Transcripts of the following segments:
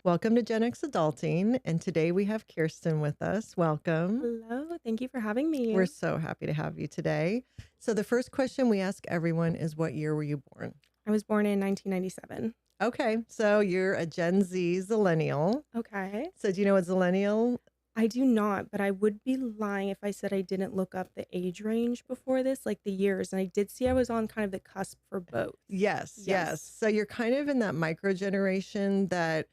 Welcome to GenXAdulting, and today we have Kierstin with us. Welcome. Hello, thank you for having me. We're so happy to have you today. So the first question we ask everyone is, what year were you born? I was born in 1997. Okay, so you're a Gen Z zillennial. Okay. So do you know what zillennial? I do not, but I would be lying if I said I didn't look up the age range before this, like the years. And I did see I was on kind of the cusp for both. Yes. So you're kind of in that micro generation that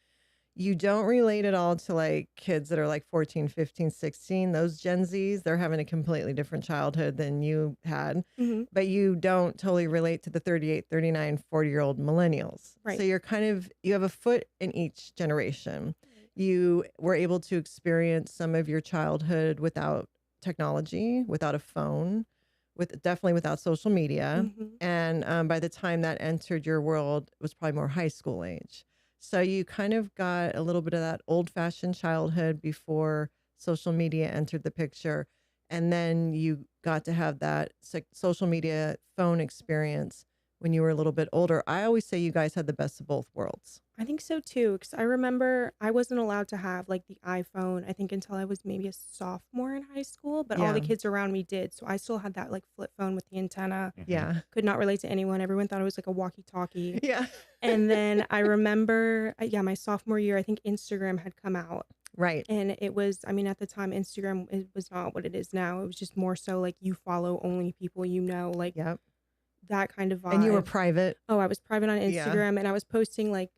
you don't relate at all to like kids that are like 14, 15, 16. Those Gen Zs, they're having a completely different childhood than you had, Hmm. but you don't totally relate to the 38, 39, 40-year-old millennials. Right. So you have a foot in each generation. You were able to experience some of your childhood without technology, without a phone, definitely without social media. Hmm. And by the time that entered your world, it was probably more high school age. So you kind of got a little bit of that old fashioned childhood before social media entered the picture. And then you got to have that social media phone experience when you were a little bit older. I always say you guys had the best of both worlds. I think so too, because I remember I wasn't allowed to have like the iPhone, I think until I was maybe a sophomore in high school, but all Yeah. the kids around me did. So I still had that like flip phone with the antenna. Yeah. Could not relate to anyone. Everyone thought it was like a walkie talkie. Yeah. And then I remember, my sophomore year, I think Instagram had come out. Right. And it was, I mean, at the time, Instagram, it was not what it is now. It was just more so like you follow only people you know, like Yep. that kind of vibe. And you were private. Oh, I was private on Yeah. Instagram and I was posting like,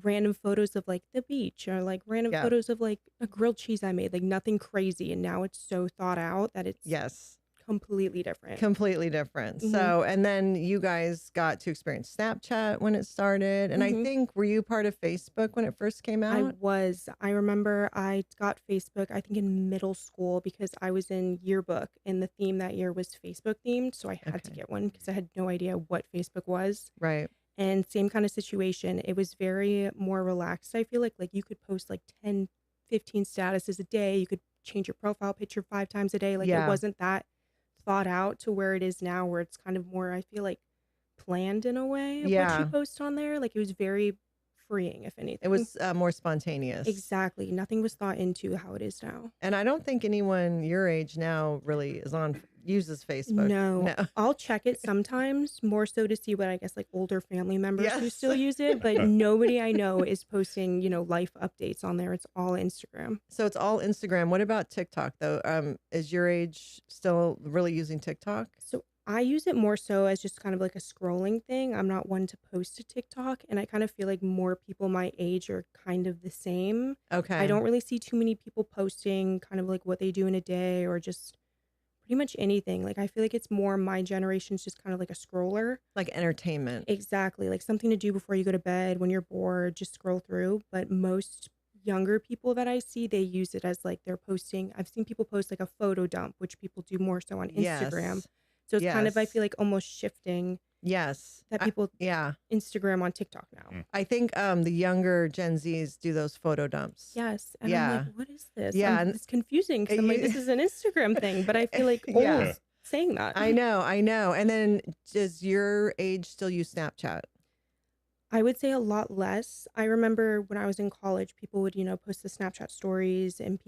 random photos of like the beach or like random Yeah. photos of like a grilled cheese I made, like nothing crazy. And now it's so thought out that it's Yes. completely different. Completely different. Mhm. So, and then you guys got to experience Snapchat when it started. And I Mhm. think, were you part of Facebook when it first came out? I remember I got Facebook, I think in middle school because I was in yearbook and the theme that year was Facebook themed. So I had to Okay. get one because I had no idea what Facebook was. Right. And same kind of situation. It was very more relaxed. I feel like you could post like 10, 15 statuses a day. You could change your profile picture 5 times a day. Like it Yeah. wasn't that thought out to where it is now, where it's kind of more, I feel like, planned in a way of what you Yeah. post on there. Like it was very freeing, if It anything. was more spontaneous. Exactly. Nothing was thought into how it is now. And I don't think anyone your age now really uses Facebook. No, No. I'll check it sometimes, more so to see what I guess like older family members who Yes. still use it, but nobody I know is posting, life updates on there. It's all Instagram. So it's all Instagram. What about TikTok though? Is your age still really using TikTok? So I use it more so as just kind of like a scrolling thing. I'm not one to post to TikTok, and I kind of feel like more people my age are kind of the same. Okay. I don't really see too many people posting kind of like what they do in a day or just pretty much anything. Like I feel like it's more my generation's just kind of like a scroller. Like entertainment. Exactly. Like something to do before you go to bed when you're bored, just scroll through. But most younger people that I see, they use it as like they're posting. I've seen people post like a photo dump, which people do more so on Instagram. Yes. So it's kind of, I Yes. feel like almost shifting Yes. that people Yeah. Instagram on TikTok now. I think the younger Gen Zs do those photo dumps. Yes. And I'm Yeah. like, what is this? Yeah, and- It's confusing because I'm like, this is an Instagram thing, but I feel like Yeah. old saying that. I know. And then does your age still use Snapchat? I would say a lot less. I remember when I was in college, people would, post the Snapchat stories and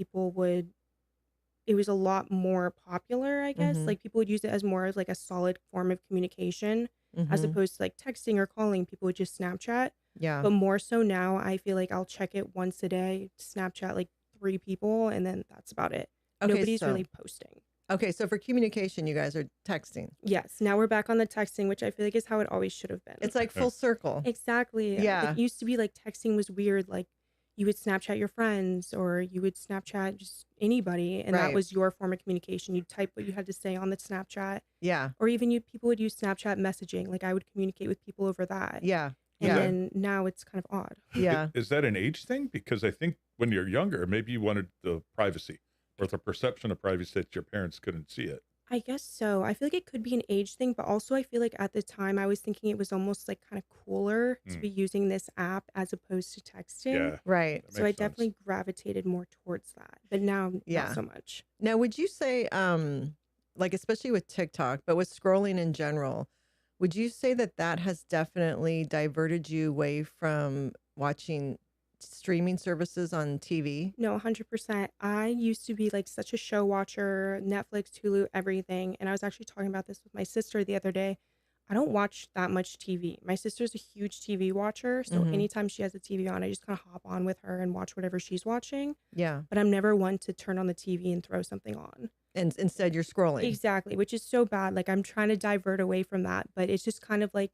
it was a lot more popular, I guess. Mhm. Like people would use it as more of like a solid form of communication as Mhm. opposed to like texting or calling. People would just Snapchat. Yeah. But more so now, I feel like I'll check it once a day, Snapchat like 3 people, and then that's about it. Okay, Nobody's so- really posting. Okay, so for communication, you guys are texting. Yes, now we're back on the texting, which I feel like is how it always should have been. It's like full circle. Exactly. Yeah. It used to be like texting was weird. Like you would Snapchat your friends or you would Snapchat just anybody. And Right. that was your form of communication. You'd type what you had to say on the Snapchat. Yeah. Or even people would use Snapchat messaging. Like I would communicate with people over that. Yeah. And Yeah. then now it's kind of odd. Yeah. Is that an age thing? Because I think when you're younger, maybe you wanted the privacy or the perception of privacy that your parents couldn't see it. I guess so. I feel like it could be an age thing, but also I feel like at the time I was thinking it was almost like kind of cooler to Mm. be using this app as opposed to texting. Yeah. Right. That So I makes sense. definitely gravitated more towards that. But now Yeah. not so much. Now, would you say, like, especially with TikTok, but with scrolling in general, would you say that that has definitely diverted you away from watching streaming services on TV? No, 100%. I used to be like such a show watcher, Netflix, Hulu, everything. And I was actually talking about this with my sister the other day. I don't watch that much TV. My sister's a huge TV watcher. So Mm-hmm. anytime she has the TV on, I just kind of hop on with her and watch whatever she's watching. Yeah. But I'm never one to turn on the TV and throw something on. And instead you're scrolling. Exactly, which is so bad. Like I'm trying to divert away from that. But it's just kind of like,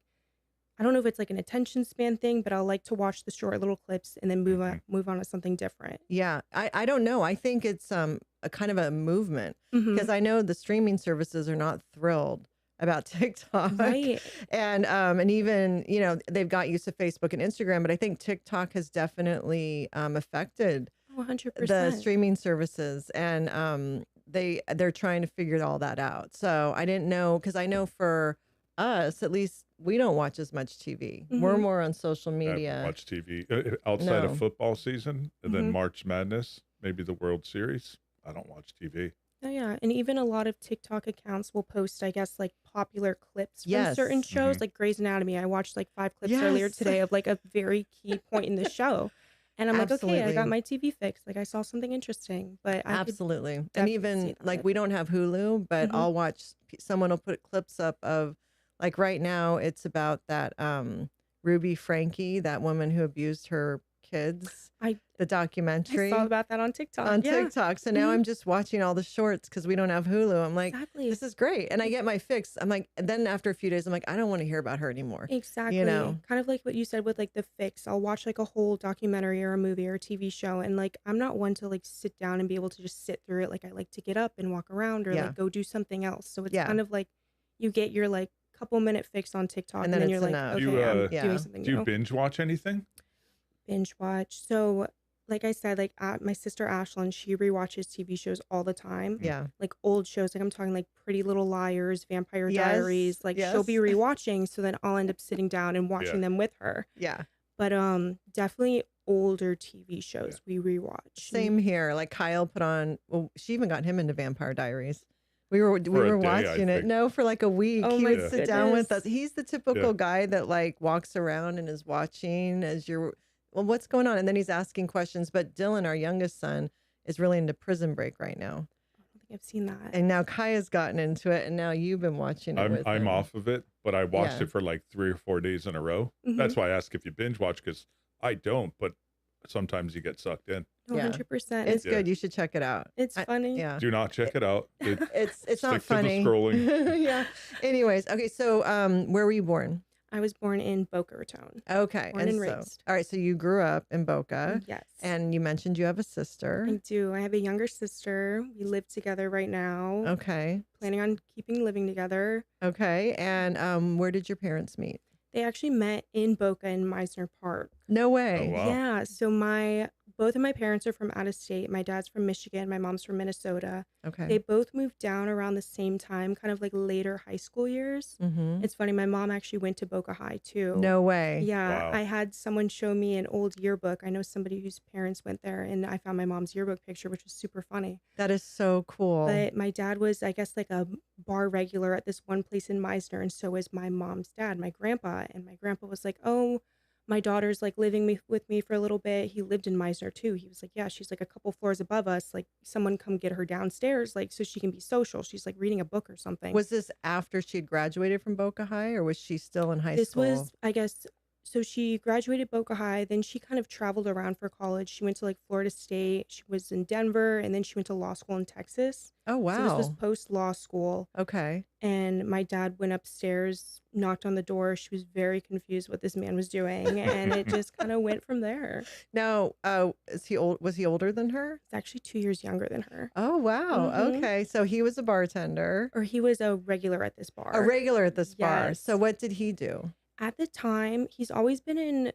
I don't know if it's like an attention span thing, but I'll like to watch the short little clips and then move on to something different. Yeah. I don't know. I think it's a kind of a movement Mhm. because I know the streaming services are not thrilled about TikTok. Right. And even, you know, they've got used to Facebook and Instagram, but I think TikTok has definitely affected Oh, the 100%. streaming services, and they're trying to figure all that out. So I didn't know, because I know for us, at least, we don't watch as much TV. We're Mhm. more on social I media. watch TV outside No. of football season and then Mhm. March Madness, maybe the World Series. I don't watch TV. Oh, yeah. And even a lot of TikTok accounts will post, I guess, like popular clips from Yes. certain shows, Mhm. like Grey's Anatomy. I watched like 5 clips earlier Yes. today of like a very key point in the show. And I'm like, okay, I Absolutely. got my TV fixed. Like I saw something interesting, but I could Absolutely. And definitely even see like that. we don't have Hulu, but Mhm. I'll watch, someone will put clips up of, like, right now it's about that Ruby Frankie, that woman who abused her kids, I the I documentary saw about that on TikTok. on Yeah. TikTok. So now Mhm. I'm just watching all the shorts because we don't have Hulu. I'm like, Exactly. this is great. And I get my fix. I'm like, and then after a few days, I'm like, I don't want to hear about her anymore. Exactly. You know? Kind of like what you said with like the fix. I'll watch like a whole documentary or a movie or a TV show, and like I'm not one to like sit down and be able to just sit through it. Like I like to get up and walk around or Yeah. like go do something else. So it's Yeah. kind of like you get your like couple minute fix on TikTok And and then then it's you're like, enough. Do you, okay, I'm Yeah. doing something Do you new. binge watch anything? Binge watch. So like I said, like my sister Ashlyn, she rewatches TV shows all the time. Yeah. Like old shows, like I'm talking like Pretty Little Liars, Vampire Yes. Diaries. Like she'll be Yes. rewatching, so then I'll end up sitting down and watching them with her. Yeah. But definitely older TV shows we rewatch. Same here. Like Kyle put on, well, she even got him into Vampire Diaries. We For were a day, watching I it. think. No, for like a week. Oh He my would sit down with us. goodness. He's the typical guy that like walks around and is watching as you're, well, what's going on? And then he's asking questions. But Dylan, our youngest son, is really into Prison Break right now. I don't think I've seen that. And now Kaya's gotten into it, and now you've been watching it with I'm him. off of it, but I watched Yeah. it for like 3 or 4 days in a row. Mhm. That's why I ask if you binge watch, because I don't, but sometimes you get sucked in. No, Yeah. 100%. It's Yeah. good. You should check it out. It's I- funny. Yeah. Do not check it out. It's Stick not to the funny. scrolling. Yeah. Anyways, okay. So where were you born? I was born in Boca Raton. Okay. Born and so, raised. all right. So you grew up in Boca, Yes. and you mentioned you have a sister. I do. I have a younger sister. We live together right now. Okay. Planning on keeping living together. Okay. And where did your parents meet? They actually met in Boca in Meisner Park. No way. Oh, wow. Yeah. So both of my parents are from out of state. My dad's from Michigan. My mom's from Minnesota. Okay. They both moved down around the same time, kind of like later high school years. Mm-hmm. It's funny. My mom actually went to Boca High too. No way. Yeah, Wow. I had someone show me an old yearbook. I know somebody whose parents went there, and I found my mom's yearbook picture, which was super funny. That is so cool. But my dad was, I guess, like a bar regular at this one place in Meisner, and so was my mom's dad, my grandpa. And my grandpa was like, "Oh, my daughter's like living with me for a little bit." He lived in Meisner too. He was like, "Yeah, she's like a couple floors above us. Like, someone come get her downstairs, like so she can be social. She's like reading a book or something." Was this after she had graduated from Boca High, or was she still in high This school? was, I guess, so she graduated Boca High, then she kind of traveled around for college. She went to like Florida State, she was in Denver, and then she went to law school in Texas. Oh, So this was wow. post law school. Okay. And my dad went upstairs, knocked on the door. She was very confused what this man was doing, and it just kind of went from there. Now, is he old? Was he older than her? He's actually 2 years younger than her. Oh, wow. Mhm. Okay. So he was a bartender, Or he was a regular at this bar. a regular at this bar. So Yes. what did he do? At the time, he's always been in,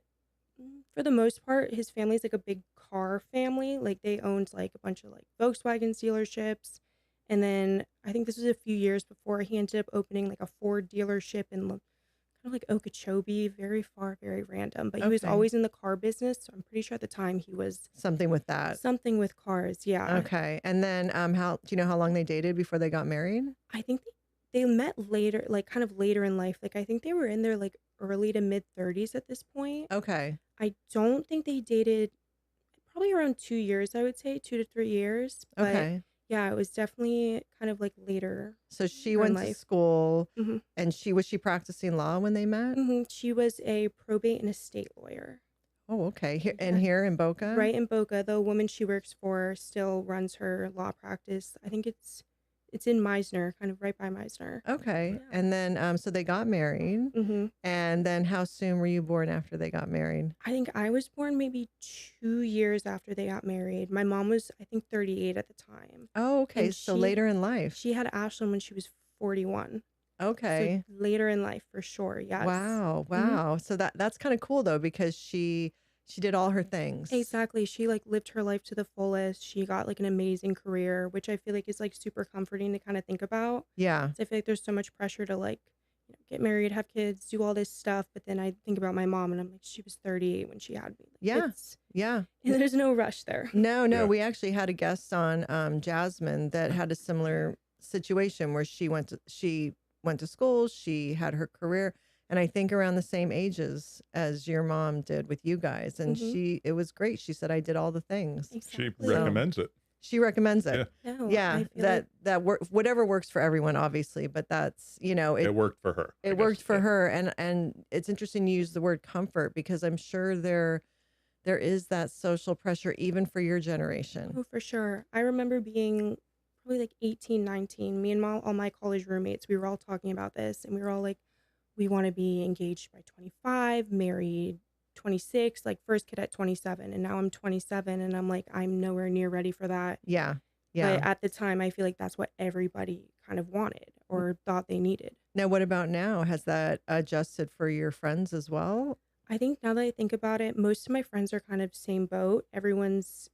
for the most part, his family's like a big car family. Like they owned like a bunch of like Volkswagen dealerships. And then I think this was a few years before he ended up opening like a Ford dealership in kind of like Okeechobee, very far, very random. But he was Okay. always in the car business. So I'm pretty sure at the time he was Something with that. something with cars. Yeah. Okay. And then how do you know how long they dated before they got married? I think they met later, like kind of later in life. Like I think they were in their like early to mid 30s at this point. Okay. I don't think they dated probably around 2 years, I would say 2 to 3 years, but Okay. yeah, it was definitely kind of like later So she in went to life. school, Mhm. and was she practicing law when they met? She was a probate and estate lawyer. Oh, okay. Here and Yeah. here in Boca? Right in Boca, the woman she works for still runs her law practice. I think it's in Meisner, kind of right by Meisner. Okay. Right. Yeah. And then so they got married. Mhm. And then how soon were you born after they got married? I think I was born maybe 2 years after they got married. My mom was, I think, 38 at the time, Oh, okay. and So later in life. she had Ashlyn when she was 41. So Okay. later in life for sure, yes. Wow. Mhm. Wow. So that's kind of cool though, because she did all her things. Exactly. She like lived her life to the fullest. She got like an amazing career, which I feel like is like super comforting to kind of think about. Yeah. So I feel like there's so much pressure to like, get married, have kids, do all this stuff. But then I think about my mom and I'm like, she was 38 when she had me. Like Yeah. Yeah. there's no rush there. No, no, Yeah. we actually had a guest on, Jasmine, that had a similar situation where she went to school, she had her career, and I think around the same ages as your mom did with you guys, and hmm it was great. She said, "I did all the things." She Exactly. So recommends it. she recommends Yeah. it. No, Yeah, I feel like that work whatever works for everyone, obviously, but that's It worked for her, I it guess. worked for Yeah. her, and it's interesting you use the word comfort because I'm sure there is that social pressure even for your generation. oh, for sure. I remember being probably like 18, 19. Me and all my college roommates, we were all talking about this and we were all like, we want to be engaged by 25, married 26, like first kid at 27. And now I'm 27 and I'm like, I'm nowhere near ready for that. Yeah. Yeah. But at the time, I feel like that's what everybody kind of wanted or thought they needed. Now, what about now? Has that adjusted for your friends as well? I think now that I think about it, most of my friends are kind of same boat. Everyone's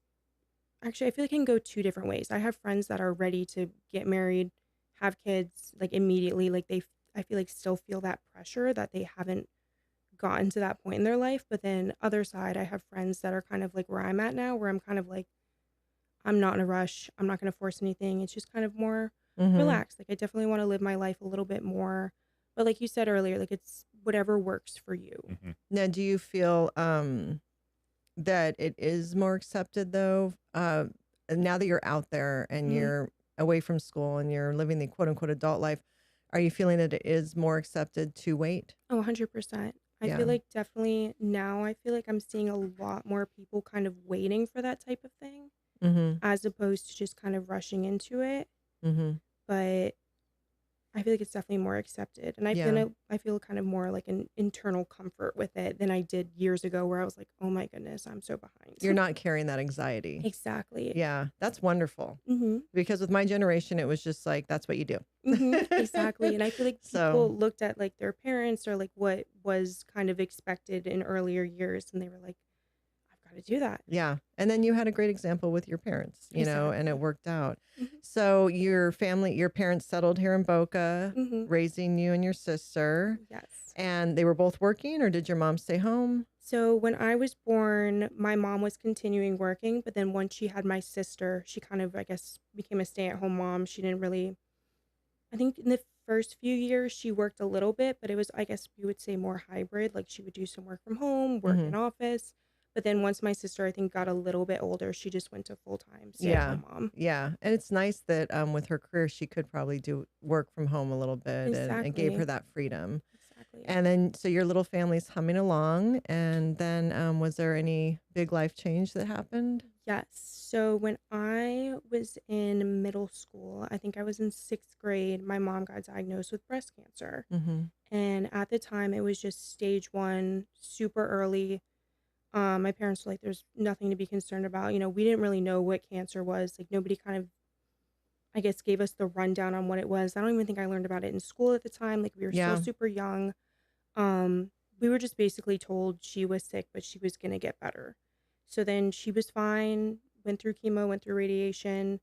actually, I feel like it can go two different ways. I have friends that are ready to get married, have kids like immediately. Like I feel like still feel that pressure that they haven't gotten to that point in their life. But then other side, I have friends that are kind of like where I'm at now, where I'm kind of like, I'm not in a rush. I'm not going to force anything. It's just kind of more Mm-hmm. relaxed. Like I definitely want to live my life a little bit more. But like you said earlier, like it's whatever works for you. Hmm. Now, do you feel that it is more accepted though? Now that you're out there and Mhm. you're away from school and you're living the quote unquote adult life, are you feeling that it is more accepted to wait? Oh, 100%. I Yeah. feel like definitely now I feel like I'm seeing a lot more people kind of waiting for that type of thing Mm-hmm. as opposed to just kind of rushing into it. Mm-hmm. But I feel like it's definitely more accepted. And Yeah. I feel kind of more like an internal comfort with it than I did years ago where I was like, oh my goodness, I'm so behind. You're not carrying that anxiety. Exactly. Yeah. That's wonderful. Mm-hmm. Because with my generation, it was just like, that's what you do. Exactly. And I feel like So, people looked at like their parents or like what was kind of expected in earlier years and they were like, I've got to do that. yeah. And then you had a great example with your parents, and it Exactly. worked out. hmm So your parents settled here in Boca, hmm raising you and your sister, Yes. and they were both working, or did your mom stay home? So when I was born, my mom was continuing working, but then once she had my sister, she kind of, I guess, became a stay-at-home mom. She didn't really, I think in the first few years she worked a little bit, but it was, I guess you would say more hybrid. Like she would do some work from home, work Hmm. in office. But then once my sister, I think, got a little bit older, she just went to full-time Yeah. stay-at-home mom. Yeah. And it's nice that with her career, she could probably do work from home a little bit and gave her Exactly. that freedom. Exactly. And then, so your little family's humming along. And then, was there any big life change that happened? Yes. So when I was in middle school, I think I was in sixth grade, my mom got diagnosed with breast cancer. Mm-hmm. And at the time, it was just stage one, super early. My parents were like, there's nothing to be concerned about. We didn't really know what cancer was. Like, nobody kind of, I guess, gave us the rundown on what it was. I don't even think I learned about it in school at the time. Like, we were still Yeah. super young. Um, we were just basically told she was sick, but she was going to get better. So then she was fine, went through chemo, went through radiation.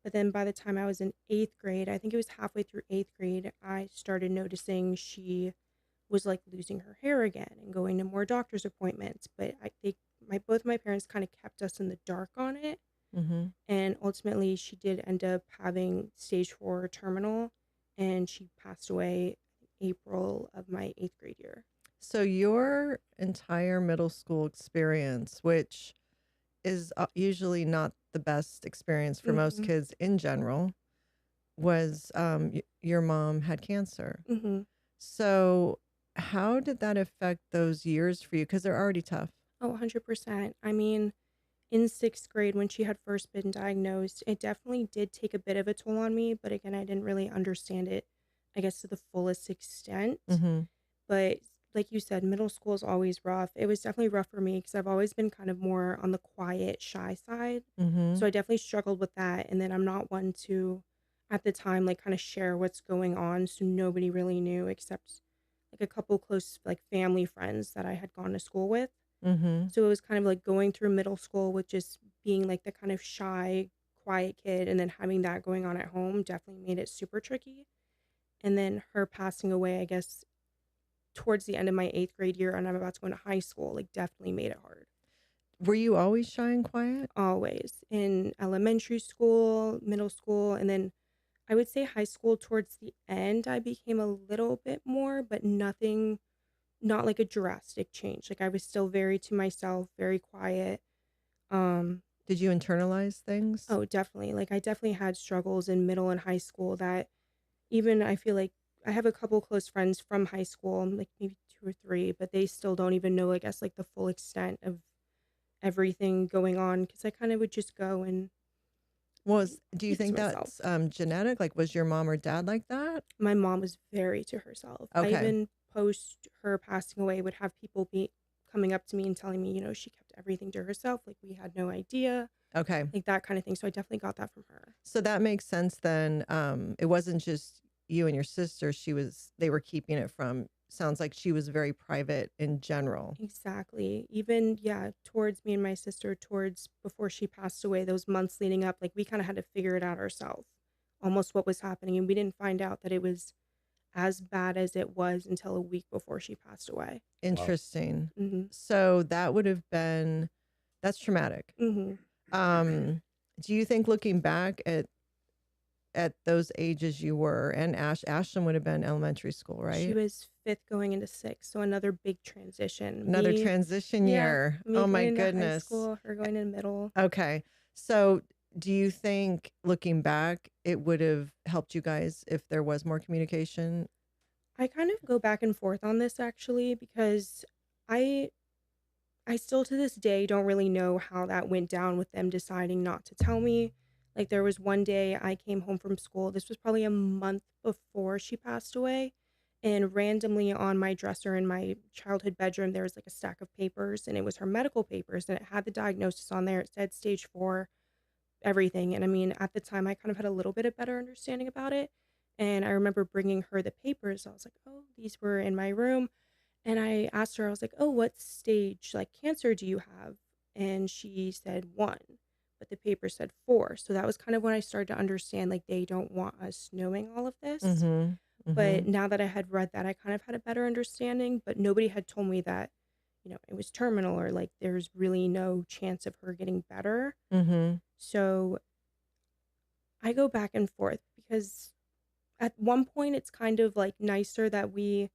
But then by the time I was in eighth grade, I think it was halfway through eighth grade, I started noticing she was like losing her hair again and going to more doctor's appointments. But both my parents kind of kept us in the dark on it. Mm-hmm. And ultimately, she did end up having stage 4 terminal, and she passed away April of my eighth grade year. So your entire middle school experience, which is usually not the best experience for most Mhm. kids in general, was your mom had cancer. Mhm. So how did that affect those years for you? Because they're already tough. Oh, 100%. I mean, in 6th grade when she had first been diagnosed, it definitely did take a bit of a toll on me, but again, I didn't really understand it, I guess, to the fullest extent. Mm-hmm. But like you said, middle school is always rough. It was definitely rough for me because I've always been kind of more on the quiet, shy side. Mm-hmm. So I definitely struggled with that. And then I'm not one to, at the time, like kind of share what's going on. So nobody really knew except like a couple close, like family friends that I had gone to school with. Mm-hmm. So it was kind of like going through middle school with just being like the kind of shy, quiet kid. And then having that going on at home definitely made it super tricky. And then her passing away, I guess, towards the end of my 8th grade year and I'm about to go into high school, like, definitely made it hard. Were you always shy and quiet? Always. In elementary school, middle school, and then I would say high school towards the end, I became a little bit more, but nothing not like a drastic change. Like, I was still very to myself, very quiet. Um, Did you internalize things? oh, definitely. Like, I definitely had struggles in middle and high school that even I feel like I have a couple close friends from high school, like, maybe 2 or 3, but they still don't even know, I guess, like, the full extent of everything going on because I kind of would just go and Do you keep it to think myself. that's genetic? Like, was your mom or dad like that? My mom was very to herself. I Okay. even post her passing away would have people be coming up to me and telling me, she kept everything to herself, like we had no idea, Okay. like that kind of thing. So I definitely got that from her. So that makes sense then. It wasn't just you and your sister. They were keeping it from, sounds like she was very private in general. Exactly. Even yeah, towards me and my sister, towards before she passed away, those months leading up, like we kind of had to figure it out ourselves, almost what was happening, and we didn't find out that it was as bad as it was until a week before she passed away. Wow. Interesting. Mhm. So that's traumatic. Mhm. Um, do you think looking back at those ages you were, and Ashton would have been elementary school, She right? was 5th going into 6th, so another big transition. Another transition Yeah, year. me Oh going my into high goodness. school, her going into middle. Okay. So do you think looking back, it would have helped you guys if there was more communication? I kind of go back and forth on this actually because I I still to this day don't really know how that went down with them deciding not to tell me. Like there was one day I came home from school. This was probably a month before she passed away. And randomly on my dresser in my childhood bedroom, there was like a stack of papers and it was her medical papers and it had the diagnosis on there. It said stage 4, everything. And I mean, at the time, I kind of had a little bit of better understanding about it. And I remember bringing her the papers. I was like, oh, these were in my room. And I asked her, I was like, oh, what stage like cancer do you have? And she said 1, but the paper said 4. So that was kind of when I started to understand like they don't want us knowing all of this. Mm-hmm. Mm-hmm. But now that I had read that, I kind of had a better understanding. But nobody had told me that, it was terminal or like there's really no chance of her getting better. Mm-hmm. So I go back and forth because at one point it's kind of like nicer that we,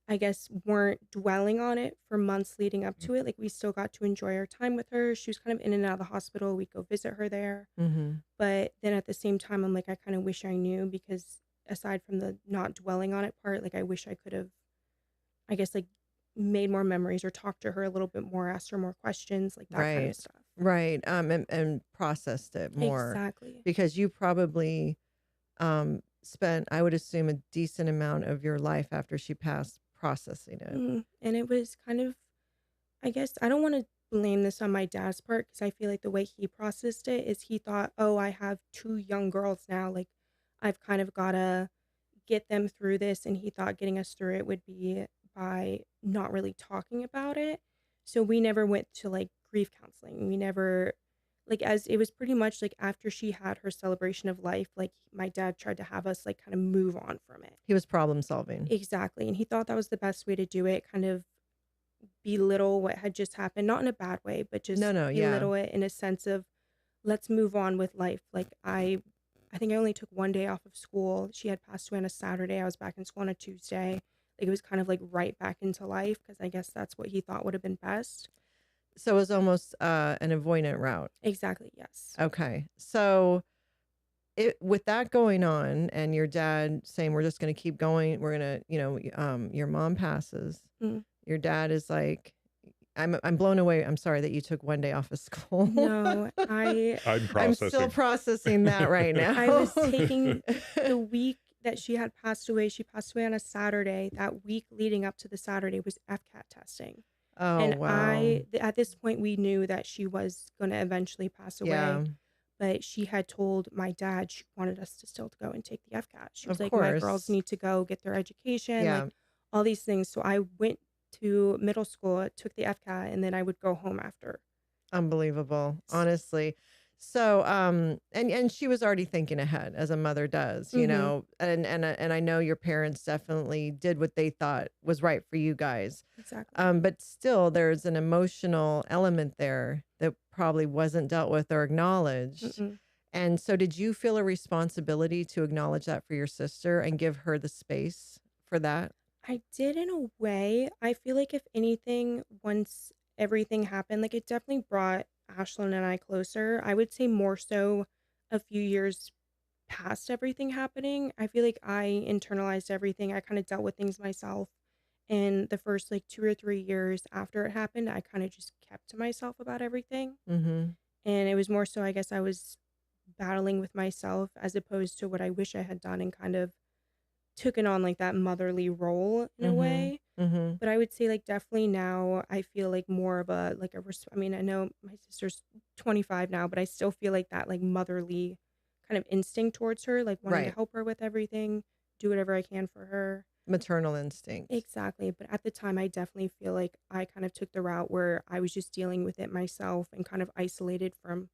I guess, weren't dwelling on it for months leading up to it. Like we still got to enjoy our time with her. She was kind of in and out of the hospital. We'd go visit her there. Mm-hmm. But then at the same time, I'm like, I kind of wish I knew because aside from the not dwelling on it part, like I wish I could have, I guess, like made more memories or talked to her a little bit more, asked her more questions, like that kind of Right. stuff. Right. And processed it more Exactly. because you probably spent, I would assume, a decent amount of your life after she passed processing it. And it was kind of, I guess I don't want to blame this on my dad's part because I feel like the way he processed it is he thought, oh, I have 2 young girls now. Like, I've kind of got to get them through this. And he thought getting us through it would be by not really talking about it. So we never went to like grief counseling. We never, like, as it was pretty much like after she had her celebration of life, like, my dad tried to have us like kind of move on from it. He was problem solving. Exactly. And he thought that was the best way to do it, kind of belittle what had just happened, not in a bad way, but No, just no, yeah. belittle it in a sense of let's move on with life. Like I think I only took 1 day off of school. She had passed away on a Saturday. I was back in school on a Tuesday. Like, it was kind of like right back into life because I guess that's what he thought would have been best. So it was almost an avoidant route. Exactly, yes. Okay. So with that going on and your dad saying we're just going to keep going, we're going to, your mom passes. Mm. Your dad is like, I'm blown away. I'm sorry that you took one day off of school. No, I'm I'm still processing. processing that right now. I was taking the week that she had passed away. She passed away on a Saturday. That week leading up to the Saturday was FCAT testing. Oh, And wow. at this point, we knew that she was going to eventually pass away. Yeah, But she had told my dad she wanted us to still go and take the FCAT. She was of like, my girls course. need to go get their education, like Yeah, all these things. So I went to middle school, took the FCAT, and then I would go home after. unbelievable, honestly. So, and she was already thinking ahead as a mother does, Mm-hmm. and I know your parents definitely did what they thought was right for you guys. Exactly. But still, there's an emotional element there that probably wasn't dealt with or acknowledged. Mm-mm. And so, did you feel a responsibility to acknowledge that for your sister and give her the space for that? I did in a way. I feel like if anything, once everything happened, like it definitely brought Ashlyn and I closer. I would say more so a few years past everything happening. I feel like I internalized everything. I kind of dealt with things myself. And the first like 2 or 3 years after it happened, I kind of just kept to myself about everything. Mm-hmm. And it was more so, I guess I was battling with myself as opposed to what I wish I had done and kind of taken on like that motherly role in a Mm-hmm. way. Mm-hmm. But I would say like definitely now I feel like more of a like a I mean, I know my sister's 25 now, but I still feel like that like motherly kind of instinct towards her, like wanting to Right. help her with everything, do whatever I can for her. Maternal instinct. Exactly. But at the time, I definitely feel like I kind of took the route where I was just dealing with it myself and kind of isolated from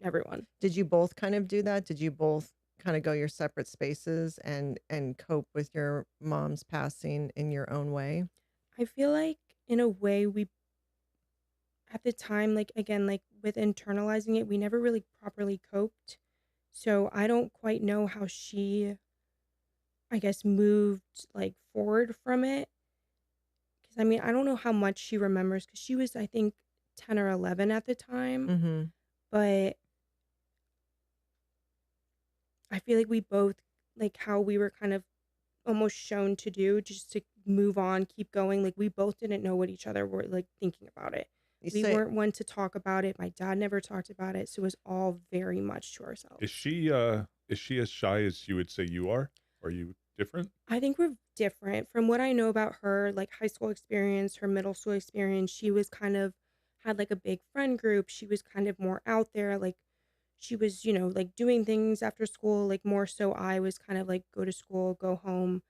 everyone. Did you both kind of do that? Did you both kind of go your separate spaces and cope with your mom's passing in your own way? I feel like in a way we at the time, like again, like with internalizing it, we never really properly coped. So I don't quite know how she, I guess, moved like forward from it. Because I mean, I don't know how much she remembers because she was, I think, 10 or 11 at the time. Mm-hmm. But I feel like we both, like how we were kind of almost shown to do just to move on, keep going. Like we both didn't know what each other were like thinking about it. You We say weren't one to talk about it. My dad never talked about it. So it was all very much to Is ourselves. she as shy as you would say you are? Are you different? I think we're different from what I know about her, like high school experience, her middle school experience. She was kind of had like a big friend group. She was kind of more out there. Like she was, like doing things after school, like more so I was kind of like go to school, go home.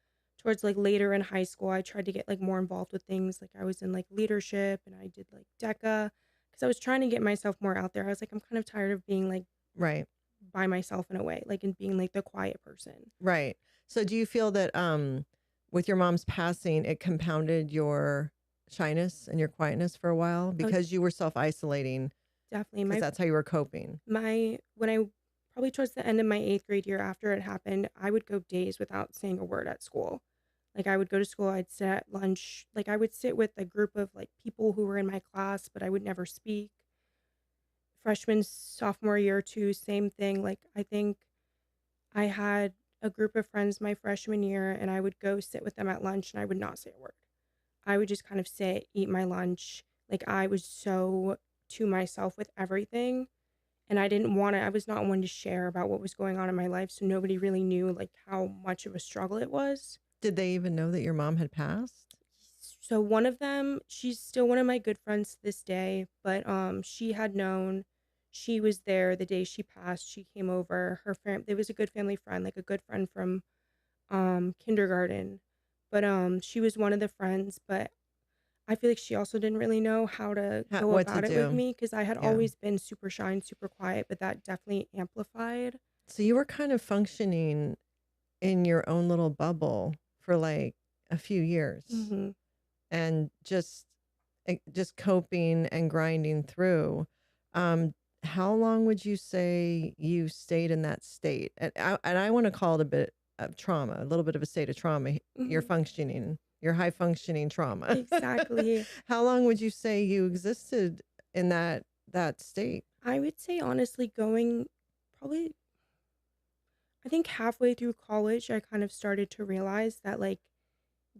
Towards like later in high school, I tried to get like more involved with things. Like I was in like leadership and I did like DECA because I was trying to get myself more out there. I was like, I'm kind of tired of being like right. by myself in a way, like and being like the quiet person. Right. So do you feel that with your mom's passing, it compounded your shyness and your quietness for a while Oh, because you were self-isolating definitely. because that's how you were coping? When I probably towards the end of my 8th grade year after it happened, I would go days without saying a word at school. Like I would go to school, I'd sit at lunch, like I would sit with a group of like people who were in my class, but I would never speak. Freshman, sophomore year too, same thing. Like I think I had a group of friends my freshman year and I would go sit with them at lunch and I would not say a word. I would just kind of sit, eat my lunch. Like I was so to myself with everything. And I didn't want to, I was not one to share about what was going on in my life. So nobody really knew like how much of a struggle it was. Did they even know that your mom had passed? So one of them, she's still one of my good friends to this day, but she had known, she was there the day she passed. She came over. It was a good family friend, like a good friend from kindergarten. But she was one of the friends, but I feel like she also didn't really know how to go What to about it with do? me because I had Yeah. always been super shy and super quiet, but that definitely amplified. So you were kind of functioning in your own little bubble for like a few years Hmm. and just coping and grinding through. Um, how long would you say you stayed in that state? And I want to call it a bit of trauma, a little bit of a state of trauma. You're Mhm. functioning, you're high functioning trauma. Exactly. How long would you say you existed in that state? I would say honestly going probably I think halfway through college I kind of started to realize that like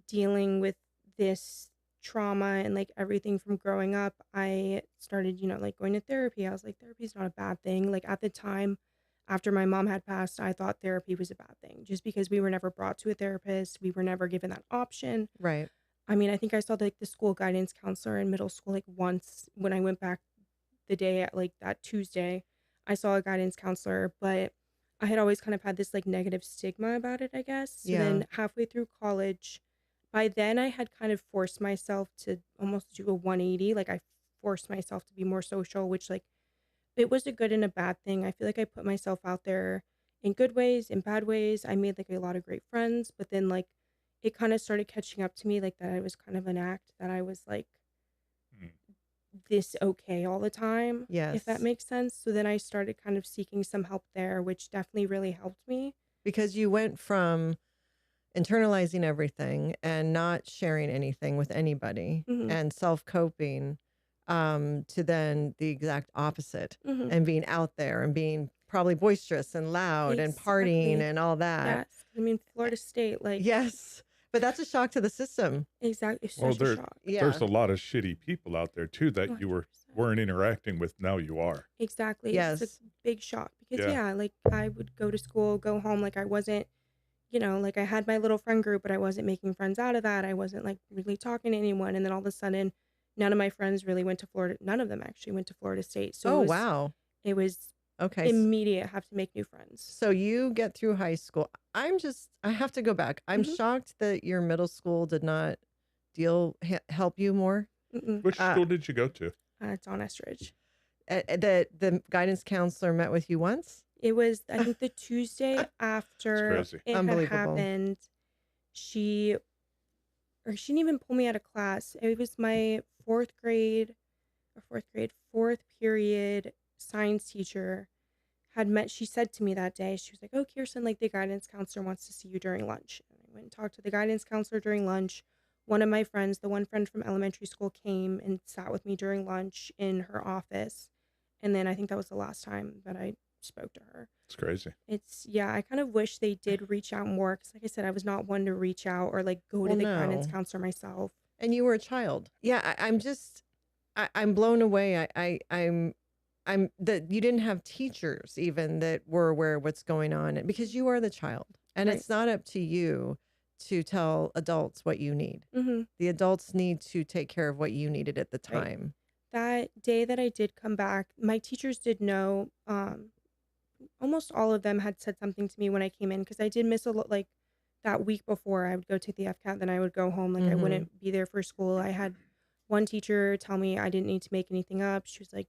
dealing with this trauma and like everything from growing up, I started, like going to therapy. I was like, therapy is not a bad thing. Like at the time, after my mom had passed, I thought therapy was a bad thing just because we were never brought to a therapist. We were never given that option. Right. I mean, I think I saw like the school guidance counselor in middle school like once when I went back the day at like that Tuesday. I saw a guidance counselor, but I had always kind of had this like negative stigma about it, I guess. So Yeah. then halfway through college, by then I had kind of forced myself to almost do a 180. Like I forced myself to be more social, which like it was a good and a bad thing. I feel like I put myself out there in good ways, in bad ways. I made like a lot of great friends, but then like it kind of started catching up to me like that I was kind of an act that I was like Mm. this okay all the time, if that Yes. makes sense. So then I started kind of seeking some help there, which definitely really helped me. Because you went from internalizing everything and not sharing anything with anybody Hmm. and self-coping, to then the exact opposite Hmm. and being out there and being probably boisterous and loud and partying Exactly. and all that. Yes. I mean, Florida State, like, Yes, but that's a shock to the system. exactly. It's Well, such a shock. there's Yeah. a lot of shitty people out there too that you 100%. weren't interacting with. Now you are. Exactly. It's a Yes. big shock because, Yeah. yeah, like I would go to school, go home, like I wasn't, like I had my little friend group, but I wasn't making friends out of that. I wasn't like really talking to anyone. And then all of a sudden, none of my friends really went to Florida. None of them actually went to Florida State. So Oh, wow. it was Okay. immediate, have to make new friends. So you get through high school. I have to go back. I'm Hmm. shocked that your middle school did not help you more. Mm-mm. Which Uh, school did you go to? It's on Estridge. that the guidance counselor met with you once. It was, I think, the Tuesday It's after crazy. it had Unbelievable. happened. She, or she didn't even pull me out of class. It was my fourth period science teacher had met. She said to me that day, she was like, "Oh, Kierstin, like the guidance counselor wants to see you during lunch." And I went and talked to the guidance counselor during lunch. One of my friends, the one friend from elementary school, came and sat with me during lunch in her office. And then I think that was the last time that I spoke to her. It's crazy. Yeah, I kind of wish they did reach out more because, like I said, I was not one to reach out or like go Well, to the guidance no. counselor myself. And you were a child. Yeah, I'm blown away. I'm that you didn't have teachers even that were aware of what's going on because you are the child. And Right. it's not up to you to tell adults what you need. Mm-hmm. The adults need to take care of what you needed at the Right. time. That day that I did come back, my teachers did know. Almost all of them had said something to me when I came in because I did miss a lot. Like that week before, I would go take the FCAT, then I would go home. Like I Hmm. wouldn't be there for school. I had one teacher tell me I didn't need to make anything up. She was like,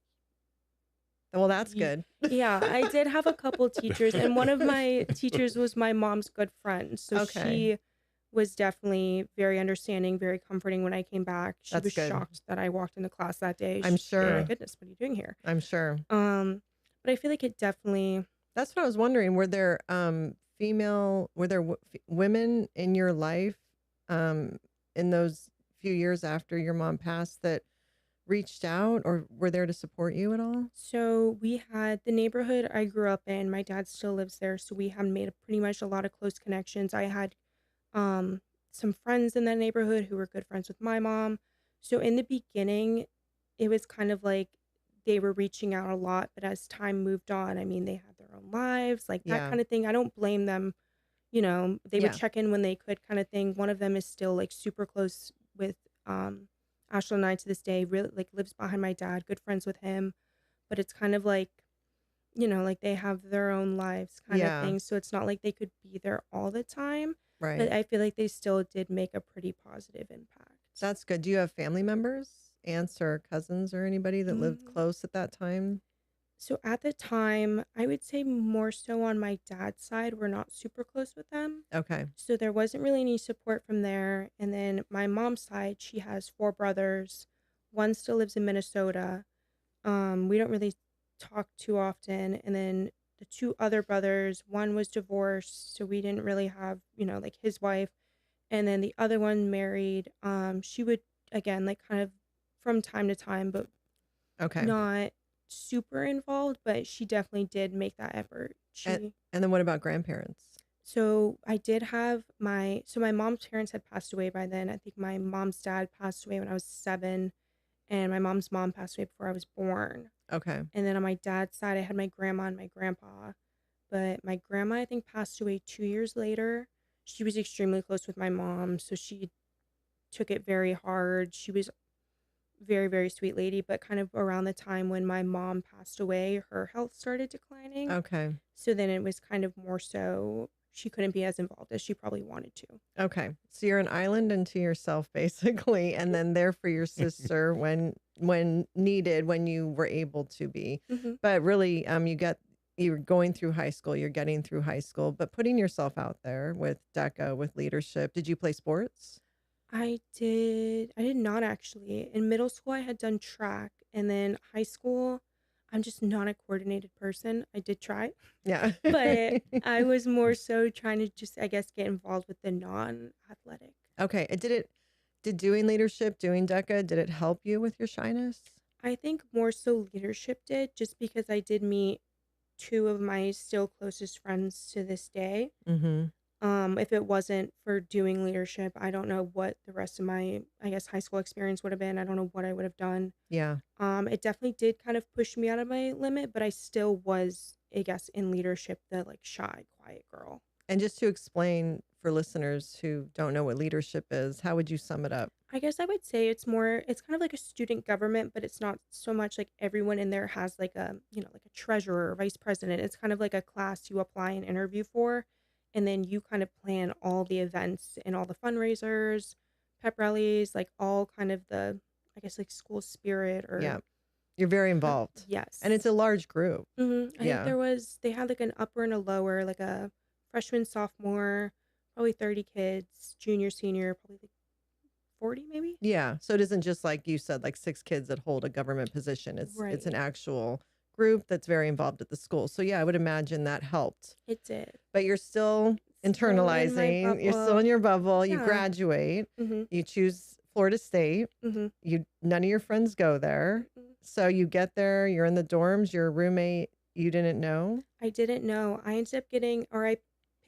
Well, that's "Ye- good. "Yeah, I did have a couple teachers, and one of my teachers was my mom's good friend. So Okay. she was definitely very understanding, very comforting when I came back. She That's was good. shocked that I walked into class that day. I'm She's like, "Oh my sure. Yeah. goodness, what are you doing here?" I'm sure. But I feel like it definitely. That's what I was wondering. Were there women in your life in those few years after your mom passed that reached out or were there to support you at all? So we had the neighborhood I grew up in. My dad still lives there, so we had made pretty much a lot of close connections. I had um some friends in that neighborhood who were good friends with my mom. So in the beginning, it was kind of like they were reaching out a lot, but as time moved on, I mean, they had their own lives, like that Yeah. kind of thing. I don't blame them. They would Yeah. check in when they could kind of thing. One of them is still like super close with Ashley and I to this day, really like lives behind my dad, good friends with him. But it's kind of like, like they have their own lives kind of Yeah. thing. So it's not like they could be there all the time. But Right. I feel like they still did make a pretty positive impact. That's good. Do you have family members, aunts or cousins or anybody that lived Mm, close at that time? So at the time, I would say more so on my dad's side, we're not super close with them. Okay. So there wasn't really any support from there. And then my mom's side, she has four brothers. One still lives in Minnesota. We don't really talk too often. And then the two other brothers, one was divorced, so we didn't really have, like his wife. And then the other one married. She would, again, like kind of from time to time, but Okay. not super involved, but she definitely did make that effort. And, She and then what about grandparents? So I did have my mom's parents had passed away by then. I think my mom's dad passed away when I was 7, and my mom's mom passed away before I was born. Okay. And then on my dad's side, I had my grandma and my grandpa. But my grandma, I think, passed away 2 years later. She was extremely close with my mom, so she took it very hard. She was very, very sweet lady, but kind of around the time when my mom passed away, her health started declining. Okay. So then it was kind of more so she couldn't be as involved as she probably wanted to. Okay. So you're an island unto yourself basically, and then there for your sister when needed, when you were able to be. Mm-hmm. But really you're going through high school, you're getting through high school, but putting yourself out there with DECA, with leadership. Did you play sports? I did not actually. In middle school, I had done track, and then high school, I'm just not a coordinated person. I did try, Yeah. but I was more so trying to just, I guess, get involved with the non-athletic. Okay. Did doing leadership, doing DECA, did it help you with your shyness? I think more so leadership did, just because I did meet two of my still closest friends to this day. Mm-hmm. If it wasn't for doing leadership, I don't know what the rest of my, I guess, high school experience would have been. I don't know what I would have done. Yeah. It definitely did kind of push me out of my limit, but I still was, I guess, in leadership, the like shy, quiet girl. And just to explain for listeners who don't know what leadership is, how would you sum it up? I guess I would say it's kind of like a student government, but it's not so much like everyone in there has like a, like a treasurer or vice president. It's kind of like a class you apply and interview for. And then you kind of plan all the events and all the fundraisers, pep rallies, like all kind of the, I guess, like school spirit or. Yeah. You're very involved. Yes. And it's a large group. I think they had like an upper and a lower, like a freshman, sophomore, probably 30 kids, junior, senior, probably like 40 maybe. Yeah. So it isn't just like you said, like 6 kids that hold a government position. It's Right. an actual group that's very involved at the school. So yeah, I would imagine that helped. It did. But you're still internalizing. You're still in your bubble. You Yeah. graduate. Mm-hmm. You choose Florida State. Mm-hmm. None of your friends go there. Mm-hmm. So you get there, you're in the dorms, your roommate you didn't know. I didn't know. I ended up I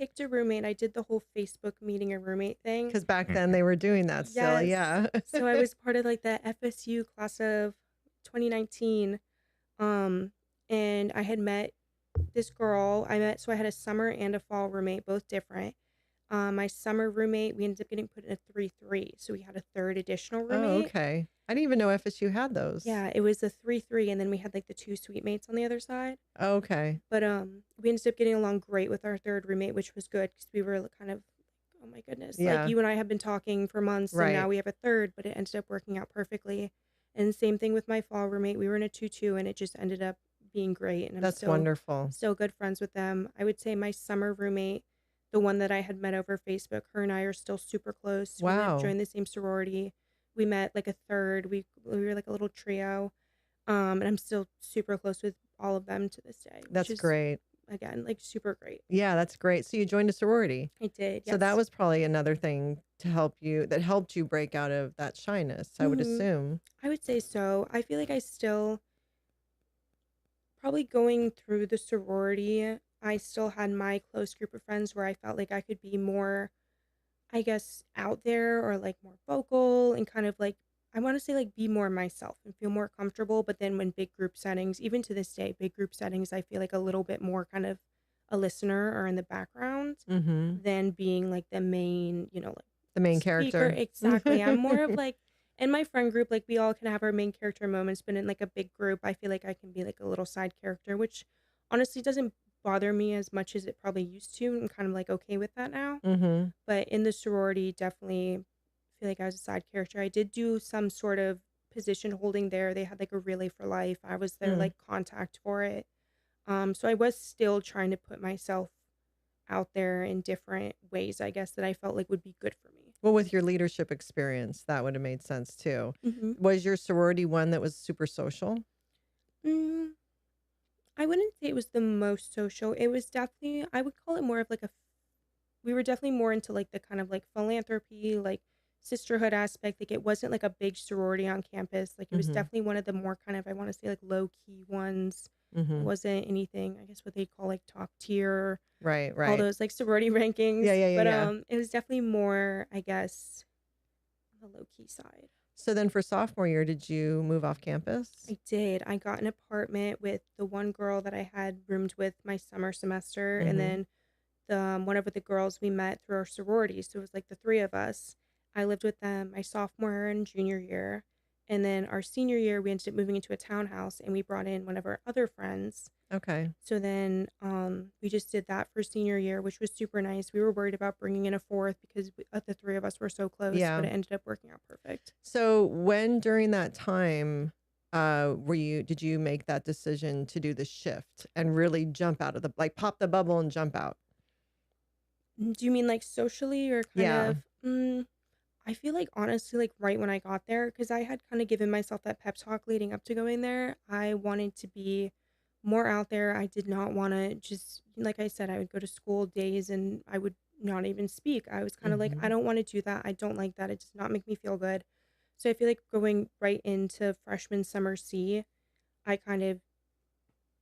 picked a roommate. I did the whole Facebook meeting a roommate thing. Because back then they were doing that still. Yeah. So I was part of like the FSU class of 2019. And I had met this girl. So I had a summer and a fall roommate, both different. My summer roommate, we ended up getting put in a 3-3. So we had a third additional Oh, roommate. okay. I didn't even know FSU had those. Yeah, it was a 3-3, and then we had like the 2 suite mates on the other side. Oh, okay. But we ended up getting along great with our third roommate, which was good because we were kind of, oh my goodness, Yeah. like you and I have been talking for months, and now Right. we have a third, but it ended up working out perfectly. And same thing with my fall roommate. We were in a 2-2, and it just ended up being great. And I'm That's wonderful. still good friends with them. I would say my summer roommate, the one that I had met over Facebook, her and I are still super close. We Wow. joined the same sorority. We met like a third. We were like a little trio. And I'm still super close with all of them to this day. Which That's is, great. again, like super great. Yeah, that's great. So you joined a sorority. I did. So that Yes. was probably another thing that helped you break out of that shyness, I would Mhm. assume. I would say so. I feel like I still, probably going through the sorority, I still had my close group of friends where I felt like I could be more, I guess, out there or like more vocal and kind of like, I want to say like be more myself and feel more comfortable. But then when big group settings, even to this day, big group settings, I feel like a little bit more kind of a listener or in the background Mm-hmm. than being like the main, like The main speaker. character. Exactly. I'm more of like, in my friend group, like we all can have our main character moments, but in like a big group, I feel like I can be like a little side character, which honestly doesn't bother me as much as it probably used to. I'm kind of like okay with that now. Mm-hmm. But in the sorority, definitely feel like I was a side character. I did do some sort of position holding there. They had like a relay for life. I was their like contact for it. So I was still trying to put myself out there in different ways, I guess, that I felt like would be good for me. Well, with your leadership experience, that would have made sense too. Mm-hmm. Was your sorority one that was super social? I I wouldn't say it was the most social. It was definitely, I would call it more of like we were definitely more into like the kind of like philanthropy, like sisterhood aspect. Like it wasn't like a big sorority on campus. Like it was Mm-hmm. definitely one of the more kind of, I want to say like low key ones. It Mm-hmm. wasn't anything, I guess what they call like top tier, Right, all right. those like sorority Yeah, rankings. yeah, yeah, But yeah. it was definitely more, I guess, on the low key side. So then for sophomore year, did you move off campus? I did. I got an apartment with the one girl that I had roomed with my summer semester, and Mm-hmm. then one of the girls we met through our sorority. So it was like the three of us. I lived with them my sophomore and junior year. And then our senior year, we ended up moving into a townhouse and we brought in one of our other friends. Okay. So then we just did that for senior year, which was super nice. We were worried about bringing in a fourth because the three of us were so close, but Yeah. it ended up working out perfect. So when during that time, did you make that decision to do the shift and really jump out of the, like pop the bubble and jump out? Do you mean like socially or kind Yeah. of? I feel like honestly, like right when I got there, because I had kind of given myself that pep talk leading up to going there, I wanted to be more out there. I did not want to just, like I said, I would go to school days and I would not even speak. I was kind of like, I Mm-hmm. don't want to do that. I don't like that. It does not make me feel good. So I feel like going right into freshman summer C, I kind of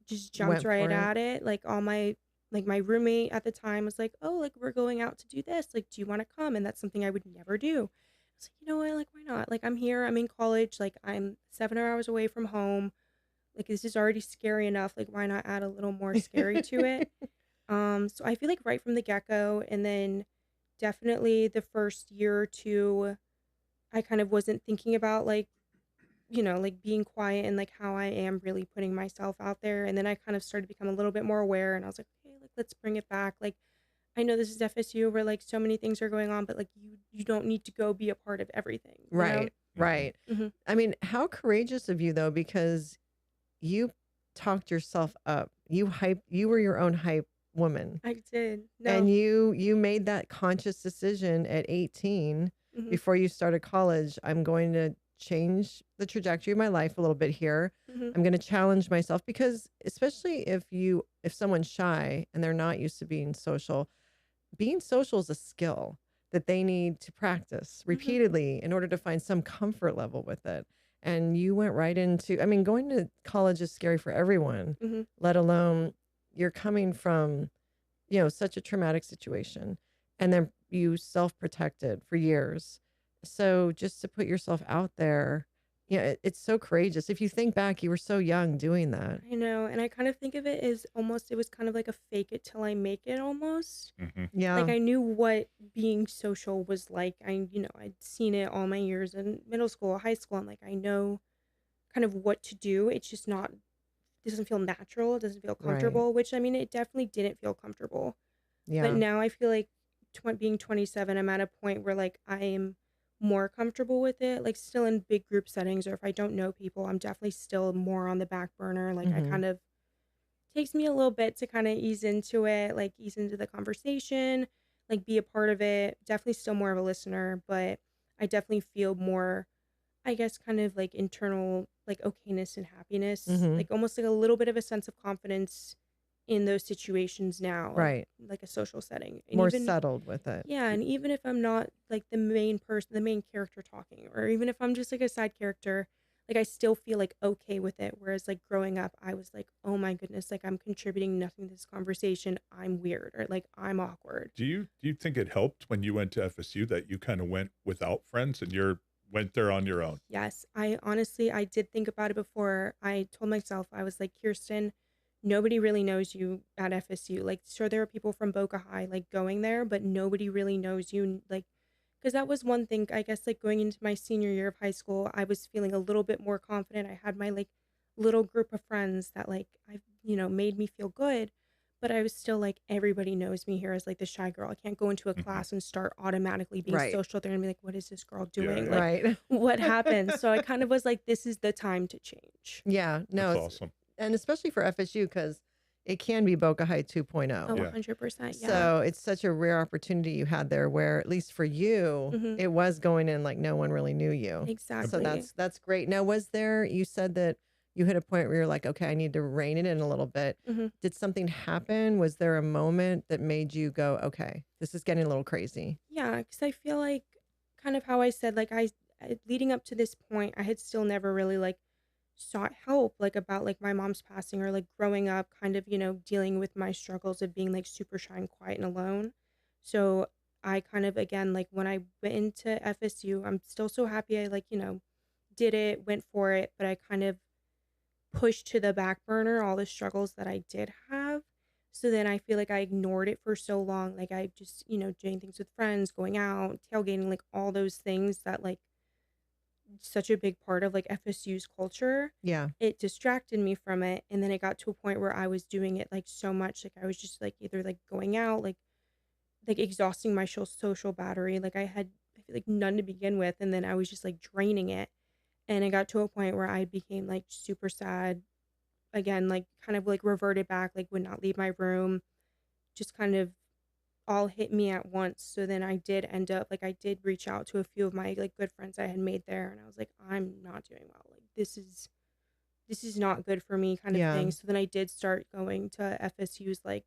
just jumped Went right for it. at it. Like my roommate at the time was like, "Oh, like we're going out to do this. Like, do you want to come?" And that's something I would never do. I was like, you know what? Like, why not? Like, I'm here. I'm in college. Like, I'm 7 hours away from home. Like, this is already scary enough. Like, why not add a little more scary to it? So I feel like right from the get go, and then definitely the first year or two, I kind of wasn't thinking about like like being quiet and like how I am really putting myself out there. And then I kind of started to become a little bit more aware and I was like, okay, like let's bring it back. Like I know this is FSU where like so many things are going on, but like you don't need to go be a part of everything, you know? Right, right. Hmm. I mean, how courageous of you though, because you talked yourself up. You were your own hype woman. I did. And No. you made that conscious decision at 18 Hmm. before you started college. I'm going to change the trajectory of my life a little bit here. Hmm. I'm going to challenge myself because especially if someone's shy and they're not used to being social is a skill that they need to practice Hmm. repeatedly in order to find some comfort level with it. And you went right into, I mean, going to college is scary for everyone, Hmm. let alone you're coming from, such a traumatic situation. And then you self-protected for years. So just to put yourself out there, it's so courageous. If you think back, you were so young doing that. I know. And I kind of think of it as almost, it was kind of like a fake it till I make it almost. Hmm. Like Yeah. I knew what being social was like. I'd seen it all my years in middle school, high school, and like I know kind of what to do. It's just not it doesn't feel natural. It doesn't feel Right. comfortable, which I mean, it definitely didn't feel comfortable. But Yeah. now I feel like being 27, I'm at a point where like I am more comfortable with it. Like still in big group settings, or if I don't know people, I'm definitely still more on the back burner. Like I Hmm. kind of takes me a little bit to kind of ease into it, like ease into the conversation, like be a part of it. Definitely still more of a listener, but I definitely feel more, I guess, kind of like internal, like okayness and happiness, Hmm. like almost like a little bit of a sense of confidence in those situations now of Right. like a social setting. And More even, settled with it. yeah, and even if I'm not like the main person, the main character talking, or even if I'm just like a side character, like I still feel like okay with it. Whereas like growing up, I was like, oh my goodness, like I'm contributing nothing to this conversation. I'm weird or like I'm awkward. Do you think it helped when you went to FSU that you kind of went without friends and you're went there on your own? Yes, I honestly, I did think about it before. I told myself, I was like, Kierstin, nobody really knows you at FSU. Like, sure, there are people from Boca High like going there, but nobody really knows you. Like, because that was one thing, I guess, like going into my senior year of high school, I was feeling a little bit more confident. I had my like little group of friends that like made me feel good. But I was still like, everybody knows me here as like the shy girl. I can't go into a Hmm. class and start automatically being Right. social. They're gonna be like, what is this girl Yeah, doing? yeah. Like, Right. what happened? So I kind of was like, this is the time to change. Yeah. No, That's it's, awesome. and especially for FSU because it can be Boca High Oh, 2.0. Yeah. 100%. Yeah. So it's such a rare opportunity you had there where at least for you, Hmm. it was going in like no one really knew you. So Exactly. that's great. Now, you said that you hit a point where you're like, okay, I need to rein it in a little bit. Mhm. Did something happen? Was there a moment that made you go, okay, this is getting a little crazy? Yeah, because I feel like kind of how I said, like, leading up to this point, I had still never really, like, sought help, like, about, like, my mom's passing or, like, growing up, kind of, dealing with my struggles of being, like, super shy and quiet and alone. So I kind of, again, like, when I went into FSU, I'm still so happy I, like, did it, went for it, but I kind of pushed to the back burner all the struggles that I did have. So then I feel like I ignored it for so long. Like I just, doing things with friends, going out, tailgating, like all those things that like such a big part of like FSU's culture. Yeah. It distracted me from it. And then it got to a point where I was doing it like so much. Like I was just like either like going out, like exhausting my social battery. Like I feel like none to begin with. And then I was just like draining it. And it got to a point where I became like super sad again, like kind of like reverted back, like would not leave my room, just kind of all hit me at once. So then I did end up like I did reach out to a few of my like good friends I had made there and I was like, I'm not doing well. Like this is not good for me kind of Yeah. thing. So then I did start going to FSU's like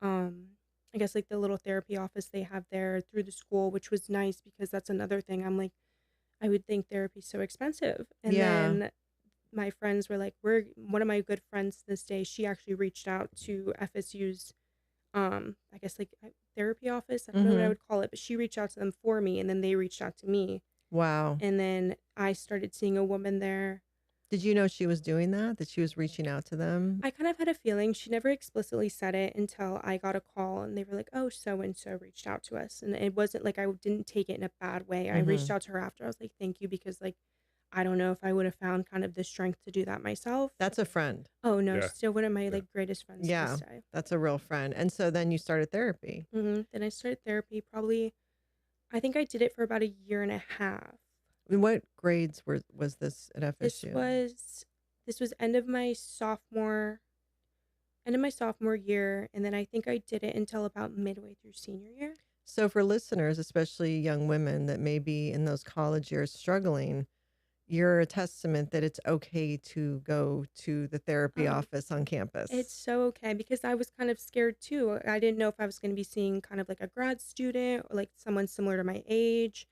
um I guess like the little therapy office they have there through the school, which was nice because that's another thing. I'm like, I would think therapy's so expensive. And Yeah. then my friends were like, we're one of my good friends this day. She actually reached out to FSU's, I guess like therapy office. I don't know what I Mm-hmm. would call it, but she reached out to them for me, and then they reached out to me, Wow. and then I started seeing a woman there. Did you know she was doing that? That she was reaching out to them? I kind of had a feeling she never explicitly said it until I got a call, and they were like, "Oh, so and so reached out to us," and it wasn't like I didn't take it in a bad way. I reached Mm-hmm. out to her after. I was like, "Thank you," because like I don't know if I would have found kind of the strength to do that myself. That's a friend. Oh, no, Yeah. still one of my, Yeah. like, greatest friends to this Yeah. day. That's a real friend. And so then you started therapy. Then I started therapy probably I think I did it for about a year and a half. And what grades was this at This FSU? was this was end of my sophomore year, and then I think I did it until about midway through senior year. So for listeners, especially young women that may be in those college years struggling, you're a testament that it's okay to go to the therapy Oh, office on it's campus. so okay because I was kind of scared too. I didn't know if I was gonna be seeing kind of like a grad student or, like, someone similar to my age.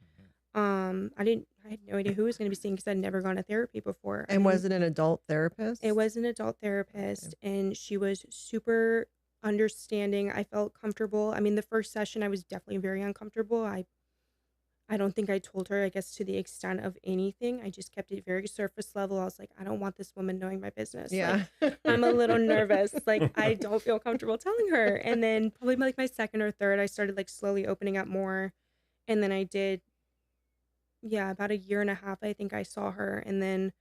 Mhm. I had no idea who I was gonna be seeing because 'cause I'd never gone to therapy before. I And was didn't it an adult It therapist? was an adult Okay. therapist, and she was super understanding. I felt comfortable. I mean, the first session, I was definitely very uncomfortable. I don't think I told her, I guess, to the extent of anything. I just kept it very surface level. I was like, I don't want this woman knowing my business. Like, Yeah. I'm a little nervous. Like, I don't feel comfortable telling her. And then probably like my second or third, I started like slowly opening up more. And then I did, yeah, about a year and a half, I think I saw her. And then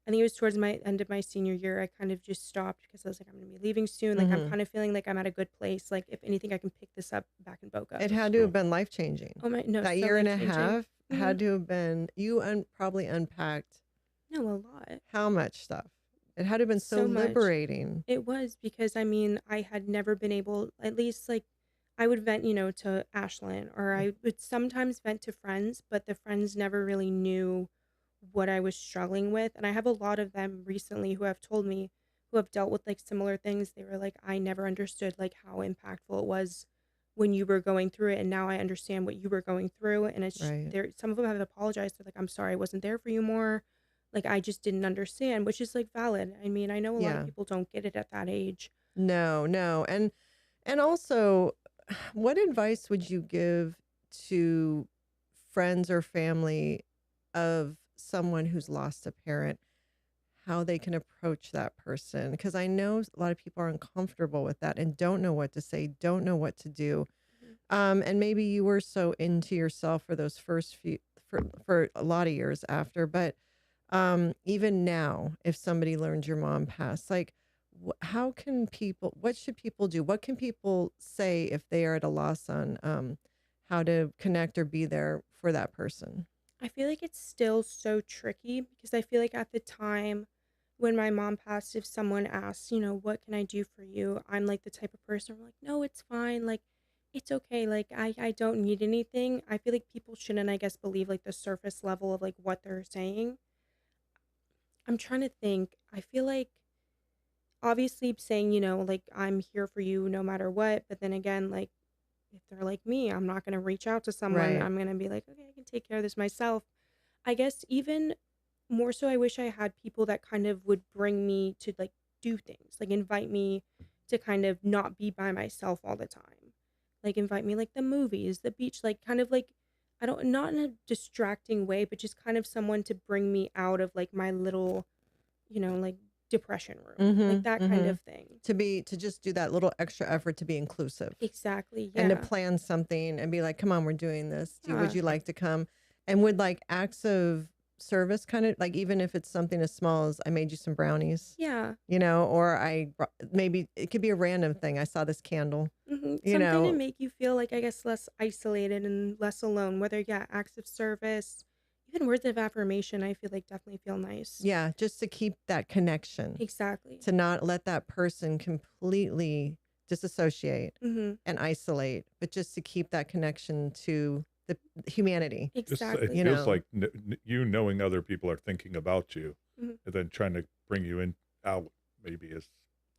I think it was towards my end of my senior year, I kind of just stopped because I was like, I'm gonna be leaving soon. Like, I'm Hmm. kind of feeling like I'm at a good place. Like, if anything, I can pick this up back in Boca. It That's had to have cool. been life changing. Oh my, no, That so year and life a changing. half Hmm. had to have been, you probably unpacked No, a lot, how much stuff. It had to have been so so much. liberating. It was because I mean, I had never been able, at least like, I would vent, to Ashlyn, or I would sometimes vent to friends, but the friends never really knew what I was struggling with. And I have a lot of them recently who have told me, who have dealt with like similar things. They were like, I never understood like how impactful it was when you were going through it. And now I understand what you were going through. And it's Right. there. Some of them have apologized. They're like, I'm sorry I wasn't there for you more. Like, I just didn't understand, which is like valid. I mean, I know a lot of Yeah. people don't get it at that age. No, no. And also, what advice would you give to friends or family of someone who's lost a parent, how they can approach that person? Because I know a lot of people are uncomfortable with that and don't know what to say, don't know what to do. Mhm. And maybe you were so into yourself for those first few, for a lot of years after, but even now, if somebody learns your mom passed, like, how can people, what should people do? What can people say if they are at a loss on how to connect or be there for that person? I feel like it's still so tricky because I feel like at the time when my mom passed, if someone asks, what can I do for you? I'm like the type of person who's like, no, it's fine. Like, it's okay. Like, I don't need anything. I feel like people shouldn't, I guess, believe like the surface level of like what they're saying. I'm trying to think. I feel like obviously saying, like I'm here for you no matter what, but then again, like if they're like me, I'm not going to reach out to someone. Right. I'm going to be like, okay, I can take care of this myself. I guess even more so, I wish I had people that kind of would bring me to like do things, like invite me to kind of not be by myself all the time. Like invite me like the movies, the beach, like kind of like, I don't, not in a distracting way, but just kind of someone to bring me out of like my little, like depression room, like Mm-hmm. that kind Mm-hmm. of thing. To just do that little extra effort to be inclusive Exactly. and to Yeah. plan something and be like, come on, we're doing this. Would Yeah. you like to come? And would like acts of service kind of like, even if it's something as small as I made you some brownies, Yeah. or maybe it could be a random thing. I saw this candle, Something to make you feel like, I guess, less isolated and less alone. Whether, yeah, acts of service, even words of affirmation, I feel like definitely feel nice. yeah, just to keep that connection, Exactly. to not let that person completely disassociate Mm-hmm. and isolate, but just to keep that connection to the humanity, Just it Exactly. feels like you knowing other people are thinking about you, Mm-hmm. and then trying to bring you in out maybe is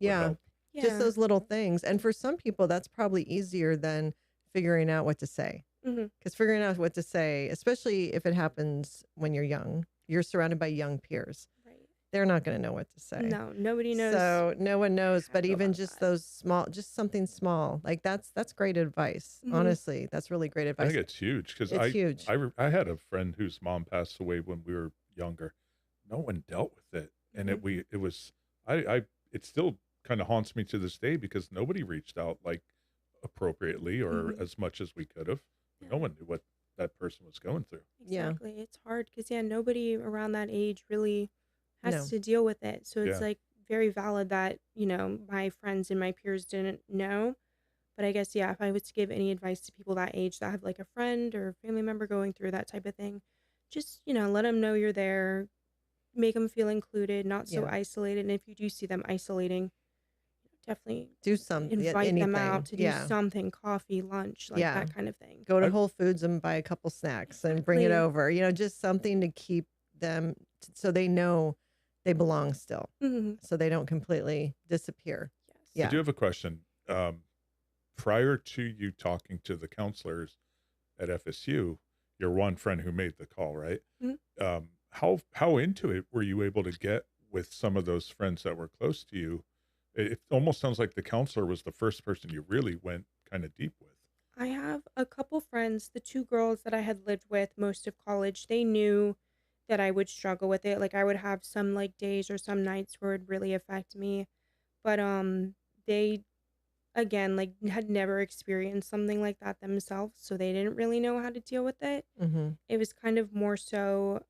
would Yeah, help. just Yeah. those little things. And for some people, that's probably easier than figuring out what to say. Mm-hmm. Because figuring out what to say, especially if it happens when you're young, you're surrounded by young peers. Right. They're not going to know what to say. No, nobody knows So no one knows, how to but go even about just that. those small, just something small, like that's great advice. Mm-hmm. Honestly, that's really great I advice. think it's huge because It's huge. I had a friend whose mom passed away when we were younger. No one dealt with it, and Mm-hmm. it was I it still kind of haunts me to this day because nobody reached out like appropriately or Mm-hmm. as much as we could have. Yeah. No one knew what that person was going through. Yeah. Exactly. It's hard because, yeah, nobody around that age really has No. to deal with it. So it's Yeah. like very valid that, my friends and my peers didn't know. But I guess, yeah, if I was to give any advice to people that age that have like a friend or family member going through that type of thing, just, let them know you're there, make them feel included, not so Yeah. isolated. And if you do see them isolating, definitely Do something, invite them out anything. to do Yeah. something, coffee, lunch, like Yeah. that kind of thing. Go to I Whole Foods and buy a couple snacks and bring it Exactly. over, just something to keep them so they know they belong still, Mm-hmm. so they don't completely disappear. Yes. I Yeah. do have a question. Prior to you talking to the counselors at FSU, your one friend who made the call, right? Mhm. How into it were you able to get with some of those friends that were close to you? It almost sounds like the counselor was the first person you really went kind of deep with. I have a couple friends, the two girls that I had lived with most of college, they knew that I would struggle with it. Like I would have some like days or some nights where it would really affect me. But they again like had never experienced something like that themselves, so they didn't really know how to deal with it. Mm-hmm. It was kind of more so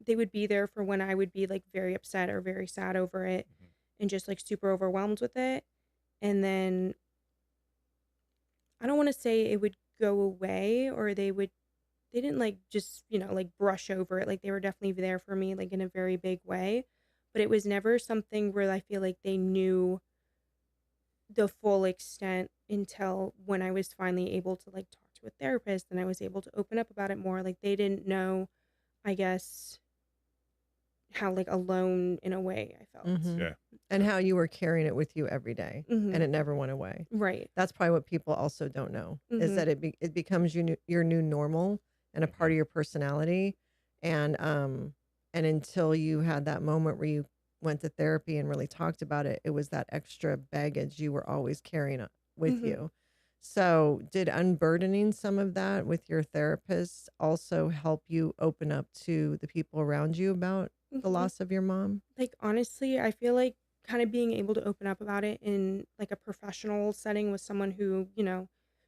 they would be there for when I would be like very upset or very sad over it Mhm. and just like super overwhelmed with it. And then I don't want to say it would go away or they didn't like just, like brush over it. Like they were definitely there for me like in a very big way, but it was never something where I feel like they knew the full extent until when I was finally able to like talk to a therapist and I was able to open up about it more. Like they didn't know, I guess, how like alone in a way I felt. Mm-hmm. Yeah. And how you were carrying it with you every day, Mm-hmm. and it never went away. Right. That's probably what people also don't know, is Mm-hmm. that it becomes your new normal and a part of your personality, and until you had that moment where you went to therapy and really talked about it, it was that extra baggage you were always carrying with Mm-hmm. you. So, did unburdening some of that with your therapist also help you open up to the people around you about the Mm-hmm. loss of your mom? Like honestly, I feel like kind of being able to open up about it in like a professional setting with someone who,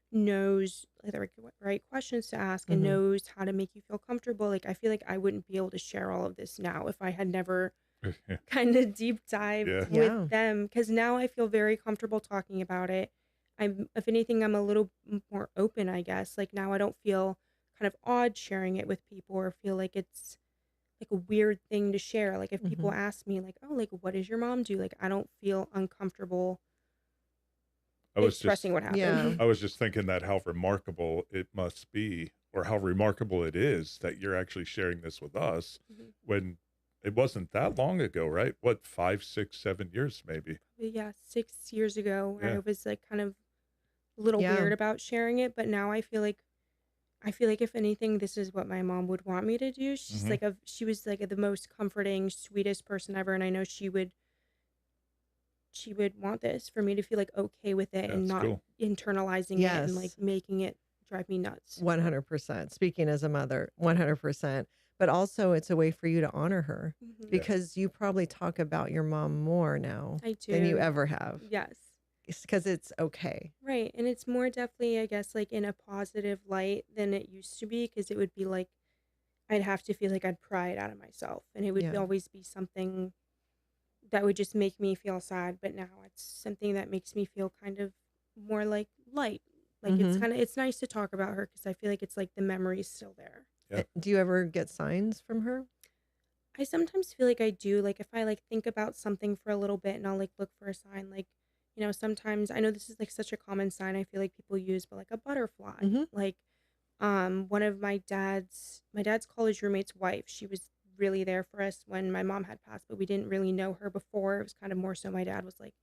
knows like the right questions to ask and Mm-hmm. knows how to make you feel comfortable. Like I feel like I wouldn't be able to share all of this now if I had never kind of deep dived Yeah. with Yeah. them, because now I feel very comfortable talking about it. I'm, if anything, I'm a little more open, I guess. Like now I don't feel kind of odd sharing it with people or feel like it's like a weird thing to share. Like if people Mm-hmm. ask me like, oh, like what does your mom do? Like I don't feel uncomfortable I was expressing just what Yeah. happened. I was just thinking that how remarkable it must be or how remarkable it is that you're actually sharing this with us Mhm. when It wasn't that long ago, right? What, 5, 6, 7 years maybe? But yeah, 6 years ago, I Yeah. was like kind of a little Yeah. weird about sharing it, but now I feel like if anything, this is what my mom would want me to do. Mhm. She was like the most comforting, sweetest person ever, and I know she would want this for me to feel like okay with it and That's not cool. internalizing it and like Yes. making it drive me nuts. 100%. Speaking as a mother, 100%. But also, it's a way for you to honor her Hmm. Yeah. because you probably talk about your mom more now I than you do. ever have. Yes. It's because it's okay. Right. And it's more definitely, I guess, like in a positive light than it used to be because it would be like I'd have to feel like I'd pry it out of myself and it would Yeah. always be something that would just make me feel sad. But now it's something that makes me feel kind of more like light. Like Hmm. it's nice to talk about her because I feel like it's like the memory's still there. Yeah. Do you ever get signs from her? I sometimes feel like I do, like, if I, like, think about something for a little bit and I'll, like, look for a sign, like, sometimes I know this is, like, such a common sign I feel like people use, but, like, a butterfly. Hmm. Like, one of my dad's college roommate's wife, she was really there for us when my mom had passed, but we didn't really know her before. It was kind of more so my dad was like,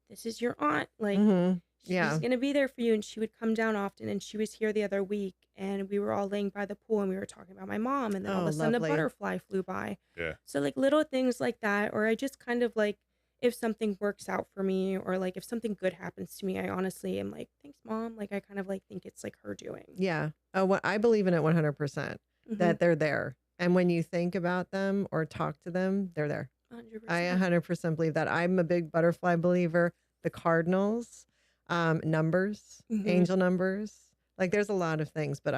"This is your aunt, like, Hmm. she's Yeah. gonna be there for you," and she would come down often, and she was here the other week, and we were all laying by the pool, and we were talking about my mom, and then all of Oh, a sudden a lovely. butterfly flew by. Yeah. So, like, little things like that, or I just kind of, like, if something works out for me or, like, if something good happens to me, I honestly am like, "Thanks, mom," like, I kind of, like, think it's, like, her doing. Yeah. Oh, what I believe in it 100% Mhm. that they're there. And when you think about them or talk to them, they're there. I 100%. 100% believe that. I'm a big butterfly believer. The cardinals, numbers, Mhm. angel numbers. Like there's a lot of things, but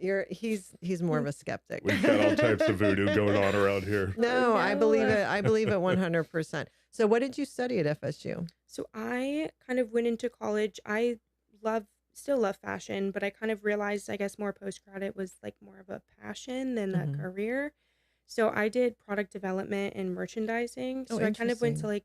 he's more of a skeptic. We've got all types of voodoo going on around here. Oh, No, I believe no. it. I believe it 100%. So what did you study at FSU? So I kind of went into college. I love still love fashion, but I kind of realized I guess more post grad it was like more of a passion than a Hmm. career. So I did product development and merchandising. Oh, So I kind of went to interesting. like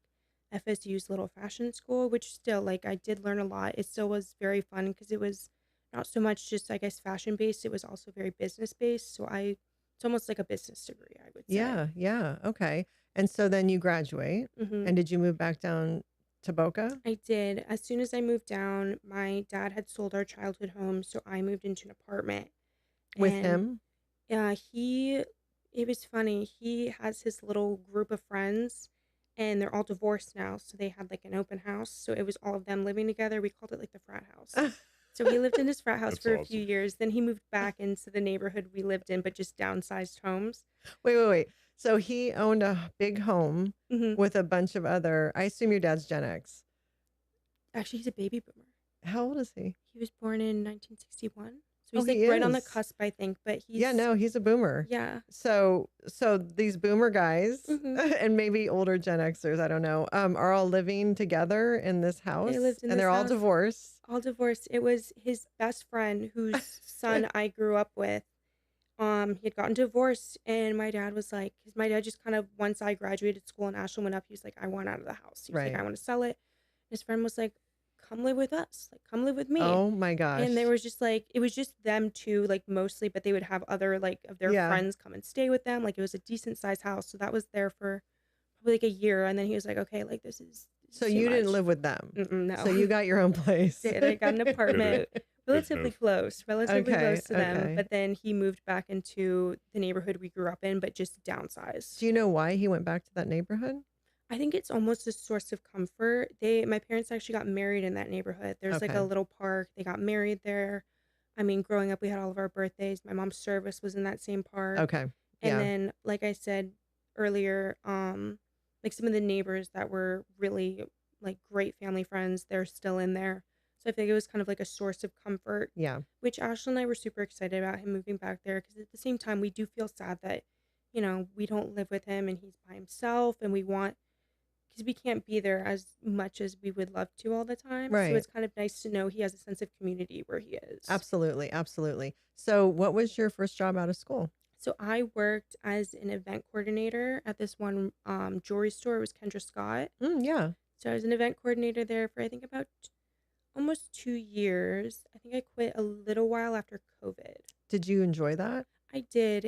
FSU's little fashion school, which still like I did learn a lot. It still was very fun because it was not so much just I guess fashion based, it was also very business based. So I it's almost like a business degree, I would say. Yeah, yeah. Okay. And so then you graduate Mhm. and did you move back down to Boca I did. As soon as I moved down, my dad had sold our childhood home, so I moved into an apartment. with And him? it was funny. He has his little group of friends, and they're all divorced now. So they had like an open house. So it was all of them living together. We called it like the frat house. So he lived in his frat house That's for a few awesome. years. Then he moved back into the neighborhood we lived in, but just downsized homes. Wait, wait, wait. So he owned a big home Hmm. with a bunch of other, I assume your dad's Gen X. Actually, he's a baby boomer. How old is he? He was born in 1961. So Oh, he's like he right on the is. cusp, I think. But Yeah, he's, no, he's a boomer. yeah. So these boomer guys Hmm. and maybe older Gen Xers, I don't know, are all living together in this They house lived in and this they're all house, divorced. all divorced. It was his best friend whose son I grew up with. He had gotten divorced, and my dad was like, because my dad just kind of, once I graduated school and Ashland went up, he was like, I want out of the house. He was like, I Right. want to sell it. His friend was like, come live with us. Like, come live with me. Oh my And there gosh. was just like, it was just them two, like mostly, but they would have other like of their Yeah. friends come and stay with them. Like, it was a decent sized house. So that was there for probably like a year. And then he was like, okay, like, this So is too you didn't much. live with them. Mm-mm, So no. you got your own place. Did. I got an Good, apartment good relatively move. close, relatively Okay. close to them. Okay. But then he moved back into the neighborhood we grew up in, but just downsized. Do you know why he went back to that neighborhood? I think it's almost a source of comfort. My parents actually got married in that neighborhood. There's like a Okay. little park. They got married there. I mean, growing up, we had all of our birthdays. My mom's service was in that same park. Okay. And Yeah. then, like I said earlier, like some of the neighbors that were really like great family friends, they're still in there. So I think it was kind of like a source of comfort, Yeah. which Ashley and I were super excited about him moving back there because at the same time, we do feel sad that, we don't live with him and he's by himself and we want, because we can't be there as much as we would love to all the time. So Right. it's kind of nice to know he has a sense of community where he is. Absolutely. Absolutely. So what was your first job out of school? So I worked as an event coordinator at this one jewelry store. It was Kendra Scott. Yeah. So I was an event coordinator there for I think about almost 2 years. I think I quit a little while after COVID. Did you enjoy that? I did.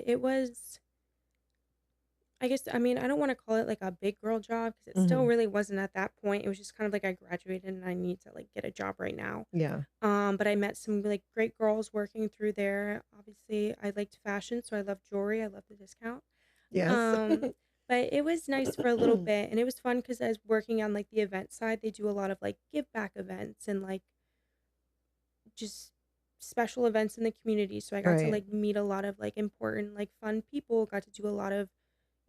I guess, I mean, I don't want to call it like a big girl job because it still Hmm. really wasn't at that point. It was just kind of like I graduated and I need to like get a job right now. Yeah. But I met some like great girls working through there. Obviously, I liked fashion, so I love jewelry. I love the discount. Yes. Um, but it was nice for a little bit, and it was fun because I was working on like the event side. They do a lot of like give back events and like just special events in the community. So I got to Right. like meet a lot of like important, like fun people. Got to do a lot of,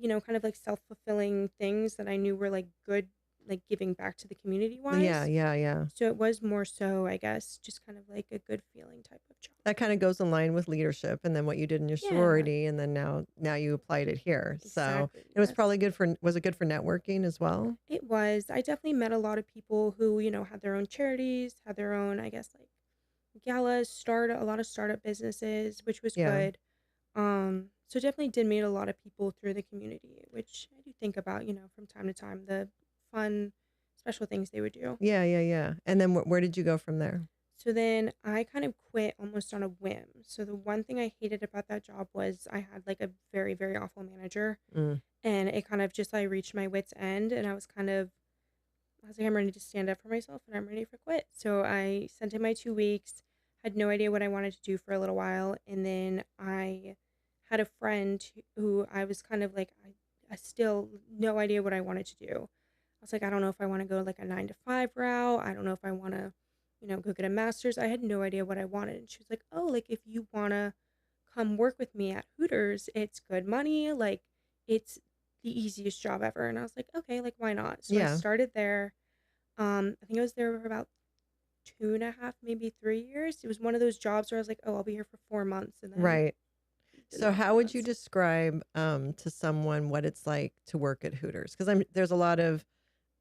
kind of like self-fulfilling things that I knew were like good, like giving back to the community Yeah, wise. yeah, yeah. So it was more so, I guess, just kind of like a good feeling type of job. That kind of goes in line with leadership and then what you did in your Yeah, sorority and then now you applied it here. So exactly. it was Yes. probably good for was it good for networking as well? It was. I definitely met a lot of people who, had their own charities, had their own, I guess, like galas, start a lot of startup businesses, which was Yeah. good. So definitely did meet a lot of people through the community, which I do think about, from time to time, the fun, special things they would do. Yeah, yeah, yeah. And then where did you go from there? So then I kind of quit almost on a whim. So the one thing I hated about that job was I had like a very, very awful manager. Mm. And it kind of just, I reached my wit's end and I was like, I'm ready to stand up for myself and I'm ready for quit. So I sent in my 2 weeks, had no idea what I wanted to do for a little while. And then I had a friend who I was kind of like, I still no idea what I wanted to do. I was like, I don't know if I want to go like a 9 to 5 route. I don't know if I want to, go get a master's. I had no idea what I wanted. And she was like, oh, like if you want to come work with me at Hooters, it's good money. Like it's the easiest job ever. And I was like, okay, like why not? So I Yeah. started there. I think I was there for about 2.5, maybe 3 years. It was one of those jobs where I was like, oh, I'll be here for 4 months, and then Right. did So not how would you last. describe to someone what it's like to work at Hooters? Because there's a lot of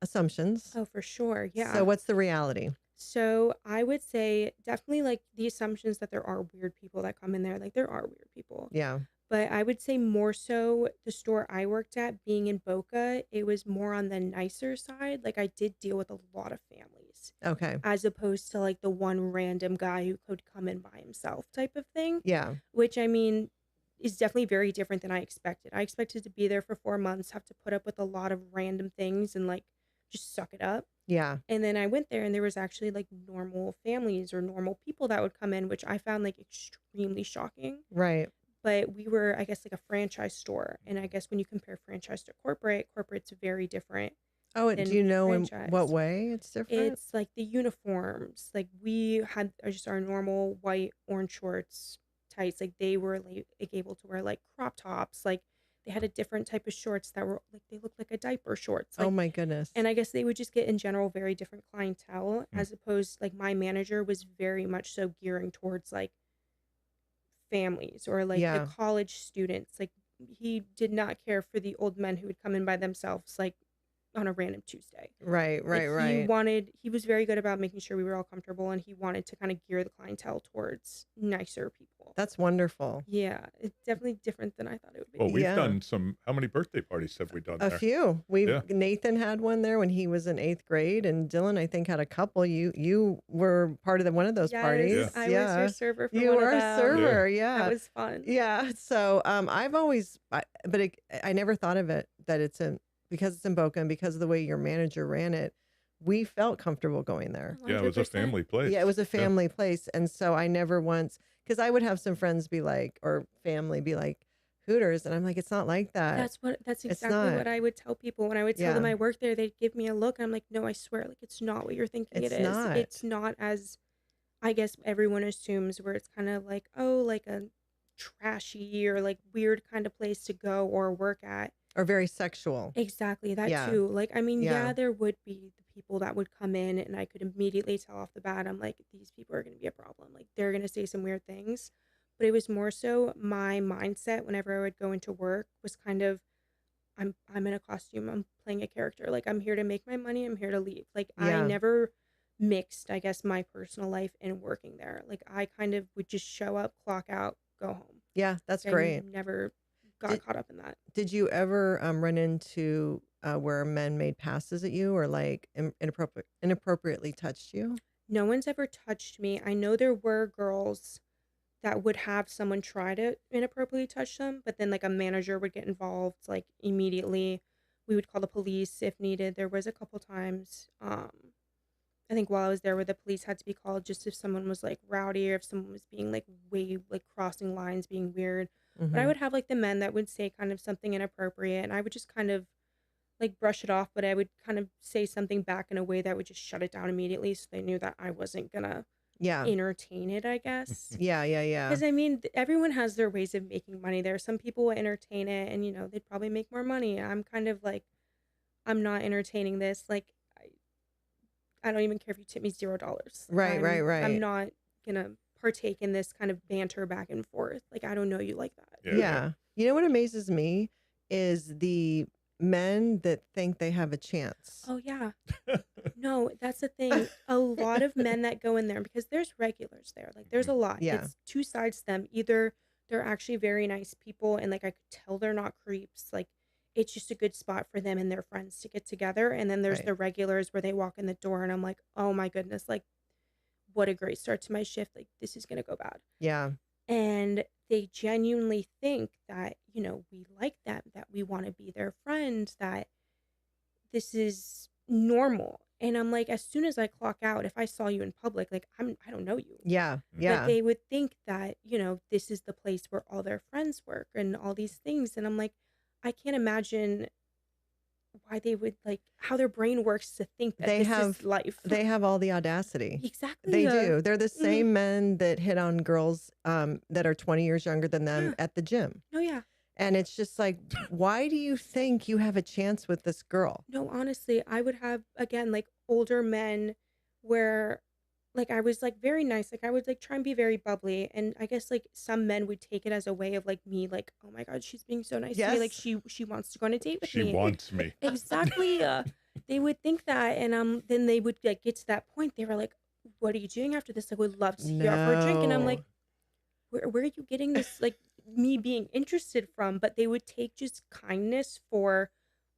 assumptions. Oh, for sure. So Yeah. what's the reality? So I would say definitely like the assumptions that there are weird people that come in there. Like there are weird people. Yeah. But I would say more so the store I worked at being in Boca, it was more on the nicer side. Like I did deal with a lot of families Okay. as opposed to like the one random guy who could come in by himself type of thing, Yeah. which I mean is definitely very different than I expected. I expected to be there for 4 months, have to put up with a lot of random things and like just suck it up. Yeah. And then I went there and there was actually like normal families or normal people that would come in, which I found like extremely shocking. Right. But we were, I guess, like a franchise store. And I guess when you compare franchise to corporate's very different Oh, and do you than know in what franchise. way it's different? It's like the uniforms. Like we had just our normal white, orange shorts, tights. Like they were like able to wear like crop tops. Like they had a different type of shorts that were like they looked like a diaper shorts. Oh Like, my goodness. and I guess they would just get in general very different clientele Mm. as opposed like my manager was very much so gearing towards like families or like the Yeah. college students. Like he did not care for the old men who would come in by themselves like on a random Tuesday. Right, Like right, right. he was very good about making sure we were all comfortable and he wanted to kind of gear the clientele towards nicer people. That's wonderful. Yeah, it's definitely different than I thought it would Well, be. we've Yeah. done some how many birthday parties have we done A there? few. Yeah. Nathan had one there when he was in 8th grade and Dylan I think had a couple. You were part of one of those Yes, Yeah. parties. I was your Yeah. server for You one of were a them. Yeah. server. That Yeah. was fun. Yeah. So I've always but I never thought of it that because it's in Boca and because of the way your manager ran it, we felt comfortable going there. Yeah, it was a 100%. family place. Yeah, it was a Yeah. family place. And so I never once, because I would have some friends be like, or family be like, Hooters. And I'm like, it's not like that. That's It's exactly not. what I would tell people when I would tell them Yeah, I work there. They'd give me a look. I'm like, no, I swear, like it's not what you're thinking it it's is. not. It's not as I guess everyone assumes where it's kind of like, oh, like a trashy or like weird kind of place to go or work at. Or very sexual. Exactly, that Yeah, too. Like, I mean, yeah, yeah, there would be the people that would come in and I could immediately tell off the bat, I'm like, these people are going to be a problem. Like, they're going to say some weird things. But it was more so my mindset whenever I would go into work was kind of, I'm in a costume, I'm playing a character. Like, I'm here to make my money, I'm here to leave. Like, I yeah, never mixed, I guess, my personal life and working there. Like, I kind of would just show up, clock out, go home. yeah. That's I great. never got Did caught up in that. Did you ever run into where men made passes at you or like inappropriately touched you? No one's ever touched me. I know there were girls that would have someone try to inappropriately touch them, but then like a manager would get involved like immediately. We would call the police if needed. There was a couple times, I think while I was there where the police had to be called just if someone was like rowdy or if someone was being like way like crossing lines, being weird. But I Hmm. would have like the men that would say kind of something inappropriate and I would just kind of like brush it off, but I would kind of say something back in a way that would just shut it down immediately so they knew that I wasn't gonna Yeah. entertain it, I guess. Yeah. Yeah. Yeah. Because I mean, everyone has their ways of making money. There are some people will entertain it and, they'd probably make more money. I'm kind of like, I'm not entertaining this. Like, I don't even care if you tip me $0. Right. Right. I'm Right. not gonna partake in this kind of banter back and forth. Like, I don't know you like that. Yeah, yeah. Yeah. You know what amazes me is the men that think they have a chance. Oh yeah. No, that's the thing. A lot of men that go in there because there's regulars there. Like there's a lot. Yeah. It's two sides to them. Either they're actually very nice people and like I could tell they're not creeps. Like it's just a good spot for them and their friends to get together. And then there's Right. the regulars where they walk in the door and I'm like, oh my goodness, like what a great start to my shift. Like this is gonna go bad. Yeah. And they genuinely think that, we like them, that we want to be their friends, that this is normal. And I'm like, as soon as I clock out, if I saw you in public, like I don't know you. Yeah. But Yeah. they would think that, this is the place where all their friends work and all these things. And I'm like, I can't imagine why they would like how their brain works to think that They this have is life. they have all the audacity. Exactly. They do. They're the Mhm. same men that hit on girls that are 20 years younger than them Yeah. at the gym. Oh yeah. And it's just like, why do you think you have a chance with this girl? No, honestly, I would have again like older men where like I was like very nice. Like I would like try and be very bubbly. And I guess like some men would take it as a way of like me, like, oh my God, she's being so nice to me. Like Yes. she wants to go on a date with She me. wants me. Exactly. They would think that. And then they would like get to that point. They were like, what are you doing after this? I would love to see you out for a drink. And I'm like, No. where are you getting this like me being interested from? But they would take just kindness for,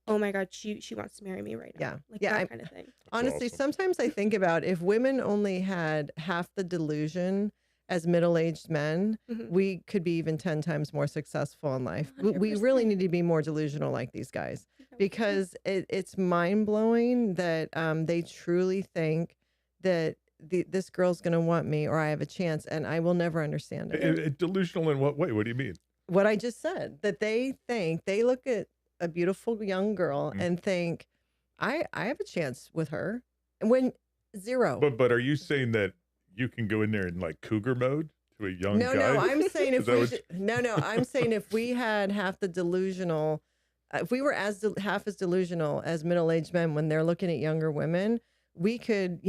oh my God, she wants to marry me right now. Yeah. Like Yeah. that kind of thing. That's Honestly, awesome. sometimes I think about if women only had half the delusion as middle-aged men, Mhm. we could be even 10 times more successful in life. We really 100%. need to be more delusional like these guys Yeah. because it's mind-blowing that they truly think that this girl's going to want me or I have a chance, and I will never understand it. Delusional in what way? What do you mean? What I just said, that they think they look at a beautiful young girl Mm. and think, I have a chance with her. And when zero. But are you saying that you can go in there in like cougar mode to a young No, guy? no, I'm saying Is if that we what no, I'm saying if we had half the delusional, if we were half as delusional as middle-aged men when they're looking at younger women, we could,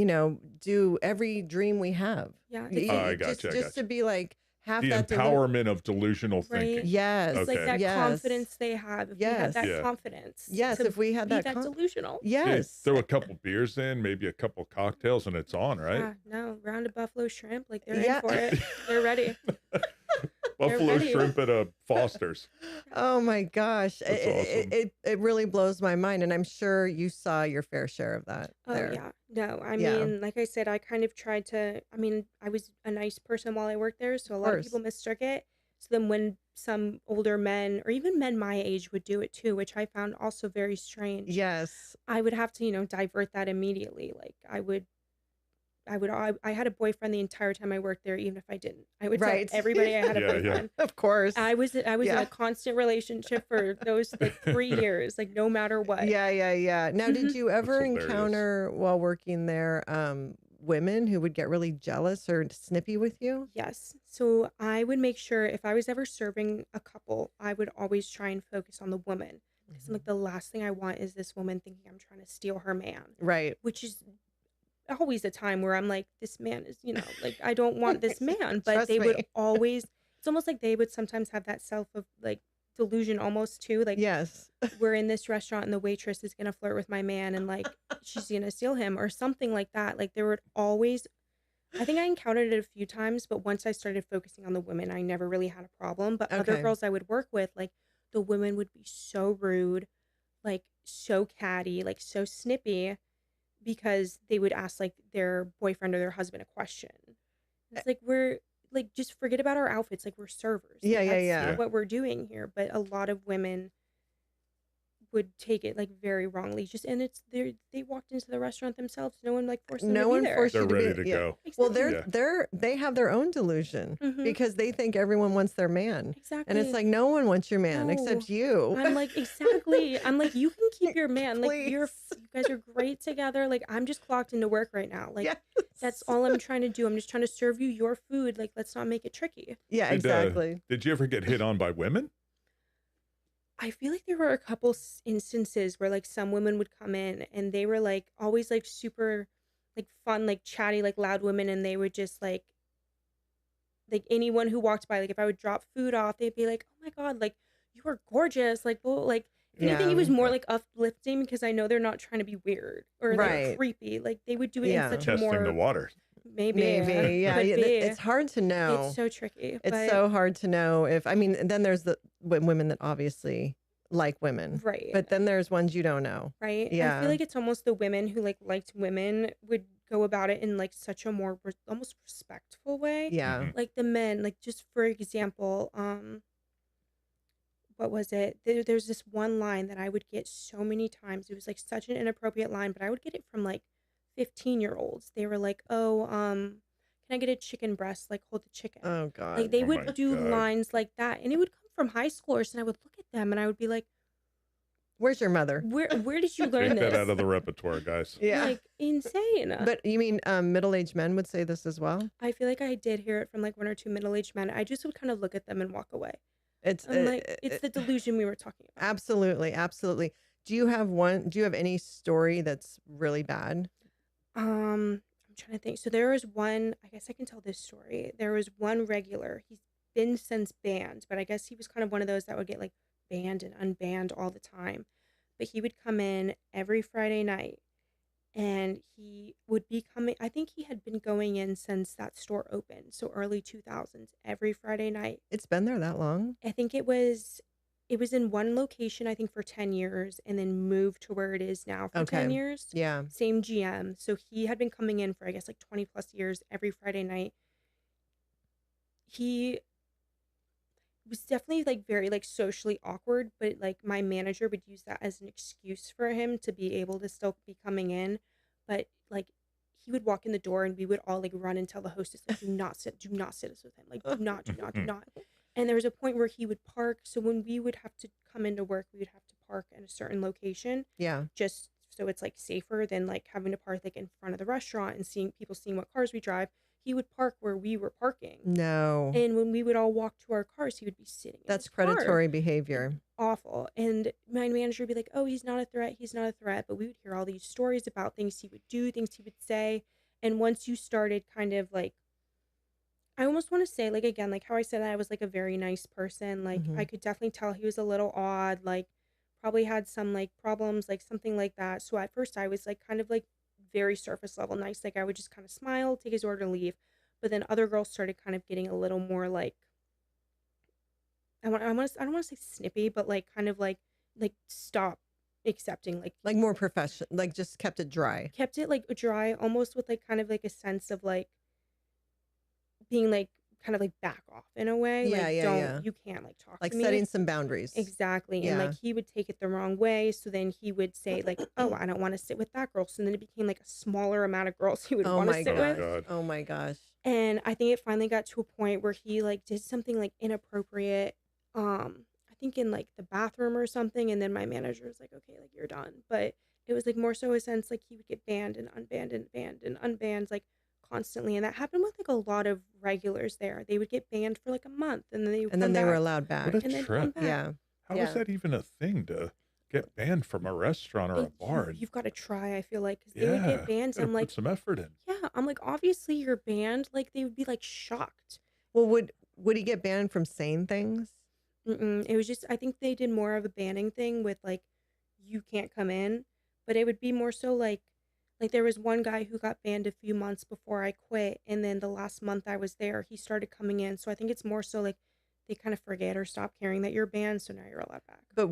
do every dream we have. Yeah. I Just gotcha, I just gotcha. to be like half The that empowerment of delusional Right. thinking. Yes. It's like Okay. that Yes. confidence they have. If we had that Yeah. confidence. Yes, to if we had be that delusional. Yeah, Yes. throw a couple beers in, maybe a couple cocktails, and it's on, right? Yeah, no, round of buffalo shrimp, like they're Yeah. in for it. They're ready. Buffalo ready. shrimp at a Foster's. Oh my gosh. That's awesome. It really blows my mind. And I'm sure you saw your fair share of that Oh there. yeah. No, I Yeah. mean, like I said, I kind of tried to, I was a nice person while I worked there, so a Of lot of course. people mistook it. So then when some older men or even men my age would do it too, which I found also very strange, Yes. I would have to, divert that immediately. Like I had a boyfriend the entire time I worked there, even if I didn't. I would Right. tell everybody I had a Yeah, yeah. boyfriend. Of course. I was in Yeah. a constant relationship for those like 3 years, like no matter what. Yeah, yeah, yeah. Now, did Mhm. you ever hilarious. encounter while working there women who would get really jealous or snippy with you? Yes. So I would make sure if I was ever serving a couple, I would always try and focus on the woman. Because I'm like, the last thing I want is this woman thinking I'm trying to steal her man, Right. which is always a time where I'm like, this man is, like, I don't want this man. But Trust they would me. always, it's almost like they would sometimes have that self of like delusion almost too. Like, Yes. we're in this restaurant and the waitress is going to flirt with my man and like she's going to steal him or something like that. Like, there would always, I think I encountered it a few times, but once I started focusing on the women, I never really had a problem. But other Okay. girls I would work with, like, the women would be so rude, like so catty, like so snippy because they would ask like their boyfriend or their husband a question. It's like like, just forget about our outfits, like, we're servers, Yeah, like, yeah, that's yeah. Yeah. what we're doing here, but a lot of women would take it, like, very wrongly, just and they walked into the restaurant themselves, no one, like, forced them to No be one there. forced They're you to ready be, to yeah. go. Well, Exactly. Yeah. they have their own delusion Mhm. because they think everyone wants their man. And it's Exactly. like, no one wants your man No. except you. I'm like, exactly. I'm like, you can keep your man. Like, Please. you guys are great together. Like, I'm just clocked into work right now. Like, Yes. that's all I'm trying to do. I'm just trying to serve you your food. Like, let's not make it tricky. Yeah, Did exactly. did you ever get hit on by women? I feel like there were a couple instances where like some women would come in and they were like always like super like fun, like chatty, like loud women, and they would just like anyone who walked by, like if I would drop food off, they'd be like, "Oh my god, like you are gorgeous." Like, well, like if anything, it Yeah. was more Yeah. like uplifting because I know they're not trying to be weird or like Right. creepy. Like they would do it in Yeah. such a Testing the more water. maybe Maybe. Yeah. could Yeah. be. It's hard to It's know. so tricky, It's but so hard to know if, I mean, and then there's the women that obviously like women, right. but then there's ones you don't know. Right? I Yeah. feel like it's almost the women who like liked women would go about it in like such a more almost respectful way. Yeah. Mhm. Like the men, like just for example, what was it? There's this one line that I would get so many times. It was like such an inappropriate line, but I would get it from like 15-year-olds. They were like, "Oh, can I get a chicken breast? Like hold the chicken." Oh, Like God. they Oh my would do God. lines like that, and it would come from high schoolers, and I would look at them and I would be like, Where's your mother? where did you learn Take that out this? of the repertoire, guys. Yeah. Like insane. But you mean middle-aged men would say this as well? I feel like I did hear it from like one or two middle-aged men. I just would kind of look at them and walk away. It's I'm like, it's the delusion we were talking about. absolutely, absolutely. Do you have any story that's really bad? I'm trying to think. So there was one, I guess I can tell this story. There was one regular. He's been since banned, but I guess he was kind of one of those that would get like banned and unbanned all the time. But he would come in every Friday night and he would be coming. I think he had been going in since that store opened, so early 2000s, every Friday night. It's been there that long? I think it was in one location, I think for 10 years, and then moved to where it is now for 10 Okay. years. Yeah. Same GM. So he had been coming in for I guess like 20 plus years every Friday night. He was definitely like very like socially awkward, but like my manager would use that as an excuse for him to be able to still be coming in. But like he would walk in the door and we would all like run and tell the hostess like do not sit us with him. Like do not, do not, do not. And there was a point where he would park. So when we would have to come into work, we would have to park at a certain location Yeah. just so it's like safer than like having to park like in front of the restaurant and seeing what cars we drive. He would park where we were parking. No. And when we would all walk to our cars, he would be sitting in That's his car. predatory behavior. Awful. And my manager would be like, "Oh, he's not a threat. He's not a threat." But we would hear all these stories about things he would do, things he would say. And once you started kind of like, I almost want to say like, again, like how I said that I was like a very nice person. Like I Mhm. could definitely tell he was a little odd, like probably had some like problems, like something like that. So at first I was like kind of like very surface level nice. Like I would just kind of smile, take his order, and leave. But then other girls started kind of getting a little more like I don't want to say snippy, but like kind of like stop accepting, Like more professional, like just kept it dry. kept it like dry, almost with like kind of like a sense of like being like kind of like back off in a way. Yeah, Like yeah, don't yeah. you can't like talk Like to me. setting some boundaries. Exactly. And Yeah. like he would take it the wrong way. So then he would say like, "Oh, I don't want to sit with that girl." So then it became like a smaller amount of girls he would Oh want to my sit Oh, with. gosh. God. Oh my gosh. And I think it finally got to a point where he like did something like inappropriate. I think in like the bathroom or something. And then my manager was like, "Okay, like you're done." But it was like more so a sense like he would get banned and unbanned and banned and unbanned like constantly. And that happened with like a lot of regulars there. They would get banned for like a month and then they would And come then they were back allowed back. What a and then come trip. back. Yeah. How is Yeah. that even a thing to get banned from a restaurant or a bar? You've got to try, I feel like, because they would Yeah, get banned. gotta I'm put like, some effort in. yeah, I'm like, obviously you're banned. Like they would be like shocked. Well, would he get banned from saying things? It was just, I think they did more of a banning thing with like, you can't come in, but it would be more so like there was one guy who got banned a few months before I quit, and then the last month I was there, he started coming in. So I think it's more so like they kind of forget or stop caring that you're banned, so now you're allowed back. But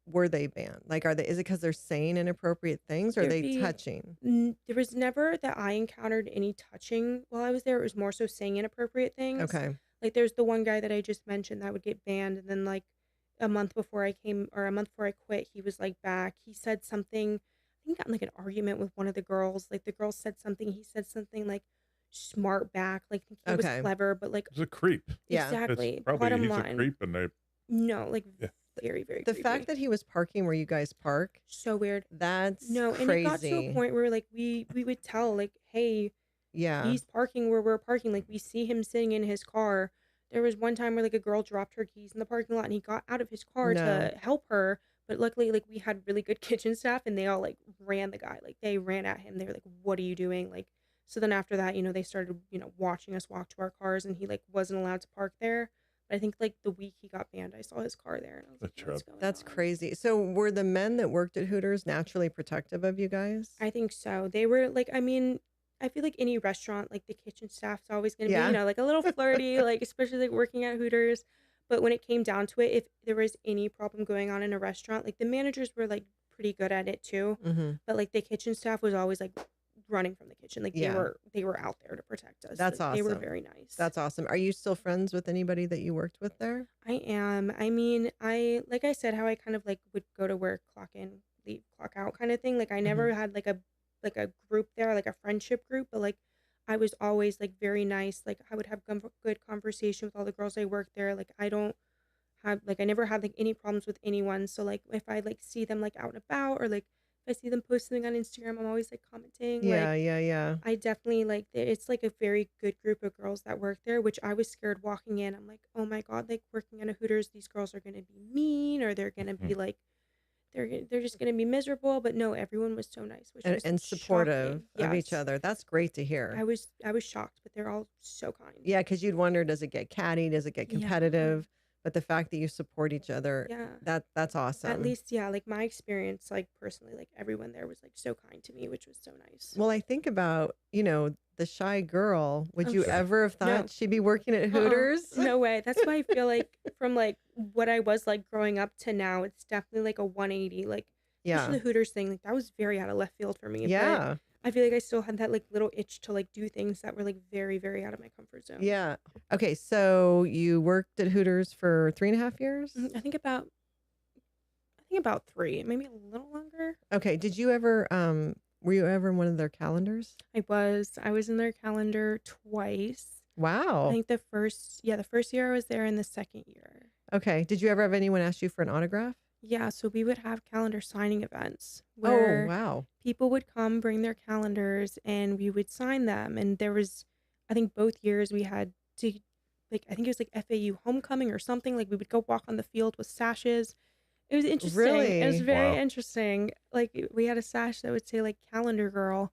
were they banned? Like, is it because they're saying inappropriate things, or are There'd they be touching? there was never that I encountered any touching while I was there. It was more so saying inappropriate things. Okay. Like there's the one guy that I just mentioned that would get banned, and then like a month before I quit, he was like back. He said something. I think he got in like an argument with one of the girls. Like the girl said something. He said something like smart back. Like think he was Okay. clever, but like He's a creep. Yeah. It's exactly. probably Bottom he's a line, creep, and they no, like yeah. very very The creepy. fact that he was parking where you guys park, So weird. that's No, and it got to a crazy. point where like we would tell like, hey, Yeah. he's parking where we're parking. Like we see him sitting in his car. There was one time where like a girl dropped her keys in the parking lot and he got out of his car No. to help her. But luckily, like we had really good kitchen staff and they all like ran the guy. Like they ran at him. They were like, "What are you doing?" Like so then after that, they started, watching us walk to our cars and he like wasn't allowed to park there. But I think like the week he got banned, I saw his car there and I was like, "What's going That's on?" crazy. So were the men that worked at Hooters naturally protective of you guys? I think so. They were like, I mean, I feel like any restaurant, like the kitchen staff's always going to be, Yeah. like a little flirty, like especially like working at Hooters. But when it came down to it, if there was any problem going on in a restaurant, like the managers were like pretty good at it too. Mm-hmm. But like the kitchen staff was always like running from the kitchen. Like Yeah. they were out there to protect us. That's Like, they were awesome. very nice. That's awesome. Are you still friends with anybody that you worked with there? I am. I mean, like I said, how I kind of like would go to work, clock in, leave, clock out kind of thing. Like I never had like a group there, like a friendship group, but like I was always like very nice. Like I would have good conversation with all the girls I worked there. Like I never had like any problems with anyone. So like if I like see them like out and about or like if I see them post something on Instagram, I'm always like commenting. Yeah, Like yeah. I definitely like it's like a very good group of girls that work there, which I was scared walking in. I'm like, oh my God, like working at a Hooters, these girls are gonna be mean or they're gonna be like they're just gonna be miserable. But no, everyone was so nice, which was And supportive shocking. of each Yes. other. That's great to hear. I was shocked, but they're all so kind. Yeah, because you'd wonder, does it get catty? Does it get Yeah. competitive? But the fact that you support each other, Yeah. that's awesome. At least, yeah, like my experience, like personally, like everyone there was like so kind to me, which was so nice. Well, I think about, the shy girl. Would Oh, you ever have thought no. she'd be working at Hooters? No way. That's why I feel like from like what I was like growing up to now, it's definitely like a 180. Like, Yeah. especially the Hooters thing, like that was very out of left field for me. But Yeah. I feel like I still had that like little itch to like do things that were like very, very out of my comfort zone. Yeah. Okay. So you worked at Hooters for 3.5 years? I think about 3, maybe a little longer. Okay. Did you ever, were you ever in one of their calendars? I was in their calendar twice. I Wow. think the first year I was there and the second year. Okay. Did you ever have anyone ask you for an autograph? Yeah, so we would have calendar signing events Oh, where wow. people would come bring their calendars and we would sign them. And there was, I think both years we had to, like, I think it was like FAU homecoming or something. Like we would go walk on the field with sashes. It was interesting. It was Really? very Wow. interesting. Like we had a sash that would say like calendar girl,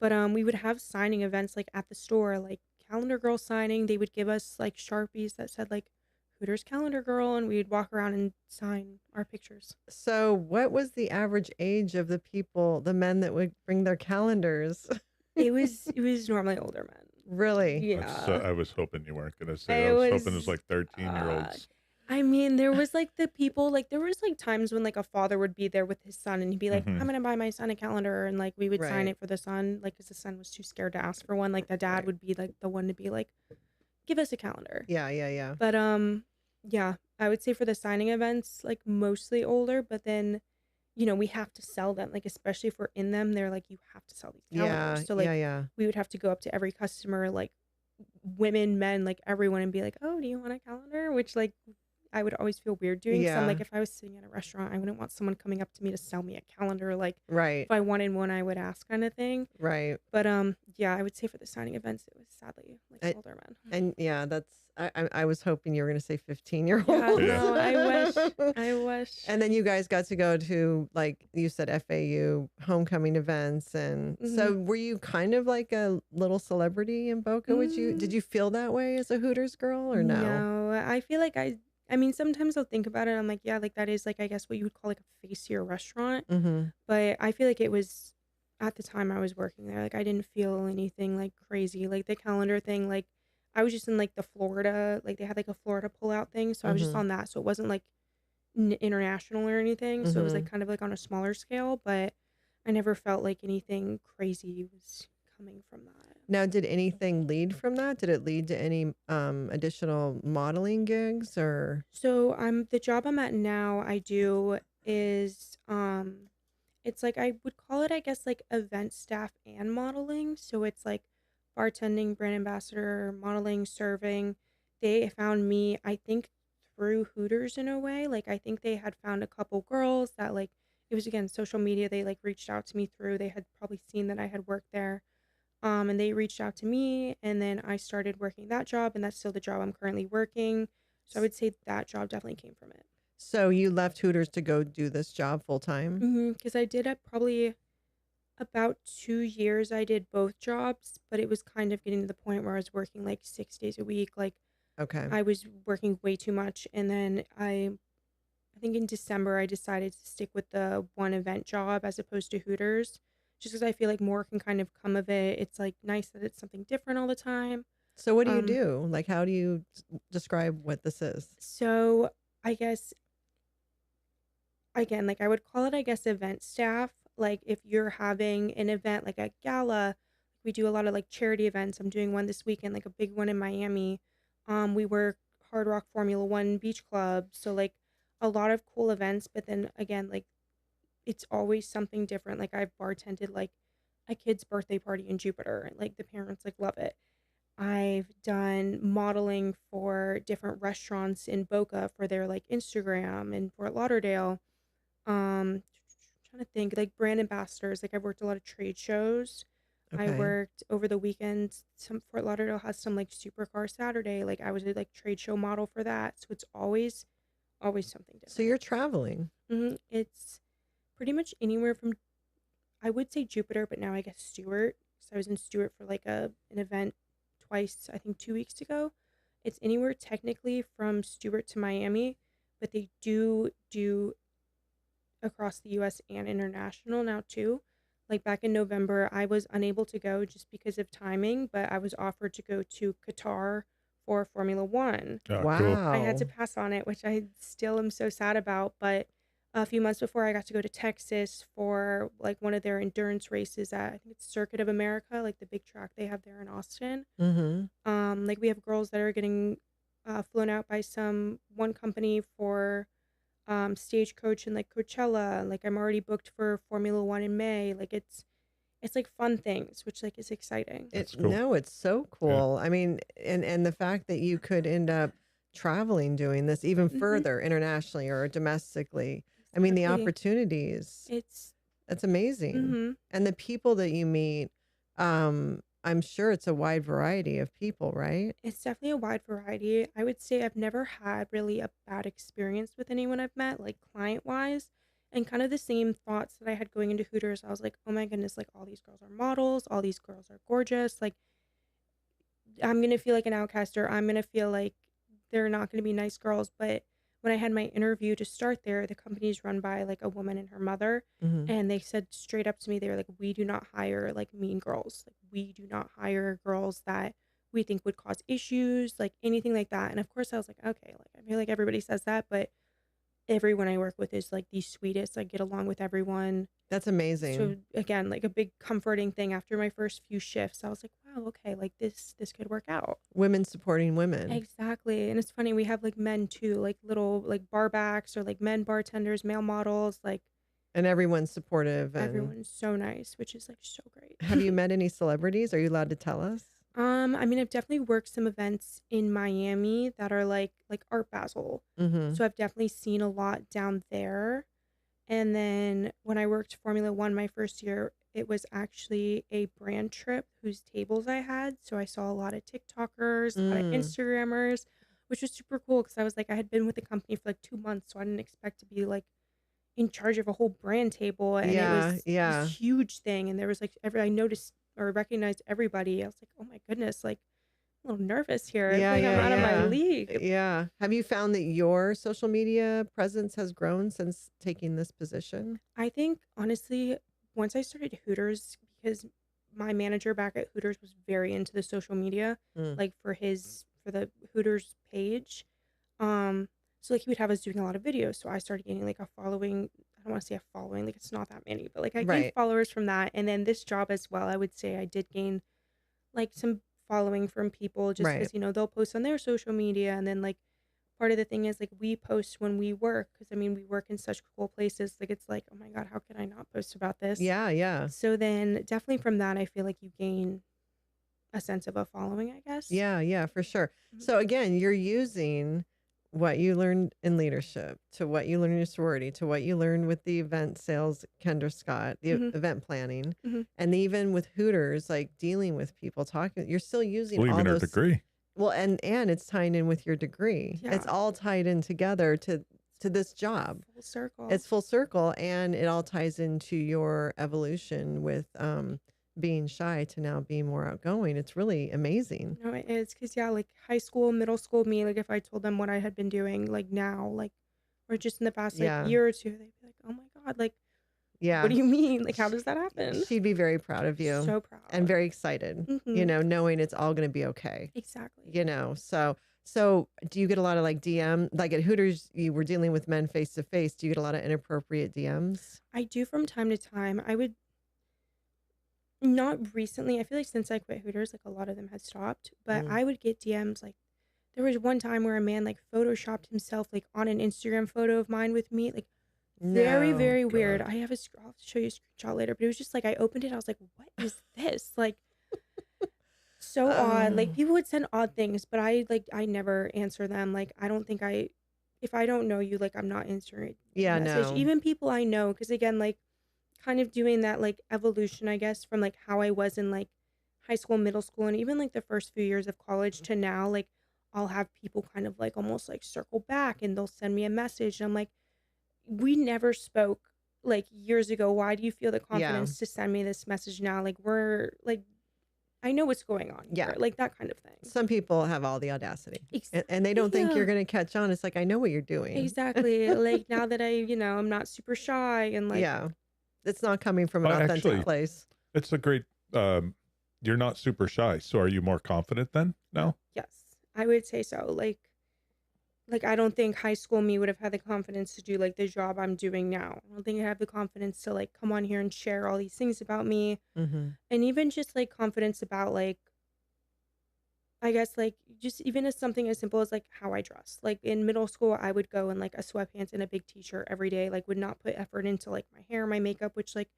but we would have signing events like at the store, like calendar girl signing. They would give us like Sharpies that said like Hooters calendar girl, and we'd walk around and sign our pictures. So what was the average age of the men that would bring their calendars? It was normally older men. Really? Yeah. I was hoping you weren't going to say. It I was hoping it was, was like 13-year-olds. I mean, there was like the people, like there was like times when like a father would be there with his son and he'd be like, Mhm. I'm gonna buy my son a calendar, and like we would sign Right. it for the son, like because the son was too scared to ask for one. Like the dad Right. would be like the one to be like, give us a calendar. Yeah, yeah, yeah. But yeah, I would say for the signing events, like mostly older, but then we have to sell them, like especially if we're in them, they're like, you have to sell these Yeah, calendars. So like yeah. we would have to go up to every customer, like women, men, like everyone, and be like, oh, do you want a calendar? Which like I would always feel weird doing. So I'm Yeah. like, if I was sitting at a restaurant, I wouldn't want someone coming up to me to sell me a calendar. Like Right, if I wanted one, I would ask, kind of thing. right. But yeah, I would say for the signing events, it was sadly like I- older men. And yeah, I was hoping you were going to say 15-year-old. Yeah, Yeah. no, I wish. I wish. And then you guys got to go to, like you said, FAU homecoming events. And so were you kind of like a little celebrity in Boca? Did you feel that way as a Hooters girl or no? No, I feel like I mean, sometimes I'll think about it. I'm like, yeah, like that is like, I guess what you would call like a facier restaurant. Mm-hmm. But I feel like it was at the time I was working there. Like I didn't feel anything like crazy. Like the calendar thing, like I was just in like the Florida, like they had like a Florida pullout thing. So I was just Mhm. on that. So it wasn't like international or anything, so it was, like, Mhm. kind of, like, on a smaller scale, but I never felt like anything crazy was coming from that. Now, did anything lead from that? Did it lead to any, additional modeling gigs or So, the job I'm at now, I do is, it's like I would call it, I guess, like event staff and modeling. So it's like bartending, brand ambassador, modeling, serving. They found me, I think, through Hooters in a way. Like I think they had found a couple girls that like it was again social media. They like reached out to me through. They had probably seen that I had worked there. And they reached out to me, and then I started working that job, and that's still the job I'm currently working. So I would say that job definitely came from it. so you left Hooters to go do this job full time? Because I did it probably about 2 years. I did both jobs, but it was kind of getting to the point where I was working, like, 6 days a week, like, Okay. I was working way too much, and then I think in December, I decided to stick with the one event job as opposed to Hooters, just because I feel like more can kind of come of it. It's, like, nice that it's something different all the time. So what do you Um, do? Like, how do you describe what this is? so I guess, again, like, I would call it, I guess, event staff. Like, if you're having an event, like a gala, we do a lot of, like, charity events. I'm doing one this weekend, like, a big one in Miami. We work Hard Rock Formula One Beach Club, so, like, a lot of cool events, but then, again, like, it's always something different. Like, I've bartended, like, a kid's birthday party in Jupiter, and, like, the parents, like, love it. I've done modeling for different restaurants in Boca for their, like, Instagram in Fort Lauderdale. Trying to think, like, brand ambassadors, like, I've worked a lot of trade shows. I Okay. worked over the weekend, some Fort Lauderdale has some, like, Supercar Saturday, like, I was a, like, trade show model for that, so it's always something So different. you're traveling. It's pretty much anywhere from, I would say Jupiter, but now I guess Stewart, so I was in Stewart for, like, an event twice, I think 2 weeks ago. It's anywhere technically from Stewart to Miami, but they do across the US and international now too. Like back in November, I was unable to go just because of timing, but I was offered to go to Qatar for Formula One. Oh, cool. I had to Wow. pass on it, which I still am so sad about. But a few months before, I got to go to Texas for like one of their endurance races at, I think it's Circuit of America, like the big track they have there in Austin. Mhm. Like we have girls that are getting flown out by some one company for Stagecoach and like Coachella. Like I'm already booked for Formula One in May. Like it's like fun things, which like is exciting. That's cool. No, it's so Yeah. cool. I mean, and the fact that you could end up traveling doing this even Mm-hmm. further internationally or domestically. I mean, the Exactly. opportunities, It's that's amazing. mm-hmm. And the people that you meet, I'm sure it's a wide variety of people, right? It's definitely a wide variety. I would say I've never had really a bad experience with anyone I've met, like client wise. And kind of the same thoughts that I had going into Hooters. I was like, oh my goodness, like all these girls are models, all these girls are gorgeous. Like I'm gonna feel like an outcast, or I'm gonna feel like they're not gonna be nice girls. But when I had my interview to start there, the company's run by like a woman and her mother, Mhm. and they said straight up to me, they were like, "We do not hire like mean girls. Like we do not hire girls that we think would cause issues, like anything like that." And of course, I was like, "Okay, like I feel like everybody says that, but everyone I work with is like the sweetest. I get along with everyone." That's So amazing. again, like a big comforting thing after my first few shifts, I was like, wow, okay, like this could work out. Women supporting women. Exactly. And it's funny, we have like men too, like little like bar backs or like men bartenders, male models, like And everyone's supportive. And everyone's so nice, which is like so great. have you met any celebrities? Are you allowed to tell us? I mean, I've definitely worked some events in Miami that are like Art Basel. Mhm. So I've definitely seen a lot down there. And then when I worked Formula One my first year, it was actually a brand trip whose tables I had. So I saw a lot of TikTokers, a lot of Mm. Instagrammers, which was super cool because I was like, I had been with the company for like 2 months. So I didn't expect to be like in charge of a whole brand table. And it Yeah, was this yeah. huge thing. And there was like, I noticed or recognized everybody. I was like, oh my goodness, like I'm a little nervous here. I Yeah, feel like I'm yeah, out of my yeah. league. Yeah. Have you found that your social media presence has grown since taking this position? I think honestly, once I started Hooters, because my manager back at Hooters was very into the social media, Mm. like for the Hooters page. Um, So, like, he would have us doing a lot of videos, so I started gaining, like, a following. I don't wanna say a following, like, it's not that many, but, like, I gained Right. followers from that, and then this job as well, I would say I did gain, like, some following from people just Right. because they'll post on their social media, and then, like, part of the thing is, like, we post when we work because I mean, we work in such cool places, like, it's like, "Oh my god, how can I not post about this?" Yeah, yeah. So then, definitely from that, I feel like you gain a sense of a following, I guess. Yeah, yeah, for sure. Mhm. So again, you're using what you learned in leadership to what you learned in your sorority to what you learned with the event sales, Kendra Scott, the Mhm. event planning, Mhm. and even with Hooters, like dealing with people, talking. You're still using Well, all even her those. degree. Well, and it's tying in with your degree. It's Yeah. all tied in together to this job. Full circle. It's full circle, and it all ties into your evolution with being shy to now being more outgoing. It's really amazing. No, it is because yeah, like, high school, middle school me, like, if I told them what I had been doing, like, now, like, or just in the past, like, Yeah. year or 2, they'd be like, "Oh my god, like, what Yeah. do you mean? Like, how Sh does that happen?" she'd be very proud of you So and proud. very excited, Mhm. knowing it's all gonna be okay, Exactly. So do you get a lot of, like, DM like, at Hooters, you were dealing with men face to face, do you get a lot of inappropriate DMs? I do from time to time. I would not recently. I feel like since I quit Hooters, like, a lot of them had stopped, but Mm. I would get DMs, like, there was one time where a man, like, photoshopped himself, like, on an Instagram photo of mine with me, like, very, No. very weird. God. I have I'll show you a screenshot later, but it was just like I opened it, I was like, "What is this?" Like, so odd. Like, Oh. people would send odd things, but I never answer them. Like, I don't think if I don't know you, like, I'm not answering your Yeah, message. no. Even people I know, because again, like, kind of doing that, like, evolution, I guess, from, like, how I was in, like, high school, middle school, and even, like, the first few years of college to now, like, I'll have people kind of, like, almost, like, circle back, and they'll send me a message, and I'm like, "We never spoke, like, years ago. Why do you feel the Yeah. confidence to send me this message now? Like, I know what's going on Yeah. here." Like, that kind of thing. Some people have all the audacity, and they Exactly, don't think you're yeah. gonna catch on, it's like, "I know what you're doing." Exactly. Like, now that I'm not super shy and, like, Yeah. It's not coming from an authentic yeah. Actually, place. it's a great, you're not super shy. So are you more confident then? No? Yes, I would say so. Like, I don't think high school me would have had the confidence to do, like, the job I'm doing now. I don't think I have the confidence to, like, come on here and share all these things about me, Mhm. and even just, like, confidence about, like, I guess, like, just even as something as simple as, like, how I dress. Like, in middle school, I would go in, like, a sweatpants and a big t-shirt every day, like, would not put effort into, like, my hair, my makeup, which, like,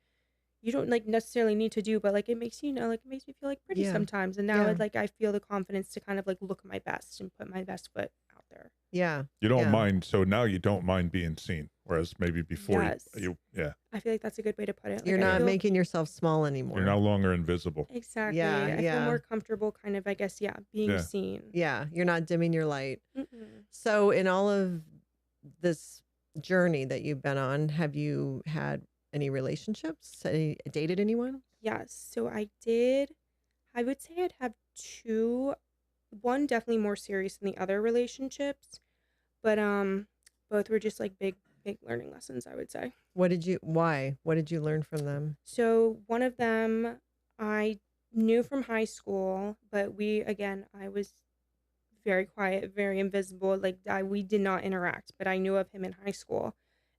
you don't, like, necessarily need to do, but, like, it makes like, it makes me feel, like, pretty Yeah. sometimes, and now Yeah. it like, I feel the confidence to kind of, like, look my best and put my best foot out there. Yeah. You don't Yeah. mind. So now you don't mind being seen. Whereas maybe before Yes. yeah, I feel like that's a good way to put it. Like, You're I not feel making yourself small you're anymore. no longer invisible. exactly. Yeah, I feel yeah, more comfortable kind of, I guess, yeah, being Yeah. seen. yeah. You're not dimming your light. Mm-mm. So, in all of this journey that you've been on, have you had any relationships? Dated anyone? Yes. So I would say I'd have two, one definitely more serious than the other relationships, but both were just like big learning lessons, I would say. Why? What did you learn from them? So one of them I knew from high school, but I was very quiet, very invisible. Like, we did not interact, but I knew of him in high school,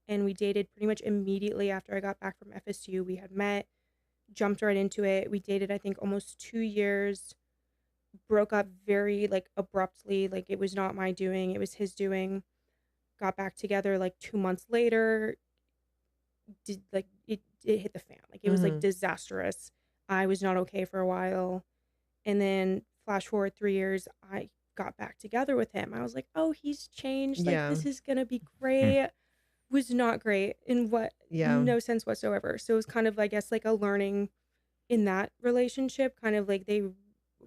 and we dated pretty much immediately after I got back from FSU. We had met, jumped right into it. We dated, I think, almost 2 years. Broke up very, like, abruptly. Like, it was not my doing; it was his doing. Got back together like 2 months later. Did like it hit the fan. Like, it was like Mhm. disastrous. I was not okay for a while. And then flash forward 3 years, I got back together with him. I was like, oh, he's changed. Like, Yeah. this is gonna be Hmm. great. Was not great in Yeah. no sense whatsoever. So it was kind of, I guess, like a learning in that relationship, kind of like they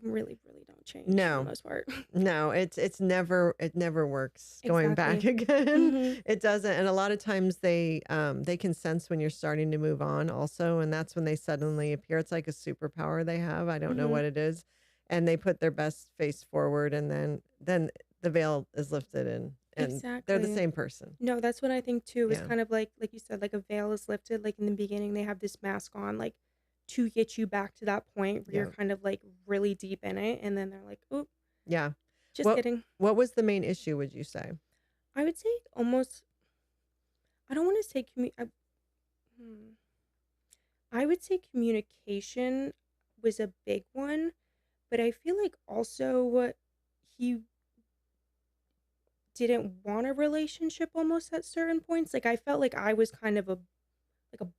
really, really don't change for the No. most part. No, it never works going back Exactly. again. Hmm. It doesn't. And a lot of times they can sense when you're starting to move on also, and that's when they suddenly appear. It's like a superpower they have. I don't know Hmm. what it is. And they put their best face forward, and then the veil is lifted, and they're the Exactly. same person. No, that's what I think too. Is Yeah. kind of like you said, like a veil is lifted. Like, in the beginning, they have this mask on, like, to get you back to that point where you're Yeah. kind of like really deep in it, and then they're like, "Oh, Yeah. just What kidding." what was the main issue, would you say? I would say almost, I don't want to say hmm. I would say communication was a big one, but I feel like also he didn't want a relationship almost at certain points. Like I felt like I was kind of a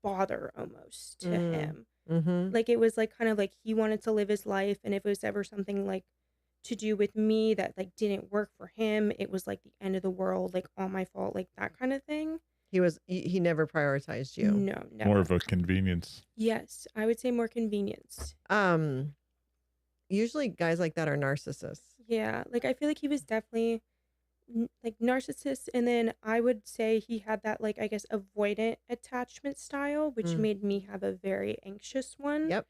bother almost to Mm. him. Mm-hmm. Like it was like kind of like he wanted to live his life, and if it was ever something like to do with me that like didn't work for him, it was like the end of the world, like all my fault, like that kind of thing. He never prioritized you. No, More never. of a convenience. Yes, I would say more convenience. Um, Usually guys like that are narcissists. Yeah, like I feel like he was definitely like narcissist, and then I would say he had that like I guess avoidant attachment style, which Mm. made me have a very anxious one. Yep.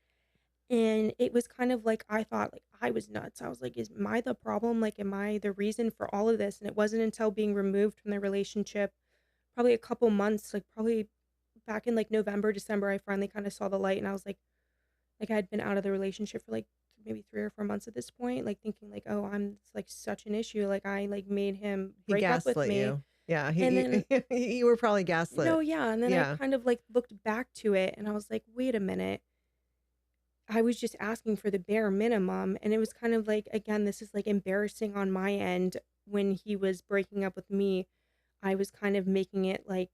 And it was kind of like I thought like I was nuts. I was like, is I the problem? Like, am I the reason for all of this? And it wasn't until being removed from the relationship, probably a couple months, like probably back in like November, December, I finally kind of saw the light, and I was like I had been out of the relationship for like maybe 3 or 4 months at this point, like thinking like, oh, I'm it's like such an issue. Like I like made him He break up with gaslit me, you. Yeah. and then You were probably gaslit. no, yeah, and then I Yeah. kind of like looked back to it, and I was like, wait a minute. I was just asking for the bare minimum, and it was kind of like, again, this is like embarrassing on my end. When he was breaking up with me, I was kind of making it like,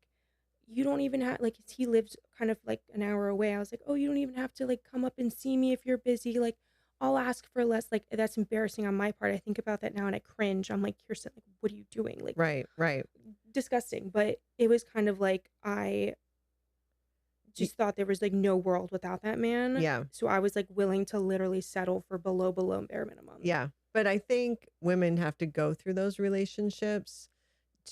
you don't even have like, he lives kind of like an hour away. I was like, oh, you don't even have to like come up and see me if you're busy. Like, I'll ask for less. Like, that's embarrassing on my part. I think about that now and I cringe. I'm like, Kierstin, like, what are you doing? Like, Right. Right. disgusting. But it was kind of like, I Y- just thought there was like no world without that man. Yeah. So I was like willing to literally settle for below bare minimum. Yeah. But I think women have to go through those relationships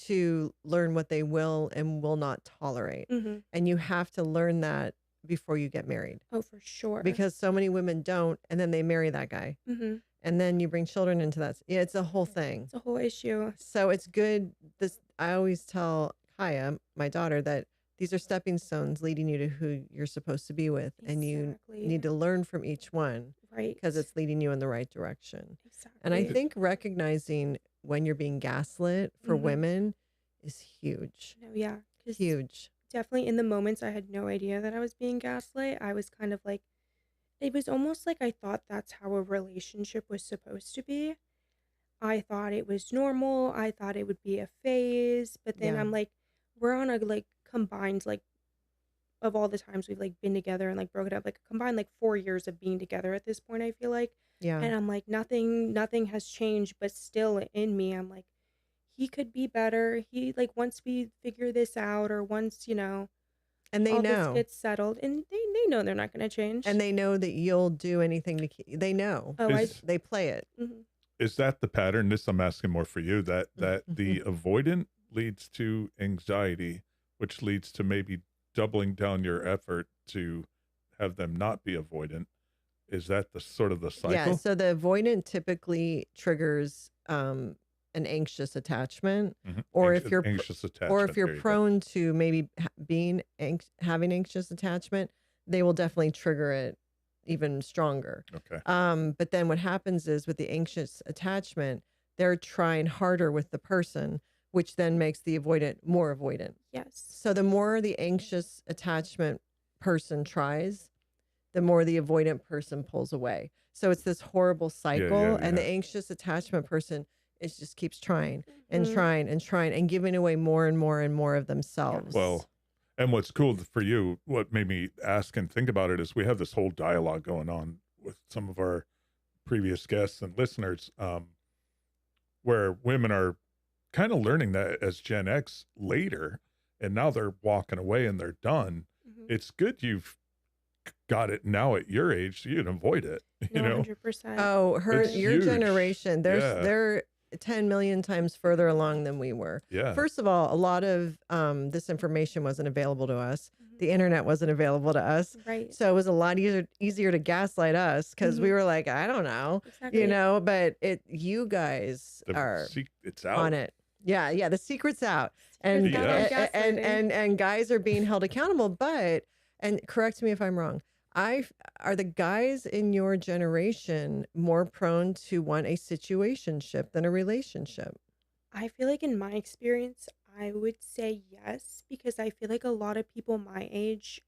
to learn what they will and will not tolerate. Mm-hmm. And you have to learn that before you get married, Oh, for sure. because so many women don't, and then they marry that guy. Mm-hmm. And then you bring children into that. Yeah, it's a whole thing. It's a whole issue. So it's good. I always tell Kaya, my daughter, that these are stepping stones leading you to who you're supposed to be with. And you Exactly. need to learn from each one Right. because it's leading you in the right direction. Exactly. And I think recognizing when you're being gaslit for Mm-hmm. women is huge. No, yeah. 'Cause Huge. definitely in the moments I had no idea that I was being gaslit. I was kind of like, it was almost like I thought that's how a relationship was supposed to be. I thought it was normal. I thought it would be a phase. But then Yeah. I'm like, we're on a like combined, like, of all the times we've like been together and like broken up, like combined like 4 years of being together at this point, I feel like. Yeah. And I'm like, nothing has changed, but still in me, I'm like, he could be better. He like once we figure this out, or once, And they all this know. gets settled, and they know they're not gonna change. And they know that you'll do anything to keep. They know. Oh, They play it. Is that the pattern? This I'm asking more for you, that the avoidant leads to anxiety, which leads to maybe doubling down your effort to have them not be avoidant. Is that the sort of the Yeah. cycle? So the avoidant typically triggers an anxious attachment, Mhm. or if you're anxious attachment. or if you're there you go. prone to maybe having anxious attachment, they will definitely trigger it even stronger. Okay. But then what happens is with the anxious attachment, they're trying harder with the person, which then makes the avoidant more avoidant. Yes. So the more the anxious attachment person tries, the more the avoidant person pulls away. So it's this horrible cycle, and the yeah. anxious attachment person just keeps trying and Mhm. trying and trying and giving away more and more and more of themselves. Well, and what's cool for you, what made me ask and think about it, is we have this whole dialogue going on with some of our previous guests and listeners, where women are kind of learning that as Gen X later, and now they're walking away and they're done. Mhm. It's good you've got it now at your age, so you can avoid it. You No, know, 100%. Oh, It's your huge. generation, Yeah. they're 10 million times further along than we were. yeah, First of all, a lot of this information wasn't available to us. Mhm. The internet wasn't available to us. Right. So it was a lot easier to gaslight us because we were like, I don't know, Exactly. but you guys are it's out. on it. Yeah, yeah. The secret's out. And Secret's out on and guys are being held accountable. But, and correct me if I'm wrong, are the guys in your generation more prone to want a situationship than a relationship? I feel like in my experience, I would say yes, because I feel like a lot of people my age,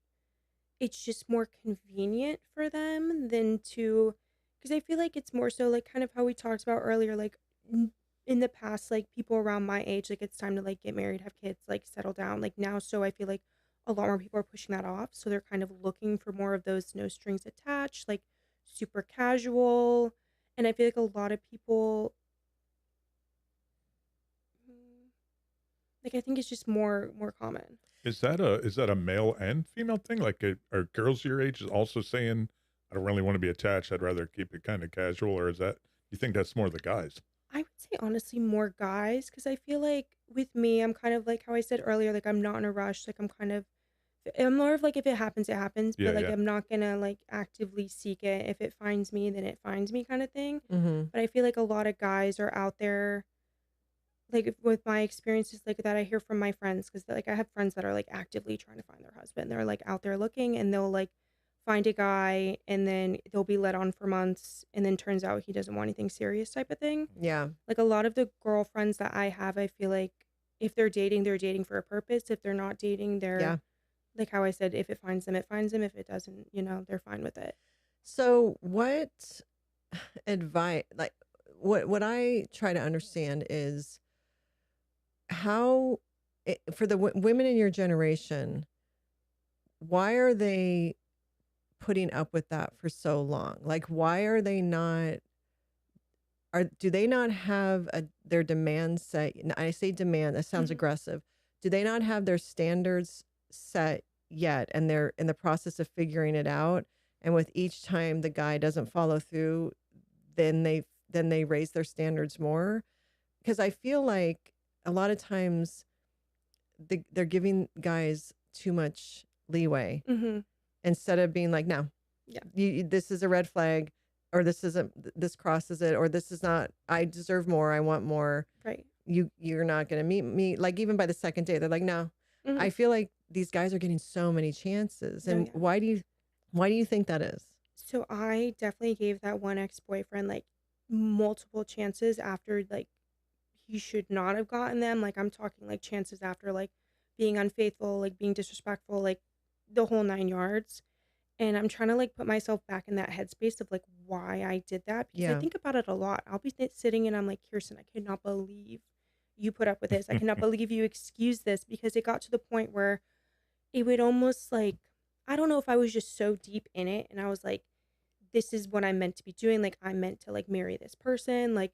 it's just more convenient for them than to, because I feel like it's more so like kind of how we talked about earlier, like n- in the past, like people around my age, like it's time to like get married, have kids, like settle down. Like now, so I feel like a lot more people are pushing that off. So they're kind of looking for more of those no strings attached, like super casual. And I feel like a lot of people, mm, like I think it's just more common. Is that a male and female thing? Like, are girls your age also saying, "I don't really want to be attached. I'd rather keep it kind of casual," or is that you think that's more the guys? I would say honestly more guys, because I feel like with me, I'm kind of like how I said earlier, like I'm not in a rush. Like I'm more of like if it happens, it happens, but Yeah, like yeah. I'm not gonna like actively seek it. If it finds me, then it finds me kind of thing. Hmm. But I feel like a lot of guys are out there, like with my experiences like that I hear from my friends, because like I have friends that are like actively trying to find their husband. They're like out there looking, and they'll like find a guy, and then they'll be let on for months, and then turns out he doesn't want anything serious type of thing. Yeah. Like a lot of the girlfriends that I have, I feel like if they're dating for a purpose. If they're not dating, they're Yeah. like how I said, if it finds them, it finds them. If it doesn't, they're fine with it. So what advice, like what I try to understand is how for the women in your generation, why are they putting up with that for so long? Like, why are they not? Do they not have their demands set? And I say demand, that sounds Hmm. aggressive. Do they not have their standards set yet? And they're in the process of figuring it out. And with each time the guy doesn't follow through, then they raise their standards more. Because I feel like a lot of times they're giving guys too much leeway Hmm. instead of being like, no, Yeah. this is a red flag, or this isn't, this crosses it, or this is not, I deserve more, I want more. Right. You're not going to meet me. Like, even by the second date, they're like, no. Hmm. I feel like these guys are getting so many chances. No. And Yeah. why do you think that is? So I definitely gave that one ex-boyfriend like multiple chances after like he should not have gotten them. Like I'm talking like chances after like being unfaithful, like being disrespectful, like the whole nine yards. And I'm trying to like put myself back in that headspace of like why I did that, because I Yeah. think about it a lot. I'll be sitting and I'm like, Kierstin, I cannot believe you put up with this. I cannot believe you excused this, because it got to the point where it would almost like, I don't know if I was just so deep in it and I was like, this is what I'm meant to be doing. Like I'm meant to like marry this person. Like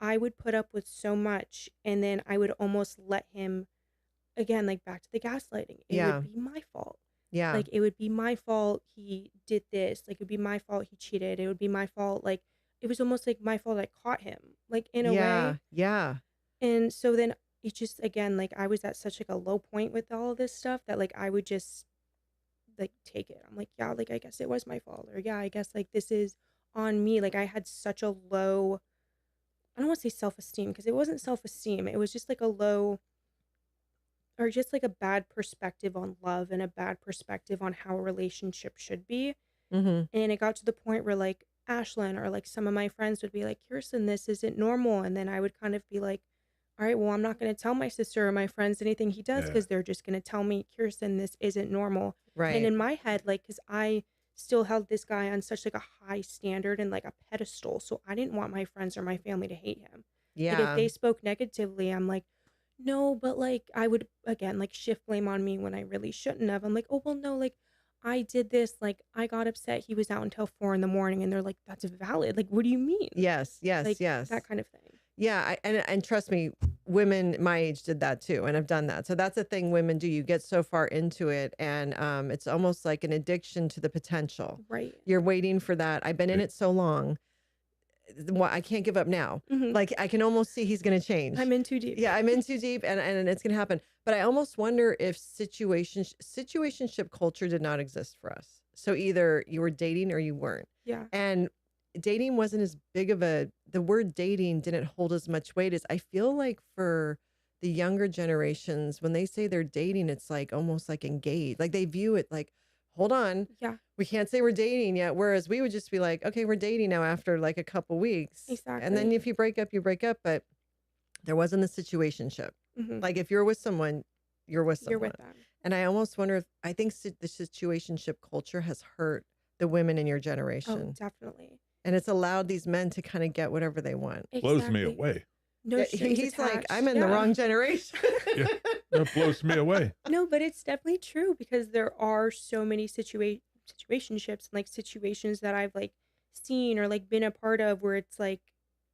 I would put up with so much, and then I would almost let him, again, like back to the gaslighting. It would Yeah. be my fault. Yeah. Like it would be my fault he did this. Like it would be my fault he cheated. It would be my fault. Like it was almost like my fault I caught him, like in a Yeah. way. Yeah. And so then it just, again, like I was at such like a low point with all of this stuff that like I would just like take it. I'm like, yeah, like I guess it was my fault, or yeah, I guess like this is on me. Like I had such a low, I don't want to say self-esteem, because it wasn't self-esteem. It was just like a low, or just like a bad perspective on love and a bad perspective on how a relationship should be. Hmm. And it got to the point where like Ashlyn or like some of my friends would be like, Kierstin, this isn't normal. And then I would kind of be like, all right, well, I'm not going to tell my sister or my friends anything he does, Yeah. because they're just going to tell me, Kierstin, this isn't normal. And Right. in my head, like, because I still held this guy on such like a high standard and like a pedestal. So I didn't want my friends or my family to hate him. Like if Yeah. they spoke negatively, I'm like, no, but like I would again like shift blame on me when I really shouldn't have. I'm like, oh well, no, like I did this, like I got upset he was out until 4 in the morning, and they're like, that's valid. Like, what do you mean? Yes. Yes. Like Yes. that kind of thing. Yeah, and trust me, women my age did that too, and I've done that. So that's the thing women do. You get so far into it, and it's almost like an addiction to the potential. Right. You're waiting for that. I've been in It it so long. I can't give up now. Hmm. Like I can almost see he's going to change. I'm in too deep. Yeah, I'm in too deep, and it's going to happen. But I almost wonder if situationship culture did not exist for us. So either you were dating or you weren't, Yeah. and dating wasn't as big of the word dating didn't hold as much weight as I feel like for the younger generations. When they say they're dating, it's like almost like engaged. Like they view it like, hold on, Yeah. we can't say we're dating yet. Whereas we would just be like, okay, we're dating now after like a couple weeks. And then Exactly. if you break up, you break up. But There wasn't a situationship. Like if you're with someone, you're with You're someone. with them. And I almost wonder if I think the situationship culture has hurt the women in your Oh, generation. definitely. And it's allowed these men to kind of get whatever they want. Blows me Exactly. away. No Yeah, strings he's like, attached. I'm in the Yeah. wrong generation. Yeah, that blows me away. No, but it's definitely true because there are so many situationships, like situations that I've like seen or like been a part of where it's like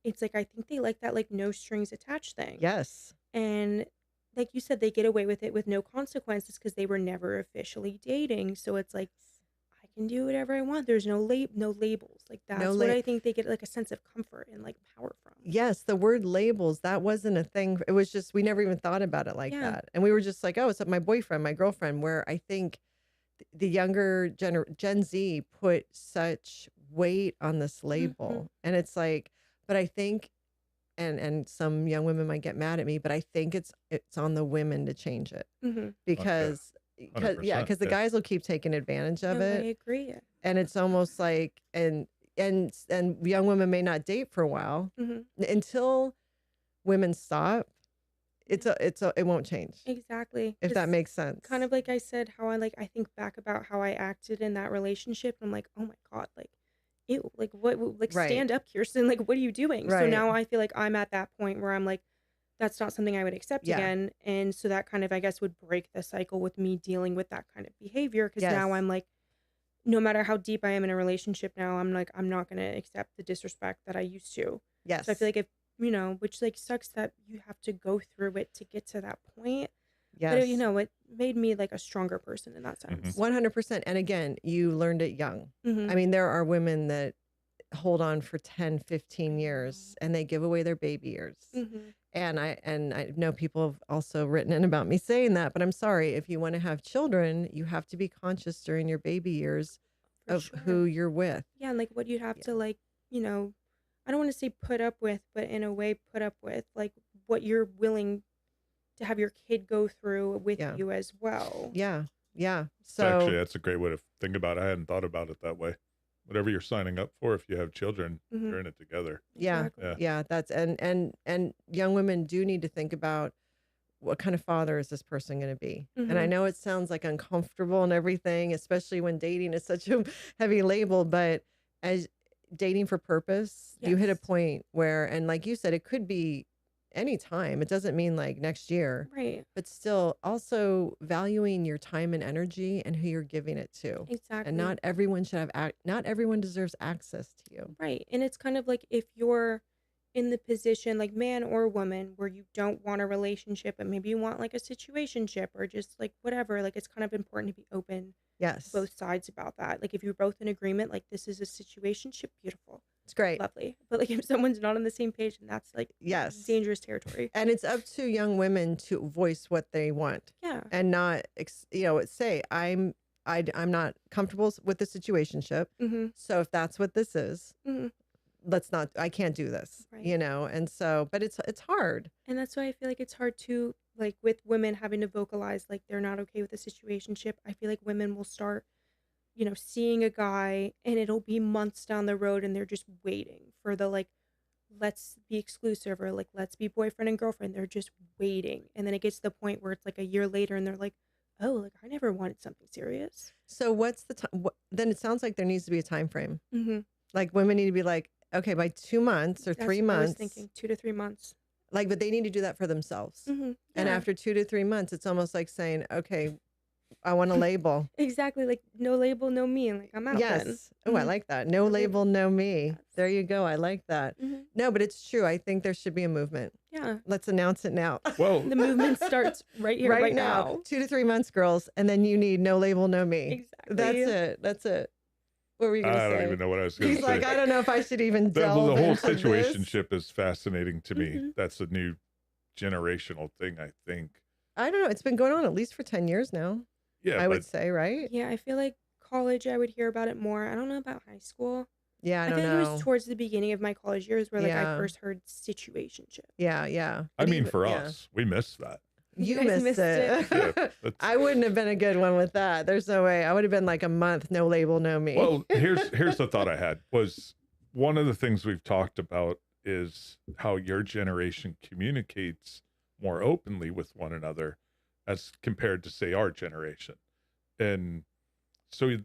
I think they like that like no strings attached thing. Yes. And like you said, they get away with it with no consequences because they were never officially dating. So it's like I can do whatever I want. There's no labels. Like that's what I think they get like a sense of comfort and like power from. Yes, the word labels, that wasn't a thing. It was just we never even thought about it like Yeah. that. And we were just like, oh, it's my boyfriend, my girlfriend, where I think the younger Gen Z put such weight on this label. And it's like, but I think and some young women might get mad at me, but I think it's on the women to change it. Because because the guys will keep taking advantage of No, it. I agree. And it's almost like and young women may not date for a while until women stop. It won't change. Exactly. If that makes sense. Kind of like I said, how I think back about how I acted in that relationship. I'm like, oh my God, like, ew, like what, like stand up, Kierstin, like what are you doing? So now I feel like I'm at that point where I'm like, that's not something I would accept again. And so that kind of, I guess, would break the cycle with me dealing with that kind of behavior. Because now I'm like, no matter how deep I am in a relationship now, I'm like, I'm not going to accept the disrespect that I used to. Yes. So I feel like if, which like sucks that you have to go through it to get to that point. Yes. But it made me like a stronger person in that sense. 100%. And again, you learned it young. I mean, there are women that hold on for 10, 15 years and they give away their baby years. And I know people have also written in about me saying that, but I'm sorry, if you want to have children, you have to be conscious during your baby years of who you're with. Yeah, and like what you'd have to like, I don't want to say put up with, but in a way put up with like what you're willing to have your kid go through with you as well. Yeah. Yeah. So actually, that's a great way to think about it. I hadn't thought about it that way. Whatever you're signing up for, if you have children, you're in it together. Yeah. Exactly. Yeah. That's and young women do need to think about what kind of father is this person going to be? And I know it sounds like uncomfortable and everything, especially when dating is such a heavy label, but as dating for purpose, you hit a point where, and like you said, it could be any time. It doesn't mean like next year. Right. But still also valuing your time and energy and who you're giving it to. Exactly. And not everyone should have, not everyone deserves access to you. Right. And it's kind of like if you're in the position, like man or woman, where you don't want a relationship, but maybe you want like a situationship or just like whatever, like it's kind of important to be open. Yes. Both sides about that. Like if you're both in agreement, like this is a situationship, beautiful. It's great. Lovely. But like if someone's not on the same page, and that's like dangerous territory. And it's up to young women to voice what they want. Yeah. And not, say, I'm not comfortable with the situationship. So if that's what this is, I can't do this, right. And so, but it's hard. And that's why I feel like it's hard to, like with women having to vocalize, like they're not okay with the situationship. I feel like women will start, seeing a guy and it'll be months down the road and they're just waiting for the, like, let's be exclusive or like, let's be boyfriend and girlfriend. They're just waiting. And then it gets to the point where it's like a year later and they're like, oh, like I never wanted something serious. So what's the time? Then it sounds like there needs to be a time frame. Like women need to be like, okay, by 2 months or 3 months. I was thinking 2 to 3 months. Like, but they need to do that for themselves. And after 2 to 3 months, it's almost like saying, okay, I want a label. Exactly. Like no label, no me. And like, I'm out then. Yes. Oh, I like that. No label, no me. Yes. There you go. I like that. No, but it's true. I think there should be a movement. Yeah. Let's announce it now. Well, the movement starts right here, right now. 2 to 3 months, girls. And then you need no label, no me. Exactly. That's it. What were you going to say? I don't even know what I was going to say. He's like, I don't know if I should even delve the whole into situationship is fascinating to me. That's a new generational thing, I think. I don't know. It's been going on at least for 10 years now. Yeah, I would say, right? Yeah, I feel like college, I would hear about it more. I don't know about high school. Yeah, I don't feel know. Like it was towards the beginning of my college years where like I first heard situationship. Yeah. I mean, for us, we missed that. You missed it. Yeah, I wouldn't have been a good one with that. There's no way. I would have been like a month, no label, no me. Well, here's the thought I had was one of the things we've talked about is how your generation communicates more openly with one another as compared to, say, our generation. And so,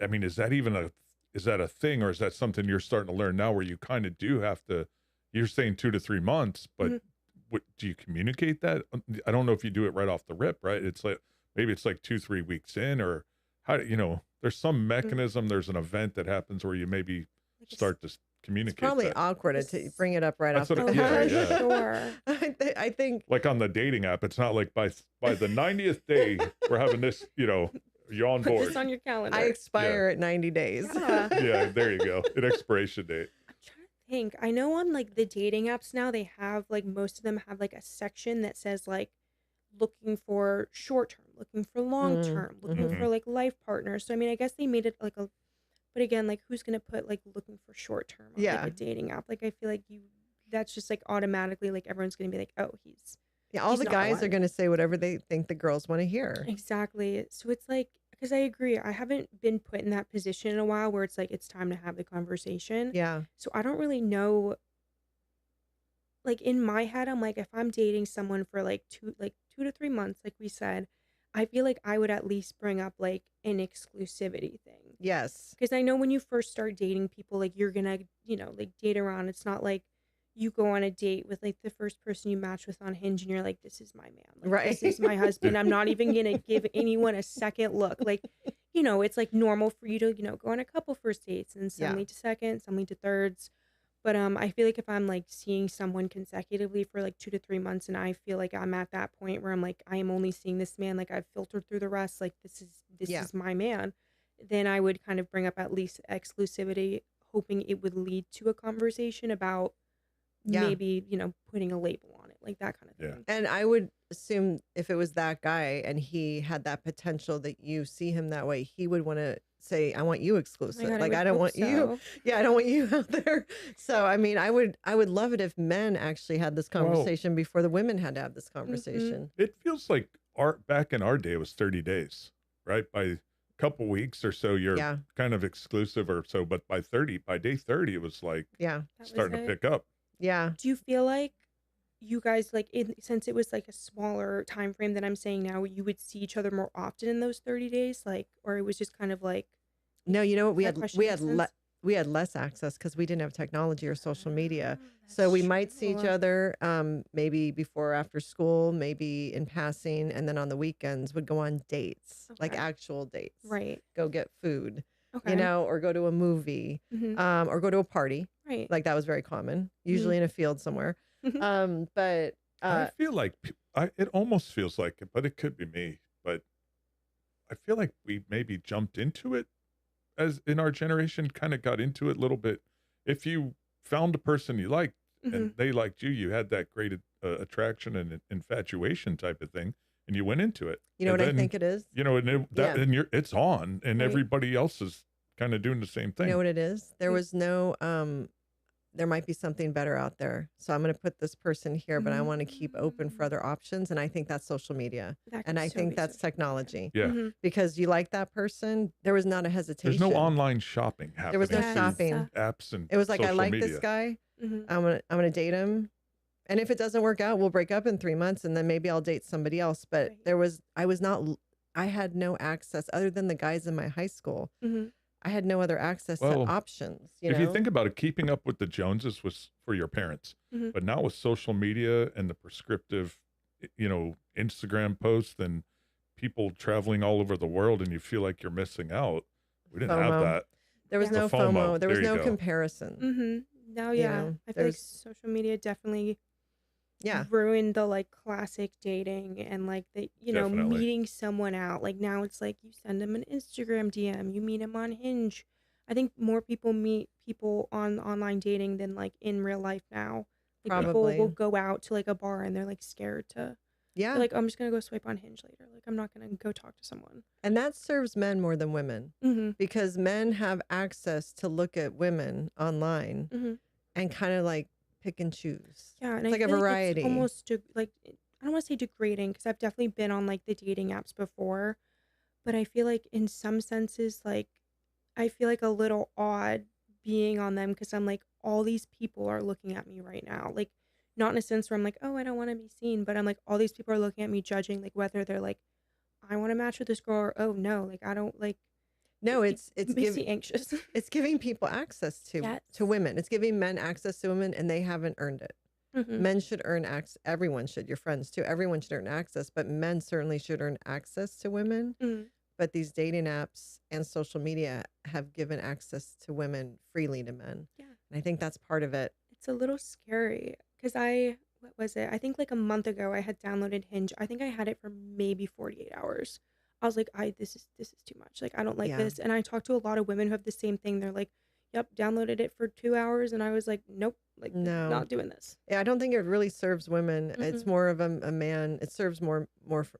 I mean, is that a thing, or is that something you're starting to learn now where you kind of do have to, you're saying 2 to 3 months, but Mhm. what, do you communicate that? I don't know if you do it right off the rip, right? It's like, maybe it's like 2, 3 weeks in, or how, there's some Mhm. mechanism, there's an event that happens where you maybe Like start to It's communicate probably that. awkward to this bring it up right That's off the what, oh, yeah, for yeah. sure. I think Like on the dating app, it's not like by the 90th day, we're having this, you're on Put this board. on your I calendar. Yeah. expire at 90 days. Yeah. Yeah, there you go. An expiration date. I'm trying to think. I know on like the dating apps now, they have like most of them have like a section that says like looking for short term, looking for long term, looking Hmm. for like life partners. So I mean, I guess they made it like a, but again, like who's gonna put like looking for short term on like Yeah. a dating app? Like I feel like that's just like automatically like everyone's gonna be like, oh, Yeah, all he's the not the guys are one. going to say whatever they think the girls want to hear. Exactly. So it's like, because I agree, I haven't been put in that position in a while where it's like it's time to have the conversation. Yeah. So I don't really know. Like in my head, I'm like, if I'm dating someone for like 2 to 3 months, like we said, I feel like I would at least bring up like an exclusivity thing. Yes. Because I know when you first start dating people, like you're gonna, like date around. It's not like you go on a date with like the first person you match with on Hinge and you're like, this is my man. Like, Right. this is my husband. I'm not even gonna give anyone a second look. Like, it's like normal for you to, go on a couple first dates and some Yeah. lead to seconds, some lead to thirds. But I feel like if I'm like seeing someone consecutively for like 2 to 3 months and I feel like I'm at that point where I'm like, I am only seeing this man, like I've filtered through the rest, like this Yeah. is my man, then I would kind of bring up at least exclusivity, hoping it would lead to a conversation about Yeah. maybe, putting a label on it, like that kind of Yeah. thing. And I would assume if it was that guy and he had that potential that you see him that way, he would want to say, I want you Oh my exclusive. God, I Like, would I don't hope want you. so. Yeah, I don't want you out there. So, I mean, I would love it if men actually had this Well, conversation before the women had to have this Mm-hmm. conversation. it feels like back in our day it was 30 days, right? By a couple weeks or so, you're Yeah. kind of exclusive or so, but by day 30, it was like Yeah. That was starting to it. pick up. Yeah. Do you feel like you guys like since it was like a smaller time frame than I'm saying now, you would see each other more often in those 30 days, like, or it was just kind of like, No, you know what? does that question make sense? We had less access because we didn't have technology or social media. Ah, So that's we might see each true. other maybe before or after school, maybe in passing, and then on the weekends would go on dates, like Okay. actual dates. Right. Go get food, Okay. or go to a movie, Mm-hmm. or go to a party. Right. Like that was very common, Mm-hmm. usually in a field somewhere. But I feel like it almost feels like it, but it could be me. But I feel like we maybe jumped into it as in our generation, kind of got into it a little bit. If you found a person you liked Mm-hmm. and they liked you, you had that great attraction and infatuation type of thing, and you went into it. you know And what I then, think it is? Yeah. and it's on, and Right. everybody else is kind of doing the same You thing. know what it is? There Mm. was no there might be something better out there. So I'm going to put this person here, but I want to keep open for other options. And I think that's social media. That And could I so think be that's social media. technology Yeah. Mm-hmm. because you like that person. There was not a There's hesitation. no online shopping happening. There was no Yes. shopping. Apps and It was like, I social like media. this guy. Mm-hmm. I'm gonna date him. And if it doesn't work out, we'll break up in 3 months and then maybe I'll date somebody else. But Right. I had no access other than the guys in my high school. Mm-hmm. I had no other access to Well, options, if you think about it, keeping up with the Joneses was for your parents, Mm-hmm. but now with social media and the prescriptive, Instagram posts and people traveling all over the world, and you feel like you're missing out. We didn't have FOMO. that. There was Yeah. no The FOMO. FOMO. There was There you no go. comparison. Mm-hmm. Now, You yeah, know, I feel like there's social media definitely yeah. ruined the like classic dating and like the Definitely. meeting someone out. Like now it's like you send them an Instagram DM, you meet them on Hinge. I think more people meet people on online dating than like in real life now. Like people will Probably. go out to like a bar and they're like scared to. They're Yeah. like, I'm just gonna go swipe on Hinge later. Like I'm not gonna go talk to someone. And that serves men more than women Mm-hmm. because men have access to look at women online Mm-hmm. and kind of like pick and choose. Yeah, and It's I like a feel like variety. it's almost like I don't want to say degrading because I've definitely been on like the dating apps before, but I feel like in some senses like I feel like a little odd being on them because I'm like, all these people are looking at me right now. Like, not in a sense where I'm like, oh, I don't want to be seen, but I'm like, all these people are looking at me, judging, like, whether they're like, I want to match with this girl, or oh no, like, I don't like. No, It makes me anxious. it's giving people access Yes. to women. It's giving men access to women, and they haven't earned it. Men should earn access. Everyone should. Your friends too. Everyone should earn access, but men certainly should earn access to women. But these dating apps and social media have given access to women freely to men. Yeah. And I think that's part of it. It's a little scary because what was it? I think like a month ago I had downloaded Hinge. I think I had it for maybe 48 hours. I was like, this is too much. Like, I don't like Yeah. this. And I talked to a lot of women who have the same thing. They're like, yep, downloaded it for 2 hours. And I was like, nope, like, No. not doing this. Yeah, I don't think it really serves women. It's more of a man. It serves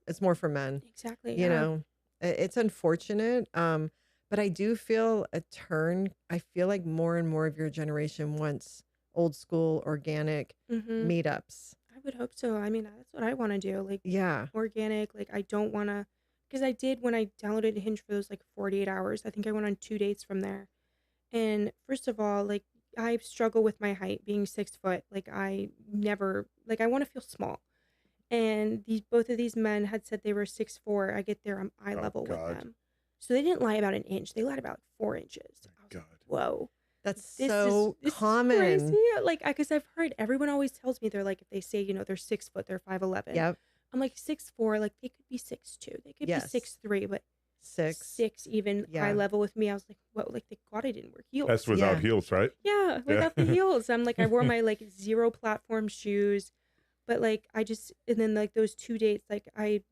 it's more for men. Exactly. You know, it's unfortunate. But I do feel a turn. I feel like more and more of your generation wants old school organic meetups. I would hope so. I mean, that's what I want to do. Like, Yeah. organic. Like, I don't want to, because I did when I downloaded Hinge for those like 48 hours. I think I went on 2 dates from there. And first of all, like, I struggle with my height being 6 foot. Like, I never, like, I want to feel small. And both of these men had said they were 6'4". I get there, I'm eye level with God. them. So they didn't lie about an inch. They lied about 4 inches. I was God. like, whoa. That's This so is common. crazy. Like, because I've heard everyone always tells me they're like, if they say, you know, they're 6 foot, they're 5'11". Yep. I'm like 6'4", like they could be 6'2", they could Yes. be 6'3", but 6. even Yeah. eye level with me. I was like, what? Like, thank God I didn't wear heels. That's without Yeah. heels, right? Yeah, without the Yeah. heels. I'm like, I wore my like zero platform shoes, but like and then like those 2 dates, like I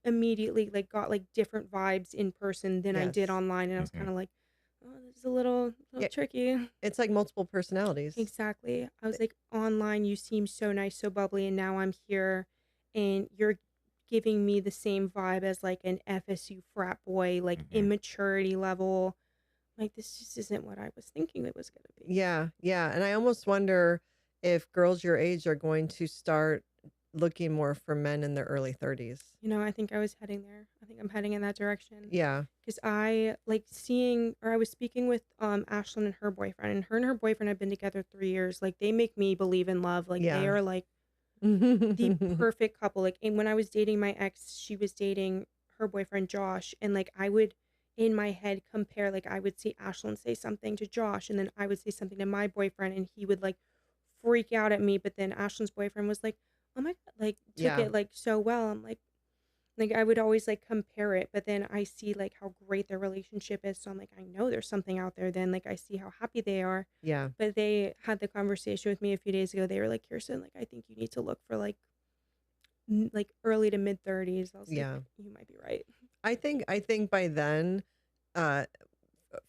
immediately like got like different vibes in person than I did Yes. online, and I was Mhm. kind of like, oh, this is a little Yeah. tricky. It's like multiple personalities. Exactly. I was like, online, you seem so nice, so bubbly, and now I'm here, and you're giving me the same vibe as like an FSU frat boy, like immaturity level. Like, this just isn't what I was thinking it was going to be. Yeah. Yeah. And I almost wonder if girls your age are going to start looking more for men in their early 30s. You know, I think I was heading there. I think I'm heading in that direction. Yeah. Because I like I was speaking with Ashlyn and her boyfriend, and her boyfriend have been together 3 years. Like, they make me believe in love. Like, Yeah. they are like the perfect couple. Like, and when I was dating my ex, she was dating her boyfriend Josh, and like I would in my head compare, like I would see Ashlyn say something to Josh, and then I would say something to my boyfriend, and he would like freak out at me. But then Ashlyn's boyfriend was like, oh my God, like took Yeah. it like so well. I'm like I would always like compare it, but then I see like how great their relationship is. So I'm like, I know there's something out there. Then like I see how happy they are. Yeah. But they had the conversation with me a few days ago. They were like, Kierstin, like I think you need to look for like early to mid 30s. I was Yeah. like, you might be right. I think by then, a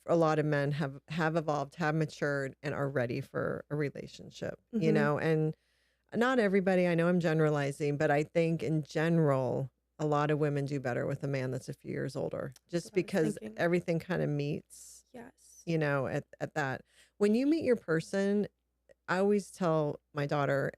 lot of men have evolved, have matured, and are ready for a relationship. You Mhm. know, and not everybody. I know I'm generalizing, but I think in general, a lot of women do better with a man that's a few years older, just what I was because thinking. everything kind of meets. Yes. You know, at that. When you meet your person, I always tell my daughter,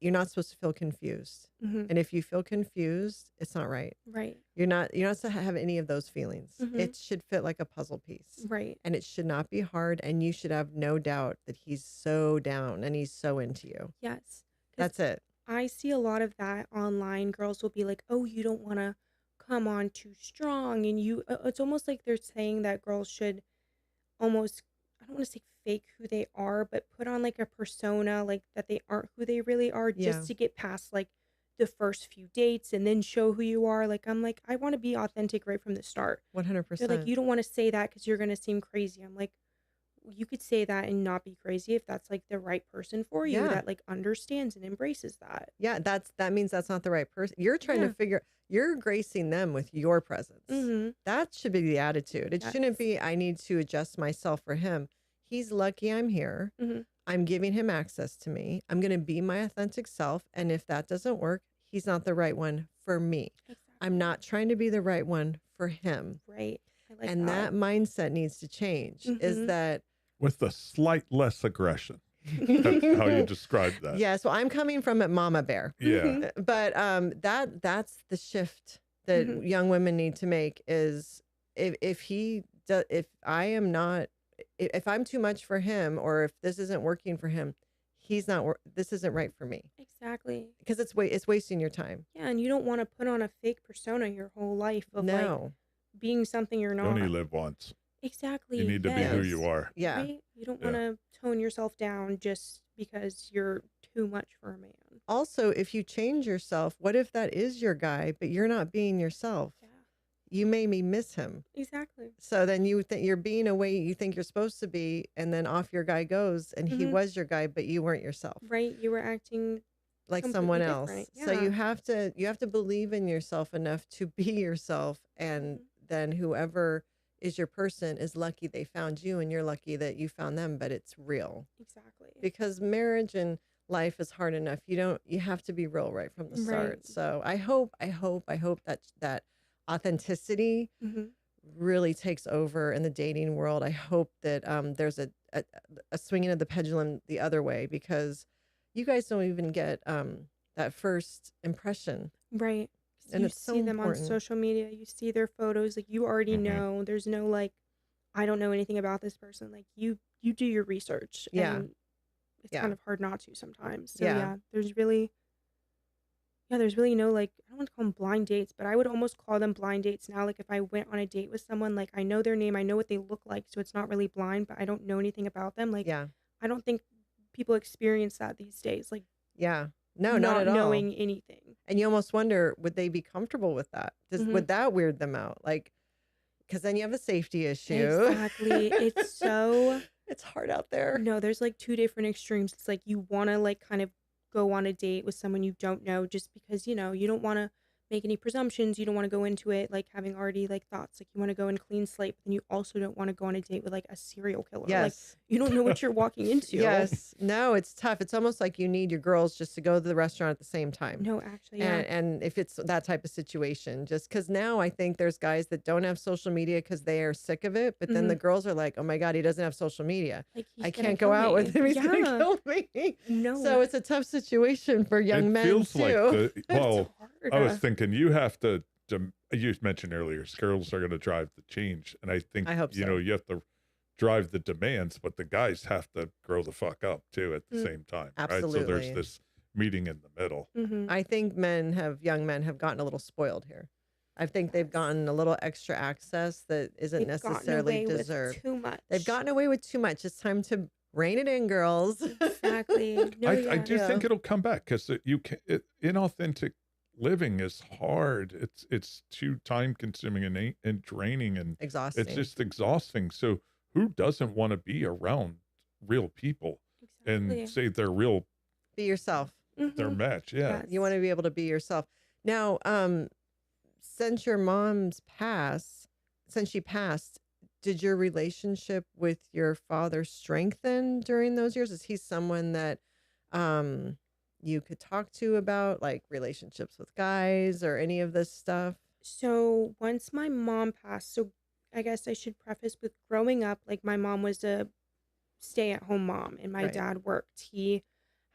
you're not supposed to feel confused. Hmm. And if you feel confused, it's not right. Right. You're not supposed to have any of those feelings. Mhm. It should fit like a puzzle piece. Right. And it should not be hard. And you should have no doubt that he's so down and he's so into you. Yes. 'Cause That's it. I see a lot of that online. Girls will be like, oh, you don't want to come on too strong. And it's almost like they're saying that girls should almost, I don't want to say fake who they are, but put on like a persona, like that they aren't who they really are, Yeah. just to get past like the first few dates and then show who you are. Like, I'm like, I want to be authentic right from the start. They're 100%. like, you don't want to say that because you're going to seem crazy. I'm like, you could say that and not be crazy if that's like the right person for you Yeah. that like understands and embraces that. Yeah, that means that's not the right person. You're trying Yeah. to figure, you're gracing them with your presence. Mm-hmm. That should be the attitude. It shouldn't Yes. be, I need to adjust myself for him. He's lucky I'm here. Mm-hmm. I'm giving him access to me. I'm going to be my authentic self. And if that doesn't work, he's not the right one for me. Exactly. I'm not trying to be the right one for him. Right. I like And that mindset needs to change. Is Mhm. that, With a slight less aggression. That's how you describe that. yeah, so I'm coming from it, Mama Bear. Yeah. Mhm. But that's the shift that Mhm. young women need to make is if I am not if I'm too much for him, or if this isn't working for him, this isn't right for me, Exactly. because it's wasting your time. Yeah, and you don't want to put on a fake persona your whole life of like No. being something you're You only not. live once. Exactly. You need to be who Yes. you are. Yeah. Right? You don't Yeah. want to tone yourself down just because you're too much for a man. Also, if you change yourself, what if that is your guy, but you're not being yourself? Yeah. You made me miss him. Exactly. So then you think you're being a way you think you're supposed to be, and then off your guy goes, and he Mhm. was your guy, but you weren't yourself, Right? You were acting like completely someone different. else. So Yeah. you have to believe in yourself enough to be yourself, and Mhm. then whoever is your person is lucky they found you, and you're lucky that you found them, but it's real, Exactly. because marriage and life is hard enough. You have to be real right from the Right. start. So I hope that authenticity Mhm. really takes over in the dating world. I hope that there's a swinging of the pendulum the other way, because you guys don't even get that first impression, Right. 'Cause and you it's so see them on important. social media, you see their photos, like you already Mhm. know. There's no like, I don't know anything about this person. Like you do your research, Yeah. and it's Yeah. kind of hard not to sometimes. So Yeah. yeah, there's really no like, I don't want to call them blind dates, but I would almost call them blind dates now. Like if I went on a date with someone, like I know their name, I know what they look like, so it's not really blind, but I don't know anything about them. Like Yeah. I don't think people experience that these days, like Yeah. No, not not at all. knowing anything. And you almost wonder, would they be comfortable with that? Mhm. Would that weird them out? Like, because then you have a safety issue. Exactly. It's so It's hard out there. no, there's like two different extremes. It's like you want to like kind of go on a date with someone you don't know just because, you don't want to make any presumptions. You don't want to go into it like having already like thoughts. Like you want to go in clean slate, but then you also don't want to go on a date with like a serial killer. Like Yes. you don't know what you're walking into. Yes. No, it's tough. It's almost like you need your girls just to go to the restaurant at the same time. No, actually, yeah. And if it's that type of situation, just because now I think there's guys that don't have social media because they are sick of it, but then the girls are like, oh my God, he doesn't have social media. Like he's I gonna can't go kill out me. with him. He's going to Yeah. kill me. No. So it's a tough situation for young It men feels too. like It's hard. I was thinking you have to you mentioned earlier, girls are going to drive the change. And I think, I hope so. you have to drive the demands, but the guys have to grow the fuck up too at the same time. Right? So Absolutely. there's this meeting in the middle. Mhm. I think young men have gotten a little spoiled here. I think they've Yes. gotten a little extra access that isn't They've gotten necessarily away with deserved. too much. They've gotten away with too much. It's time to rein it in, girls. Exactly. No, I yeah. do think it'll come back because inauthentic living is hard. It's too time consuming and draining, and Exhausting. it's just exhausting. So who doesn't want to be around real people Exactly. and say they're real, Be yourself. their Mhm. match? Yeah. Yes. You want to be able to be yourself. Now, since your mom's since she passed, did your relationship with your father strengthen during those years? Is he someone that you could talk to about like relationships with guys or any of this stuff? So once my mom passed, so I guess I should preface with growing up, like my mom was a stay-at-home mom and my Right. dad worked. He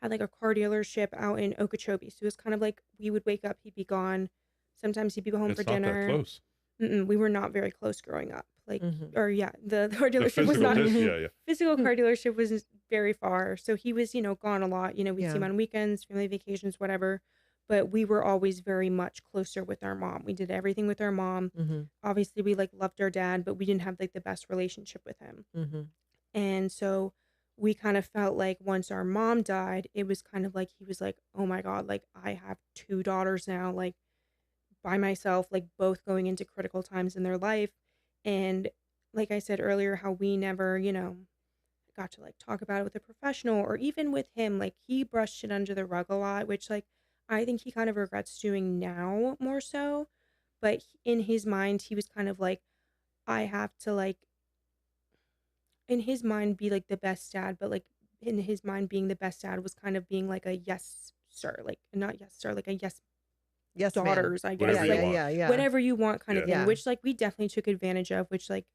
had like a car dealership out in Okeechobee. So it was kind of like we would wake up, he'd be gone. Sometimes he'd be home It's for not that dinner. close. We were not very close growing up. Like, Mhm. or yeah, the car The dealership was physical, not yeah. physical car dealership was very far. So he was, gone a lot. We'd see him Yeah. on weekends, family vacations, whatever. But we were always very much closer with our mom. We did everything with our mom. Mhm. Obviously, we like loved our dad, but we didn't have like the best relationship with him. Mhm. And so we kind of felt like once our mom died, it was kind of like he was like, oh my God, like I have two daughters now, like by myself, like both going into critical times in their life. And like I said earlier, how we never, got to like talk about it with a professional or even with him. Like he brushed it under the rug a lot, which like I think he kind of regrets doing now more so. But in his mind, he was kind of like, I have to like, in his mind, be like the best dad. But like in his mind, being the best dad was kind of being like a yes, sir, like not yes, sir, like a yes, Yes, ma'am. daughters, I guess. Whatever Like, you want. Yeah. whatever you want kind of Yeah. thing, Yeah. which like we definitely took advantage of, which like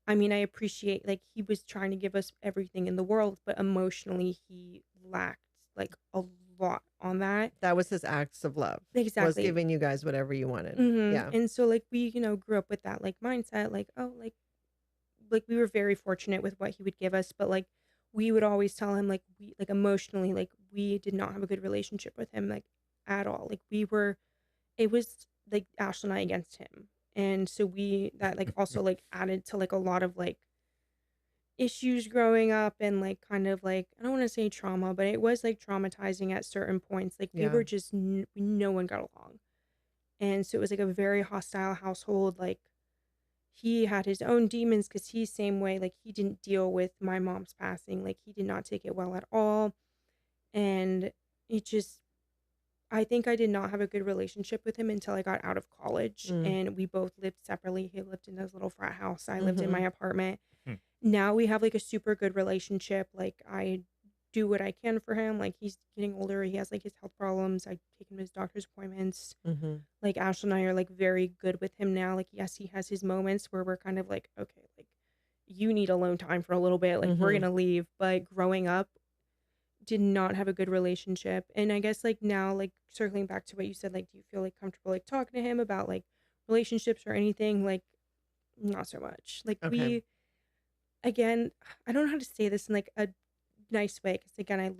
I mean I appreciate, like he was trying to give us everything in the world, but emotionally he lacked like a lot on that. That was his acts of love. Was Exactly. giving you guys whatever you wanted. Mhm. Yeah. And so like we grew up with that like mindset, like, oh, like like we were very fortunate with what he would give us, but like we would always tell him like we like emotionally like we did not have a good relationship with him like at all. Like we were it was like Ash and I against him. And so we that like also like added to like a lot of like issues growing up and like kind of like I don't want to say trauma, but it was like traumatizing at certain points. Like we Yeah. were just no one got along. And so it was like a very hostile household. Like he had his own demons because he's same way. Like he didn't deal with my mom's passing. Like he did not take it well at all. And it just I think I did not have a good relationship with him until I got out of college Mm. and we both lived separately. He lived in his little frat house. I lived in my Mm-hmm. apartment. Hmm. Now we have like a super good relationship. Like I do what I can for him. Like he's getting older. He has like his health problems. I take him to his doctor's appointments. Mm-hmm. Like Ash and I are like very good with him now. Like yes, he has his moments where we're kind of like, okay, like you need alone time for a little bit. Like we're Mm-hmm. gonna leave. But growing up, did not have a good relationship. And I guess like now, like circling back to what you said, like do you feel like comfortable like talking to him about like relationships or anything? Like not so much. Like Okay. we again, I don't know how to say this in like a nice way because again, I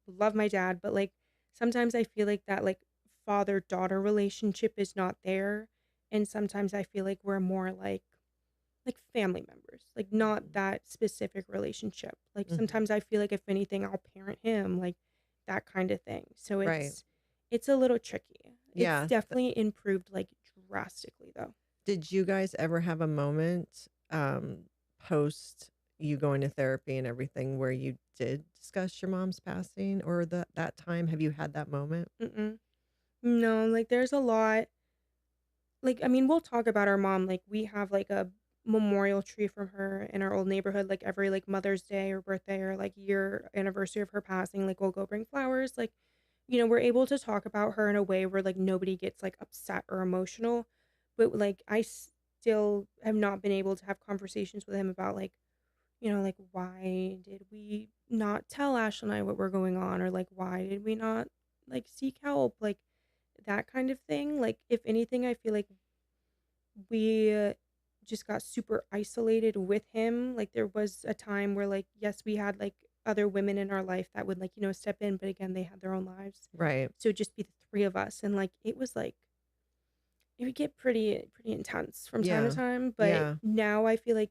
love my dad, but like sometimes I feel like that like father daughter relationship is not there, and sometimes I feel like we're more like family members, like not that specific relationship. Like Mm-hmm. sometimes I feel like if anything, I'll parent him, like that kind of thing. So Right. it's a little tricky. It's Yeah. definitely improved like drastically though. Did you guys ever have a moment post you going to therapy and everything where you did discuss your mom's passing or that time? Have you had that moment? Mm-mm. No, like there's a lot. Like I mean, we'll talk about our mom. Like we have like a memorial tree from her in our old neighborhood. Like every like Mother's Day or birthday or like year anniversary of her passing, like we'll go bring flowers. Like we're able to talk about her in a way where like nobody gets like upset or emotional. But like I still have not been able to have conversations with him about like, like why did we not tell Ash and I what we're going on or like why did we not like seek help? Like that kind of thing. Like if anything, I feel like we just got super isolated with him. Like there was a time where like yes, we had like other women in our life that would like, step in, but again, they had their own lives. Right. So it'd just be the three of us and like it was like it would get pretty intense from time to Yeah. time, but Yeah. now I feel like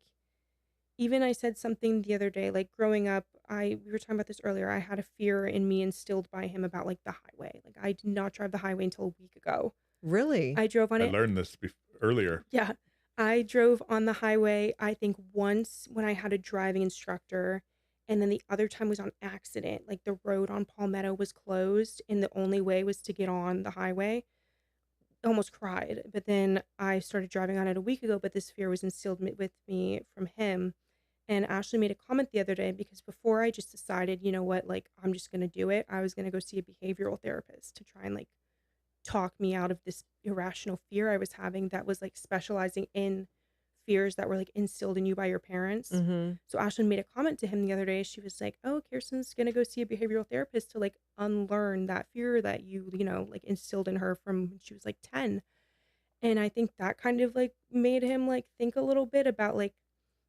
even I said something the other day like growing up, I we were talking about this earlier. I had a fear in me instilled by him about like the highway. Like I did not drive the highway until a week ago. Really? I drove on I it. learned this earlier. Yeah. I drove on the highway, I think once when I had a driving instructor, and then the other time was on accident. Like the road on Palmetto was closed and the only way was to get on the highway. Almost cried. But then I started driving on it a week ago, but this fear was instilled with me from him. And Ashley made a comment the other day because before I just decided, you know what, like I'm just going to do it, I was going to go see a behavioral therapist to try and like talk me out of this irrational fear I was having that was like specializing in fears that were like instilled in you by your parents. Mm-hmm. So Ashlyn made a comment to him the other day. She was like, "Oh, Kierstin's gonna go see a behavioral therapist to like unlearn that fear that like instilled in her from when she was like 10." And I think that kind of like made him like think a little bit about like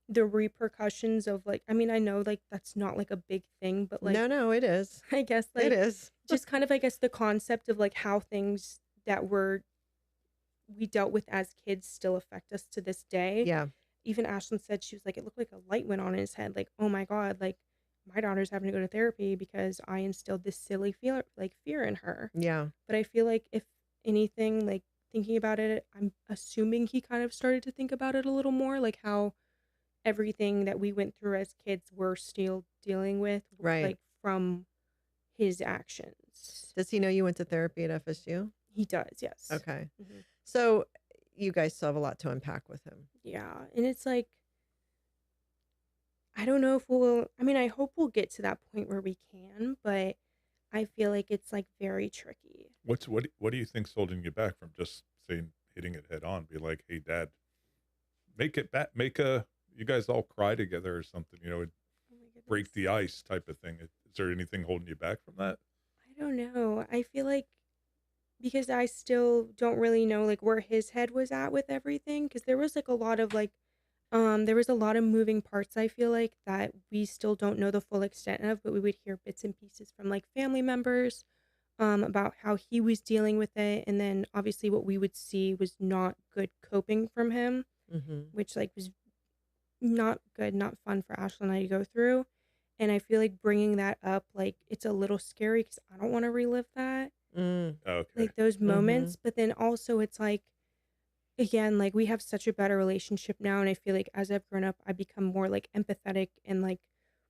the repercussions of like I mean, I know like that's not like a big thing, but like No, no, it is. I guess It like is. just kind of I guess the concept of like how things that we dealt with as kids still affect us to this day. Yeah. Even Ashlyn said she was like, it looked like a light went on in his head. Like, oh my God, like my daughter's having to go to therapy because I instilled this silly fear in her. Yeah. But I feel like if anything, like thinking about it, I'm assuming he kind of started to think about it a little more, like how everything that we went through as kids we're still dealing with, Right. like from his actions. Does he know you went to therapy at FSU? He does, yes. Okay. Mhm. So you guys still have a lot to unpack with him. Yeah. And it's like, I don't know if I mean, I hope we'll get to that point where we can, but I feel like it's like very tricky. What do you think's holding you back from just saying hitting it head on? Be like, hey, Dad, make it back. You guys all cry together or something. Oh my Break goodness. the ice type of thing. Is there anything holding you back from that? I don't know. I feel like because I still don't really know like where his head was at with everything because there was like a lot of like There was a lot of moving parts, I feel like, that we still don't know the full extent of, but we would hear bits and pieces from like family members about how he was dealing with it. And then obviously what we would see was not good coping from him, Mhm. which like was not good, not fun for Ashley and I to go through. And I feel like bringing that up, like it's a little scary because I don't want to relive that, Mm. Okay. like those Mhm. moments. But then also it's like, again, like we have such a better relationship now. And I feel like as I've grown up, I become more like empathetic and like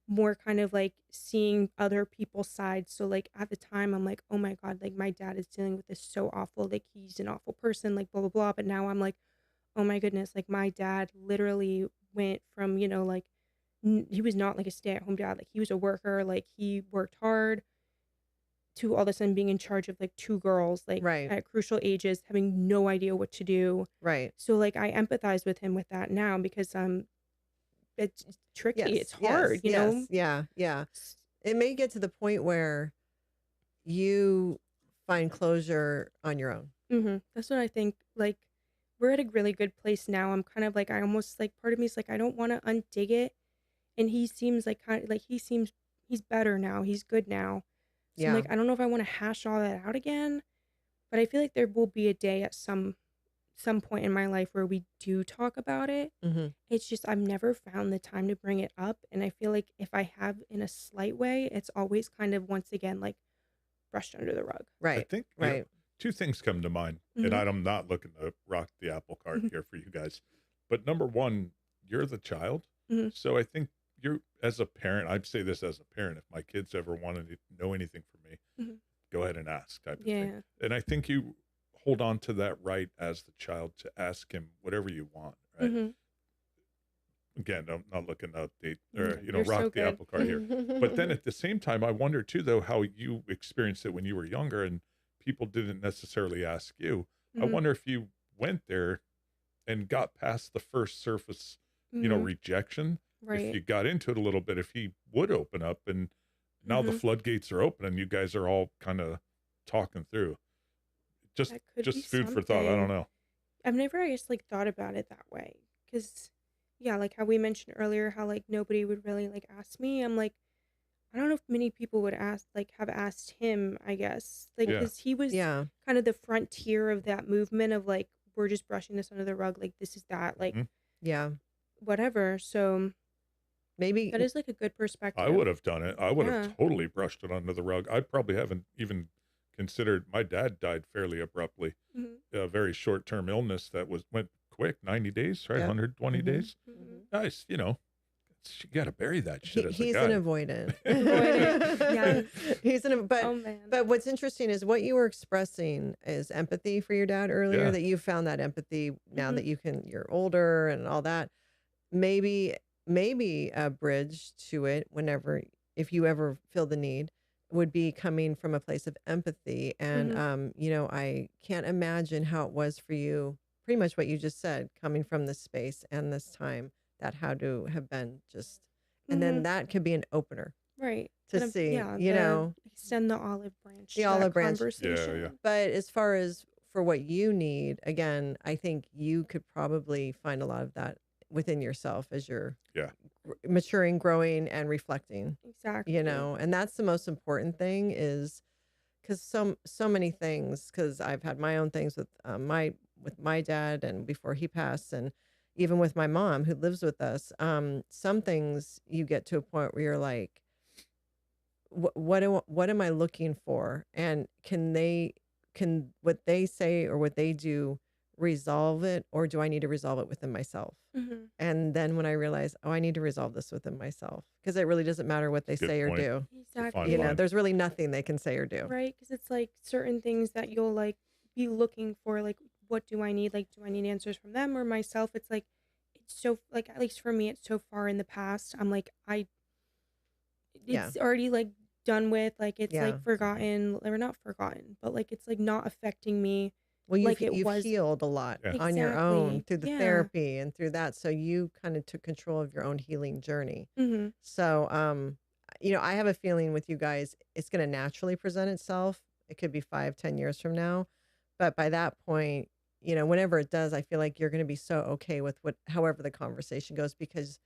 more kind of like seeing other people's sides. So like at the time, I'm like, oh my God, like my dad is dealing with this so awful. Like he's an awful person, like blah, blah, blah. But now I'm like, oh my goodness, like my dad literally went from, like he was not like a stay-at-home dad. Like he was a worker, like he worked hard to all of a sudden being in charge of like two girls, like Right. at crucial ages, having no idea what to do. Right. So like I empathize with him with that now because it's tricky, it's Yes. hard, Yes. you know? Yes. Yeah. Yeah. S- It may get to the point where you find closure on your own. That's what I think. Like we're at a really good place now. I'm kind of like I almost like part of me is like I don't want to undig it. And he seems like kind of like he's better now. He's good now. So I'm Yeah. like, I don't know if I want to hash all that out again, but I feel like there will be a day at some point in my life where we do talk about it. Mhm. It's just I've never found the time to bring it up, and I feel like if I have in a slight way, it's always kind of once again like brushed under the rug. I Right. think, Right. two things come to mind, and Mhm. I'm not looking to rock the apple cart Mhm. here for you guys. But number one, you're the child. Mhm. So I think you're, as a parent, I'd say this as a parent, if my kids ever wanted to know anything from me, Mhm. go ahead and ask type of thing. Yeah. And I think you hold on to that right as the child to ask him whatever you want, right? Mhm. Again, I'm not looking to update or, No, you're so rock the good. apple cart here. But then at the same time, I wonder too, though, how you experienced it when you were younger and people didn't necessarily ask you. I Mhm. wonder if you went there and got past the first surface, Mhm. rejection. If Right. you got into it a little bit, if he would open up and now the Mhm. floodgates are open and you guys are all kind of talking through. Just That could be just food for thought. I don't something. know. I've never, I guess, like thought about it that way. Cause yeah, like how we mentioned earlier, how like nobody would really like ask me. I'm like, I don't know if many people would ask, like, have asked him, I guess. Like, Yeah. cause he was Yeah. kind of the frontier of that movement of like, we're just brushing this under the rug. Like, this is that, like, Mhm. Yeah. whatever. So Maybe that is like a good I perspective. would have done it. I would have Yeah. totally brushed it under the rug. I probably haven't even considered my dad died fairly abruptly. Hmm. A very short-term illness that went quick, 90 days, right? Yep. 120 Mhm. days. Hmm. Nice, you got to bury that shit as a He's an guy. avoidant. Avoidant. Yes. He's an Oh man. but what's interesting is what you were expressing is empathy for your dad earlier, Yeah. that you found that empathy now Hmm. that you're older and all that. Maybe a bridge to it whenever, if you ever feel the need, would be coming from a place of empathy. And Hmm. I can't imagine how it was for you, pretty much what you just said, coming from this space and this time, that had to have been just, and Hmm. then that could be an opener Right. to Kind of, see, yeah, the extend the olive branch the to that olive branch. Yeah, yeah. conversation. But as far as for what you need, again, I think you could probably find a lot of that within yourself as you're Yeah. maturing, growing, and reflecting, Exactly. and that's the most important thing, is because so many things, because I've had my own things with my dad, and before he passed, and even with my mom who lives with us, some things you get to a point where you're like, what am I looking for? And can what they say or what they do resolve it, or do I need to resolve it within myself? Hmm. And then when I realized, oh, I need to resolve this within myself, because it really doesn't matter what they Good say or point. do. It's a fine Exactly. line. There's really nothing they can say or do. Right? Because it's like certain things that you'll like be looking for, like, what do I need? Like, do I need answers from them or myself? It's like, it's so, like, at least for me, it's so far in the past. I'm like, Yeah. it's already like done with, like, it's Yeah. like forgotten, or not forgotten, but like, it's like not affecting me Well, like it you've was. healed a lot Yeah. on your own Exactly. through the Yeah. therapy and through that. So you kind of took control of your own healing journey. Hmm. So, I have a feeling with you guys, it's going to naturally present itself. It could be 5, 10 years from now, but by that point, whenever it does, I feel like you're going to be so okay with however the conversation goes, because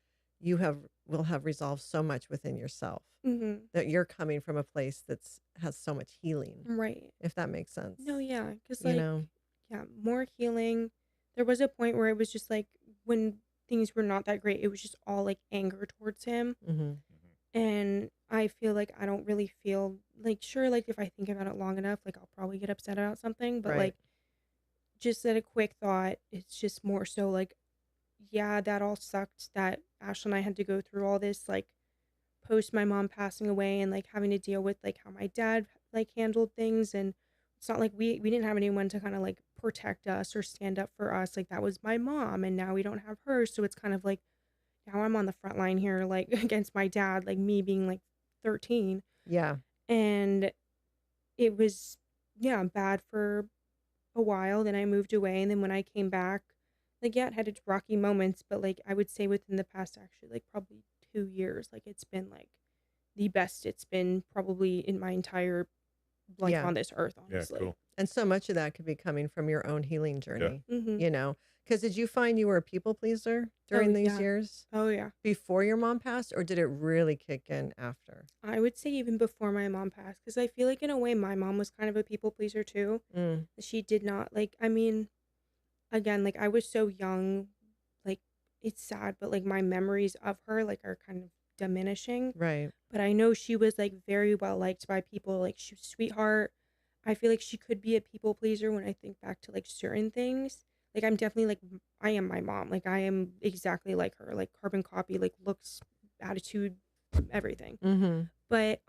will have resolved so much within yourself, Mhm. that you're coming from a place has so much healing, Right. if that makes sense. No, yeah, cuz You know? yeah, more healing. There was a point where it was just like when things were not that great, it was just all like anger towards him. Hmm. Mhm. And I feel like I don't really feel like, sure, like if I think about it long enough, like I'll probably get upset about something, but Right. like just at a quick thought, it's just more so like, yeah, that all sucked that Ashley and I had to go through all this, like post my mom passing away and like having to deal with like how my dad like handled things. And it's not like we didn't have anyone to kind of like protect us or stand up for us. Like that was my mom, and now we don't have her. So it's kind of like now I'm on the front line here, like against my dad, like me being like 13. Yeah. And it was, yeah, bad for a while. Then I moved away. And then when I came back, like, yeah, it had its rocky moments, but like I would say within the past actually, like probably 2 years, like it's been like the best it's been probably in my entire life Yeah. on this earth, Yeah, honestly. cool. And so much of that could be coming from your own healing Yeah. journey, Mm-hmm. because did you find you were a people pleaser Oh, during these yeah. years Oh, yeah. before your mom passed, or did it really kick in after? I would say even before my mom passed, because I feel like in a way my mom was kind of a people pleaser too. Mm, She did not like, I mean, again, like I was so young, like it's sad, but like my memories of her like are kind of diminishing. right. But I know she was like very well liked by people. Like she was a sweetheart. I feel like she could be a people pleaser when I think back to like certain things. Like I'm definitely like I am my mom. Like I am exactly like her. Like carbon copy, like looks, attitude, everything. Mm-hmm. But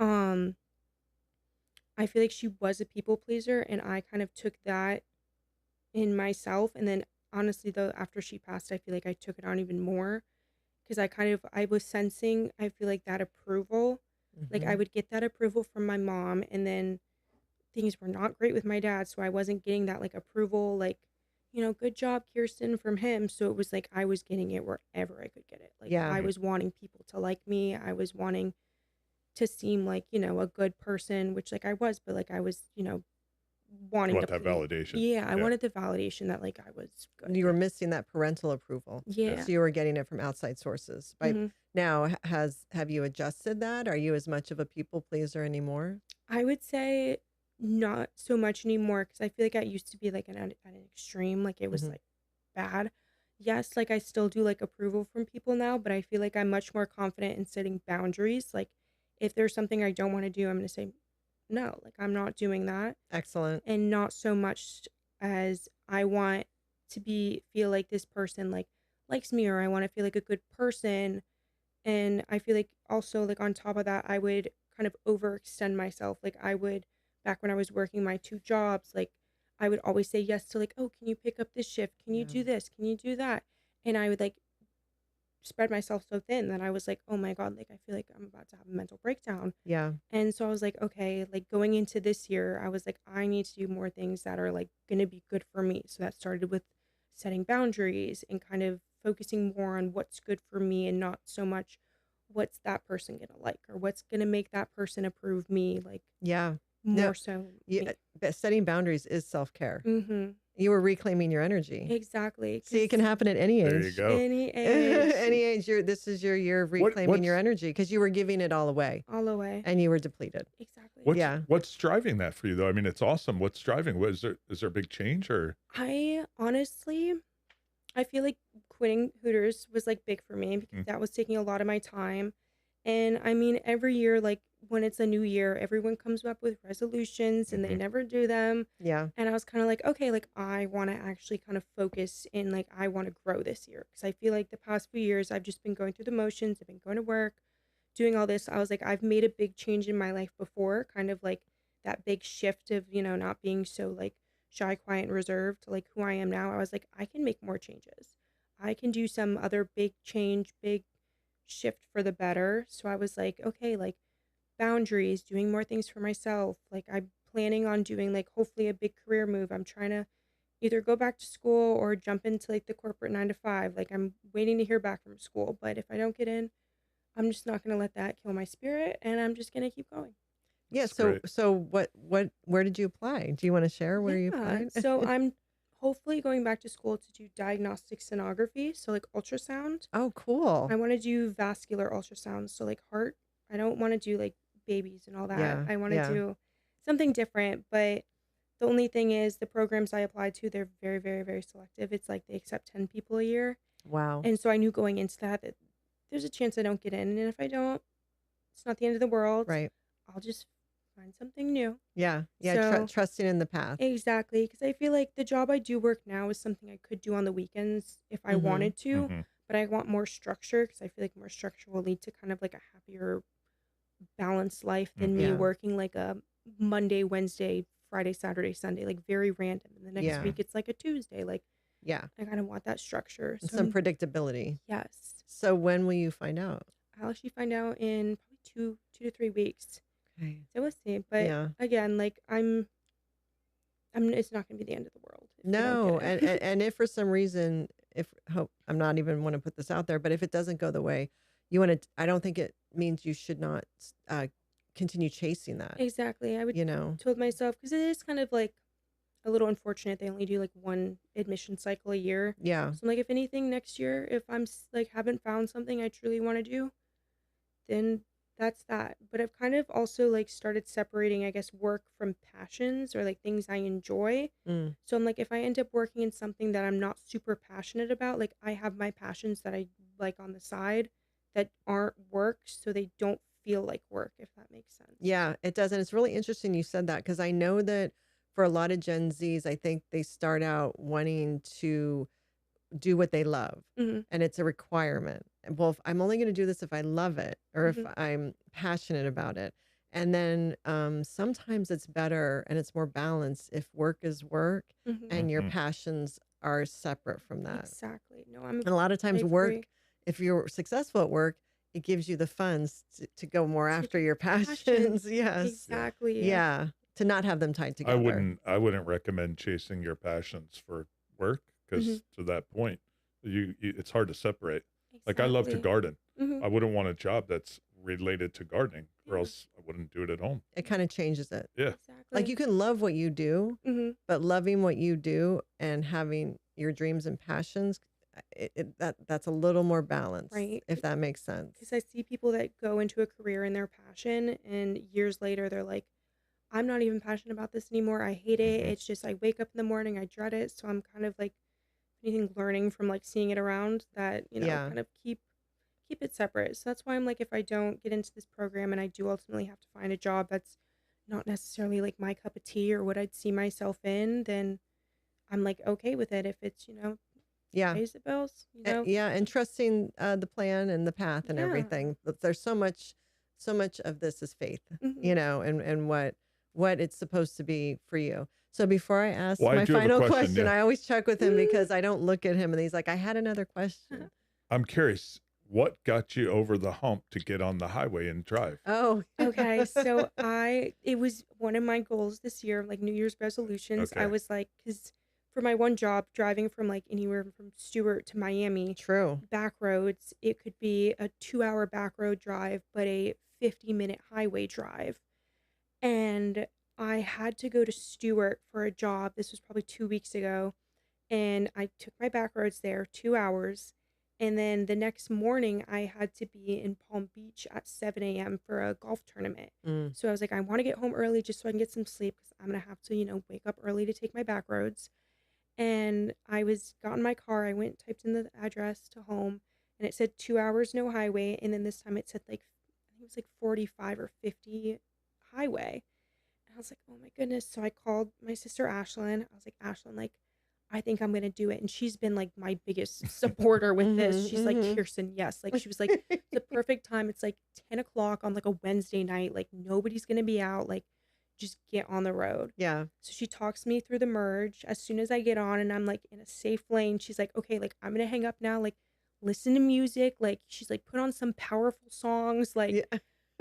I feel like she was a people pleaser and I kind of took that in myself. And then honestly though, after she passed, I feel like I took it on even more because I was sensing, I feel like that approval. Like I Mm-hmm. would get that approval from my mom, and then things were not great with my dad, so I wasn't getting that like approval, like, good job, Kierstin, from him. So it was like I was getting it wherever I could get it. Like Yeah. I Mhm. was wanting people to like me. I was wanting to seem like, a good person, which like I was, but like I was, You wanting to want that please. validation. Yeah, I Yeah. wanted the validation that like I was good. You were missing that parental approval, Yeah. Yeah. so you were getting it from outside sources. Hmm. Now, have you adjusted that? Are you as much of a people pleaser anymore? I would say not so much anymore because I feel like I used to be like at an extreme, like it was Mm-hmm. like bad. Yes, like I still do like approval from people now, but I feel like I'm much more confident in setting boundaries. Like if there's something I don't want to do, I'm going to say no, like I'm not doing that. Excellent. And not so much as I want to feel like this person like likes me, or I want to feel like a good person. And I feel like also like on top of that, I would kind of overextend myself. Like I would, back when I was working my 2 jobs, like I would always say yes to like, oh, can you pick up this shift? Can you Yeah. do this? Can you do that? And I would like spread myself so thin that I was like, oh my God, like I feel like I'm about to have a mental breakdown. Yeah. And so I was like, okay, like going into this year, I was like, I need to do more things that are like going to be good for me. So that started with setting boundaries and kind of focusing more on what's good for me and not so much what's that person going to like or what's going to make that person approve me, like Yeah. No. more so Yeah. me. But setting boundaries is self-care. Mm-hmm. You were reclaiming your energy. Exactly. See, it can Because happen at any There you age. go. any age, Any age, this is your year of What reclaiming your what's energy, because you were giving it all away all the way. and you were depleted. Exactly. what's Yeah. what's driving that for you though? I mean, it's awesome. What's driving? Is there a big change or I honestly, I feel like quitting Hooters was like big for me because Mm. that was taking a lot of my time. And I mean, every year, like when it's a new year, everyone comes up with resolutions and they Mhm. never do them. Yeah. And I was kind of like, okay, like I want to actually kind of focus and like I want to grow this year because I feel like the past few years I've just been going through the motions. I've been going to work, doing all this. I was like, I've made a big change in my life before, kind of like that big shift of, not being so like shy, quiet, and reserved to like who I am now. I was like, I can make more changes. I can do some other big change, big shift for the better. So I was like, okay, like boundaries, doing more things for myself. Like I'm planning on doing like hopefully a big career move. I'm trying to either go back to school or jump into like the corporate 9 to 5. Like I'm waiting to hear back from school. But if I don't get in, I'm just not going to let that kill my spirit and I'm just going to keep going. Yeah. That's So, great. where did you apply? Do you want to share where you Yeah. applied? So I'm hopefully going back to school to do diagnostic sonography, so like ultrasound. Oh, cool. I want to do vascular ultrasound, so like heart. I don't want to do like babies and all that. Yeah. I want to Yeah. do something different, but the only thing is the programs I applied to, they're very, very, very selective. It's like they accept 10 people a year. Wow. And so I knew going into that there's a chance I don't get in. And if I don't, it's not the end of the world. Right. I'll just find something new. Yeah. Yeah. So Trusting in the path. exactly. Because I feel like the job I do work now is something I could do on the weekends if I Mm-hmm. wanted to. Mm-hmm. But I want more structure because I feel like more structure will lead to kind of like a happier, balanced life than me Yeah. working like a Monday, Wednesday, Friday, Saturday, Sunday, like very random. And the next Yeah. week it's like a Tuesday. Like Yeah. I kind of want that structure. And So some predictability. yes, So when will you find out? I'll actually find out in probably two to 3 weeks. Okay. So we'll see. But Yeah. again, like I'm. It's not going to be the end of the world. If I don't No. get it. And if for some reason, I'm not even want to put this out there, but if it doesn't go the way you want to, I don't think it means you should not continue chasing that. Exactly. I would You know. told myself because it is kind of like a little unfortunate. They only do like one admission cycle a year. Yeah. So I'm like, if anything, next year, if I'm like haven't found something I truly want to do, then that's that. But I've kind of also like started separating, I guess, work from passions or like things I enjoy. Mm. So I'm like, if I end up working in something that I'm not super passionate about, like I have my passions that I like on the side that aren't work, so they don't feel like work, if that makes sense. Yeah, it does. And it's really interesting you said that because I know that for a lot of Gen Zs, I think they start out wanting to do what they love Mhm. and it's a requirement. Well, if I'm only going to do this if I love it or if Mhm. I'm passionate about it. And then sometimes it's better and it's more balanced if work is work Mhm. and your Mm-hmm. passions are separate from that. Exactly. No, And a lot of I times agree. work, if you're successful at work, it gives you the funds to go more To after your passions. passions. Yes. Exactly. Yeah. To not have them tied together. I wouldn't recommend chasing your passions for work because Mhm. to that point, it's hard to separate. Like I love to Exactly. garden. Mhm. I wouldn't want a job that's related to gardening, or Yeah. else I wouldn't do it at home. It kind of changes it. Yeah. Like Exactly. you can love what you do, Mhm. but loving what you do and having your dreams and passions, that's a little more balanced, Right. if that makes sense. Because I see people that go into a career in their passion, and years later they're like, I'm not even passionate about this anymore. I hate it. Mm-hmm. It's just I wake up in the morning, I dread it. So I'm kind of like, anything learning from like seeing it around that, Yeah. kind of keep it separate. So that's why I'm like, if I don't get into this program and I do ultimately have to find a job that's not necessarily like my cup of tea or what I'd see myself in, then I'm like okay with it if it's, Yeah. pays the bills, Yeah. And trusting the plan and the path and Yeah. everything. But there's so much of this is faith, Mhm. and what it's supposed to be for you. So before I ask Well, I my do have a final question, question, yeah. I always check with him because I don't look at him and he's like, I had another question. I'm curious, what got you over the hump to get on the highway and drive? Oh, Okay, so it was one of my goals this year, like New Year's resolutions. I Okay. was like, because for my one job, driving from like anywhere from Stewart to Miami, True. back roads, it could be a 2-hour back road drive, but a 50-minute highway drive. And I had to go to Stewart for a job. This was probably 2 weeks ago. And I took my back roads there, 2 hours. And then the next morning, I had to be in Palm Beach at 7 a.m. for a golf tournament. Mm. So I was like, I want to get home early just so I can get some sleep because I'm going to have to, wake up early to take my back roads. And got in my car. I went, typed in the address to home, and it said 2 hours, no highway. And then this time it said like, I think it was like 45 or 50 highway. And I was like, oh my goodness. So I called my sister Ashlyn. I was like, Ashlyn, like, I think I'm going to do it. And she's been like my biggest supporter with this. She's like, Kierstin, yes. Like, she was like, it's the perfect time. It's like 10 o'clock on like a Wednesday night. Like, nobody's going to be out. Like, just get on the road. Yeah. So she talks me through the merge. As soon as I get on and I'm like in a safe lane, she's like, okay, like, I'm going to hang up now. Like, listen to music. Like, she's like, put on some powerful songs. Like, Yeah.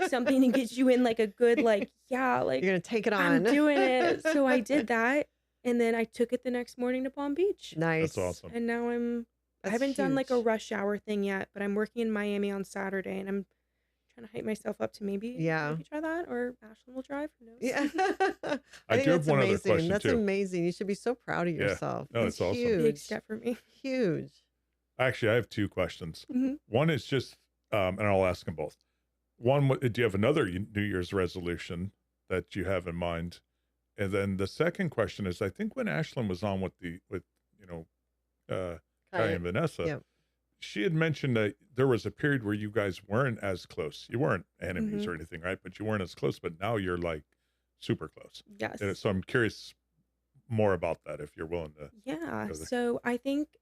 something to get you in like a good, like, yeah, like, You're going to take it on. I'm doing it. So I did that. And then I took it the next morning to Palm Beach. Nice. That's awesome. And now I That's haven't done like a huge. rush hour thing yet, but I'm working in Miami on Saturday and I'm trying to hype myself up to maybe Yeah. try that, or Ashlyn will drive. Who knows? Yeah. I I think do have that's one other amazing. question That's too. amazing. You should be so proud of Yeah. yourself. No, That's it's awesome. Big huge. step for me. Huge. Actually, I have two questions. Hmm. One is just, and I'll ask them both. One, do you have another New Year's resolution that you have in mind? And then the second question is, I think when Ashlyn was on with you know, Kai and Vanessa, Yeah. she had mentioned that there was a period where you guys weren't as close. You weren't enemies or anything, right? But you weren't as close, but now you're like super close. Yes. And so I'm curious more about that if you're willing to Yeah. go there. So I think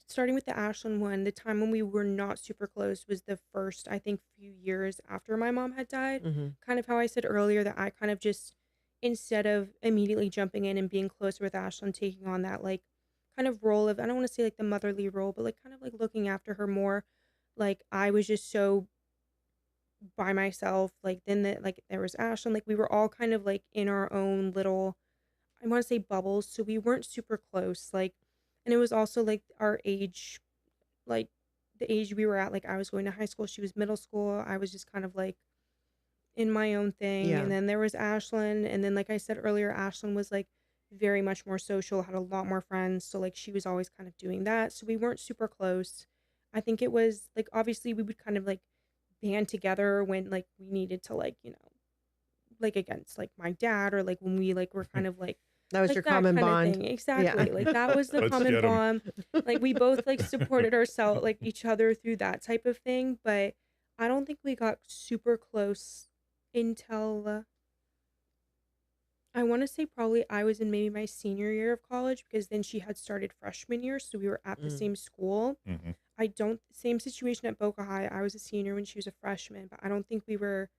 starting with the Ashlyn one, the time when we were not super close was the first, I think, few years after my mom had died. Mm-hmm. Kind of how I said earlier that I kind of just, instead of immediately jumping in and being closer with Ashlyn, taking on that like kind of role of, I don't want to say like the motherly role, but like kind of like looking after her more. Like I was just so by myself. Like then like there was Ashlyn. Like we were all kind of like in our own little, I want to say bubbles. So we weren't super close. Like, and it was also like our age, like the age we were at. Like I was going to high school, she was middle school. I was just kind of like in my own thing. Yeah. And then there was Ashlyn. And then, like I said earlier, Ashlyn was like very much more social, had a lot more friends. So like she was always kind of doing that. So we weren't super close. I think it was like, obviously we would kind of like band together when like we needed to, like, you know, like against like my dad, or like when we like were kind of like That was like your that common kind of bond. thing. Exactly. Yeah. Like that was the Let's common get 'em. bond. Like we both like supported ourselves, like each other through that type of thing. But I don't think we got super close until I want to say probably I was in maybe my senior year of college, because then she had started freshman year, so we were at the Mm. same school. Mhm. I don't same situation at Boca High. I was a senior when she was a freshman, but I don't think we were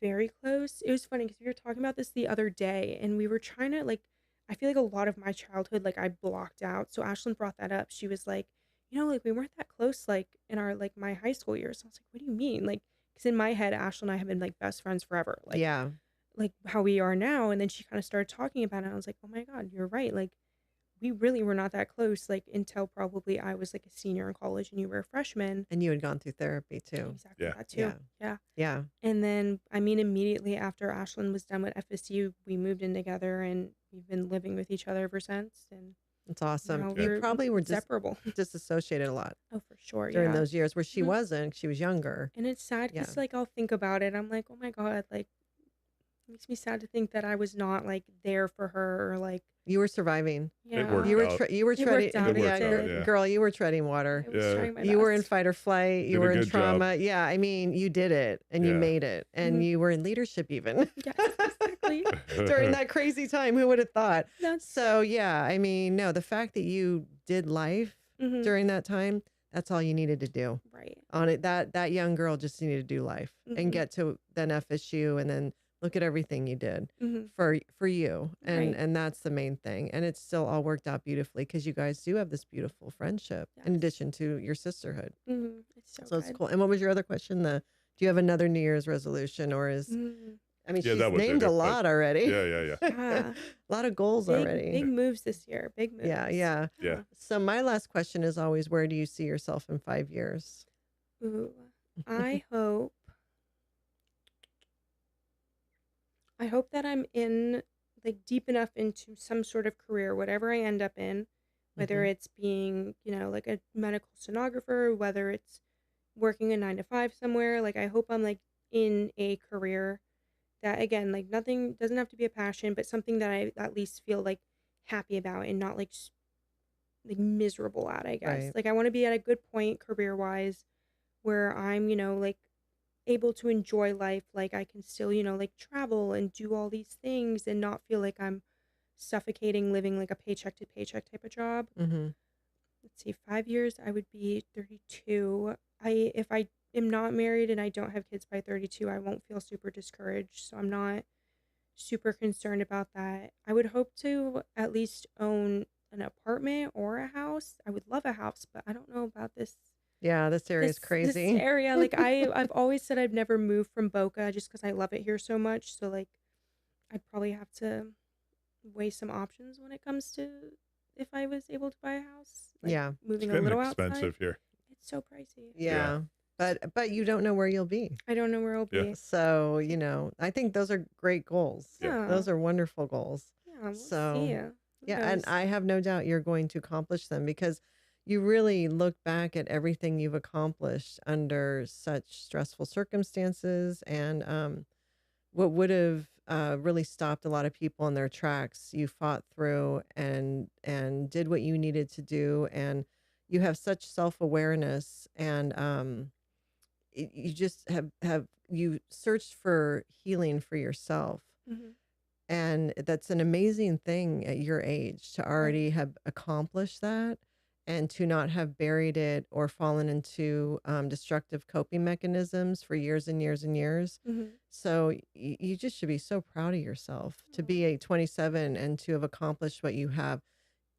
very close. It was funny because we were talking about this the other day, and we were trying to like, I feel like a lot of my childhood like I blocked out. So Ashlyn brought that up. She was like, you know, like we weren't that close like in our like my high school years. I was like, what do you mean? Like, because in my head, Ashlyn and I have been like best friends forever. Yeah. Like how we are now. And then she kind of started talking about it. And I was like, oh my God, you're right. Like we really were not that close, like until probably I was like a senior in college and you were a freshman. And you had gone through therapy too. Exactly Yeah. that too. Yeah. Yeah. Yeah. And then, I mean, immediately after Ashlyn was done with FSU, we moved in together and we've been living with each other ever since. And It's awesome. now You we're probably were inseparable. disassociated a lot Oh, for sure. during Yeah. those years where she Mhm. wasn't. She was younger. And it's sad Yeah. because, like, I'll think about it. I'm like, oh my God, like, it makes me sad to think that I was not, like, there for her, or, like, You were surviving. yeah. worked You were out. you were It treading. worked out. It worked It out, did. yeah. Girl, you were treading water. I was Yeah. trying my You were in best. fight or flight. You Did a were in good job. trauma. Yeah, I mean, you did it, and you Yeah. made it, and Mhm. you were in leadership even Yes, exactly. during that crazy time. Who would have thought? That's So yeah, I mean, no, the fact that you did life mhm. during that time, that's all you needed to do. Right. On it, that young girl just needed to do life and Mhm. get to then FSU, and then look at everything you did Mhm. for you, and Right. and that's the main thing. And it's still all worked out beautifully because you guys do have this beautiful friendship in Yes. addition to your sisterhood. Mhm. It's so So it's good. cool. And what was your other question? Do you have another New Year's resolution, or is Mhm. I mean, Yeah, she's that was named it, a but lot already. Yeah. Yeah. A lot of goals Big already. moves this year. Big moves. Yeah. Yeah. So my last question is always, where do you see yourself in 5 years? Ooh. I hope that I'm in like deep enough into some sort of career, whatever I end up in, whether Mhm. it's being, you know, like a medical sonographer, whether it's working a 9 to 5 somewhere. Like I hope I'm like in a career that, again, like nothing doesn't have to be a passion, but something that I at least feel like happy about and not like like miserable at, I guess. Right. Like I want to be at a good point career wise where I'm, you know, like able to enjoy life. Like I can still, you know, like travel and do all these things and not feel like I'm suffocating living like a paycheck to paycheck type of job. Mm-hmm. Let's see, 5 years, I would be 32. If I am not married and I don't have kids by 32, I won't feel super discouraged. So I'm not super concerned about that. I would hope to at least own an apartment or a house. I would love a house, but I don't know about this Yeah, this area is this crazy. area. Like I've always said I've never moved from Boca just because I love it here so much. So like I'd probably have to weigh some options when it comes to if I was able to buy a house. Like Yeah. It's moving a getting little outside. expensive here. It's so pricey. Yeah. but you don't know where you'll be. I don't know where I'll Yeah. be. So, I think those are great goals. Yeah. Those are wonderful goals. Yeah, we'll So, see. Who yeah, and knows? I have no doubt you're going to accomplish them because you really look back at everything you've accomplished under such stressful circumstances, and what would have really stopped a lot of people in their tracks. You fought through and did what you needed to do, and you have such self-awareness, and you just have you searched for healing for yourself, Mhm. and that's an amazing thing at your age to Right. already have accomplished that, and to not have buried it or fallen into destructive coping mechanisms for years and years and years. Mhm. So you just should be so proud of yourself to be a 27 and to have accomplished what you have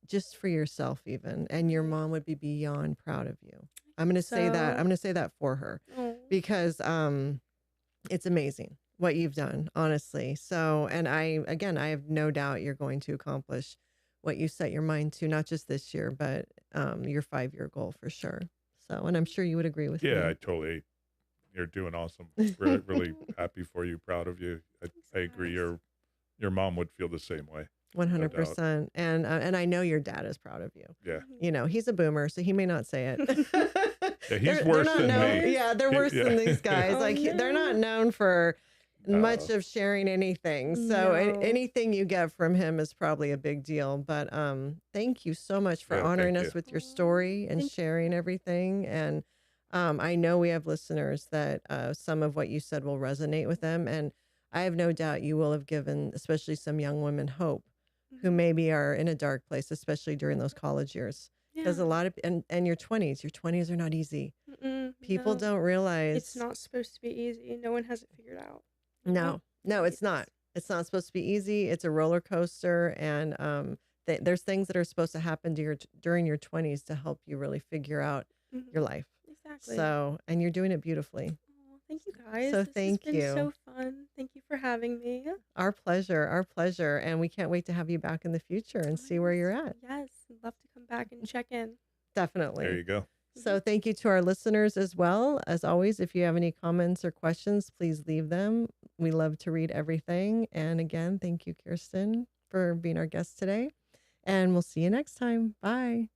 just for yourself even. And your Right. mom would be beyond proud of you. I'm going to say that. I'm So, going to say that for her oh, because it's amazing what you've done, honestly. So, and I have no doubt you're going to accomplish what you set your mind to, not just this year, but your 5-year goal for sure. So, and I'm sure you would agree with Yeah, me. you're doing awesome. Really, really happy for you, proud of you. I thanks, agree. guys. Your mom would feel the same way, no doubt. 100%. And I know your dad is proud of you. Yeah. Mhm. He's a boomer, so he may not say it. Yeah, he's They're worse not than known. me. Yeah, they're worse than these guys. Oh Like they're not no. known for much No. of sharing anything. So No. anything you get from him is probably a big deal. But thank you so much for Yeah, honoring thank us you. with your Oh, story and thank sharing you. everything. And I know we have listeners that some of what you said will resonate with them. And I have no doubt you will have given, especially some young women, hope who Mhm. maybe are in a dark place, especially during those college years. Because Yeah. a lot of, and your 20s are not easy. People No. don't It's realize. not supposed to be easy. No one has it figured out. No, no, Nobody it's not. does. It's not supposed to be easy. It's a roller coaster, and there's things that are supposed to happen to during your 20s to help you really figure out your Mhm. life. Exactly. So, and you're doing it beautifully. Oh, thank you guys. So This has thank been you. so fun. Thank you for having me. Our pleasure. Our pleasure. And we can't wait to have you back in the future and Oh, see where you're at. yes. I'd love to come back and check in. There Definitely. you go. So thank you to our listeners as well. As always, if you have any comments or questions, please leave them. We love to read everything. And again, thank you, Kierstin, for being our guest today. And we'll see you next time. Bye.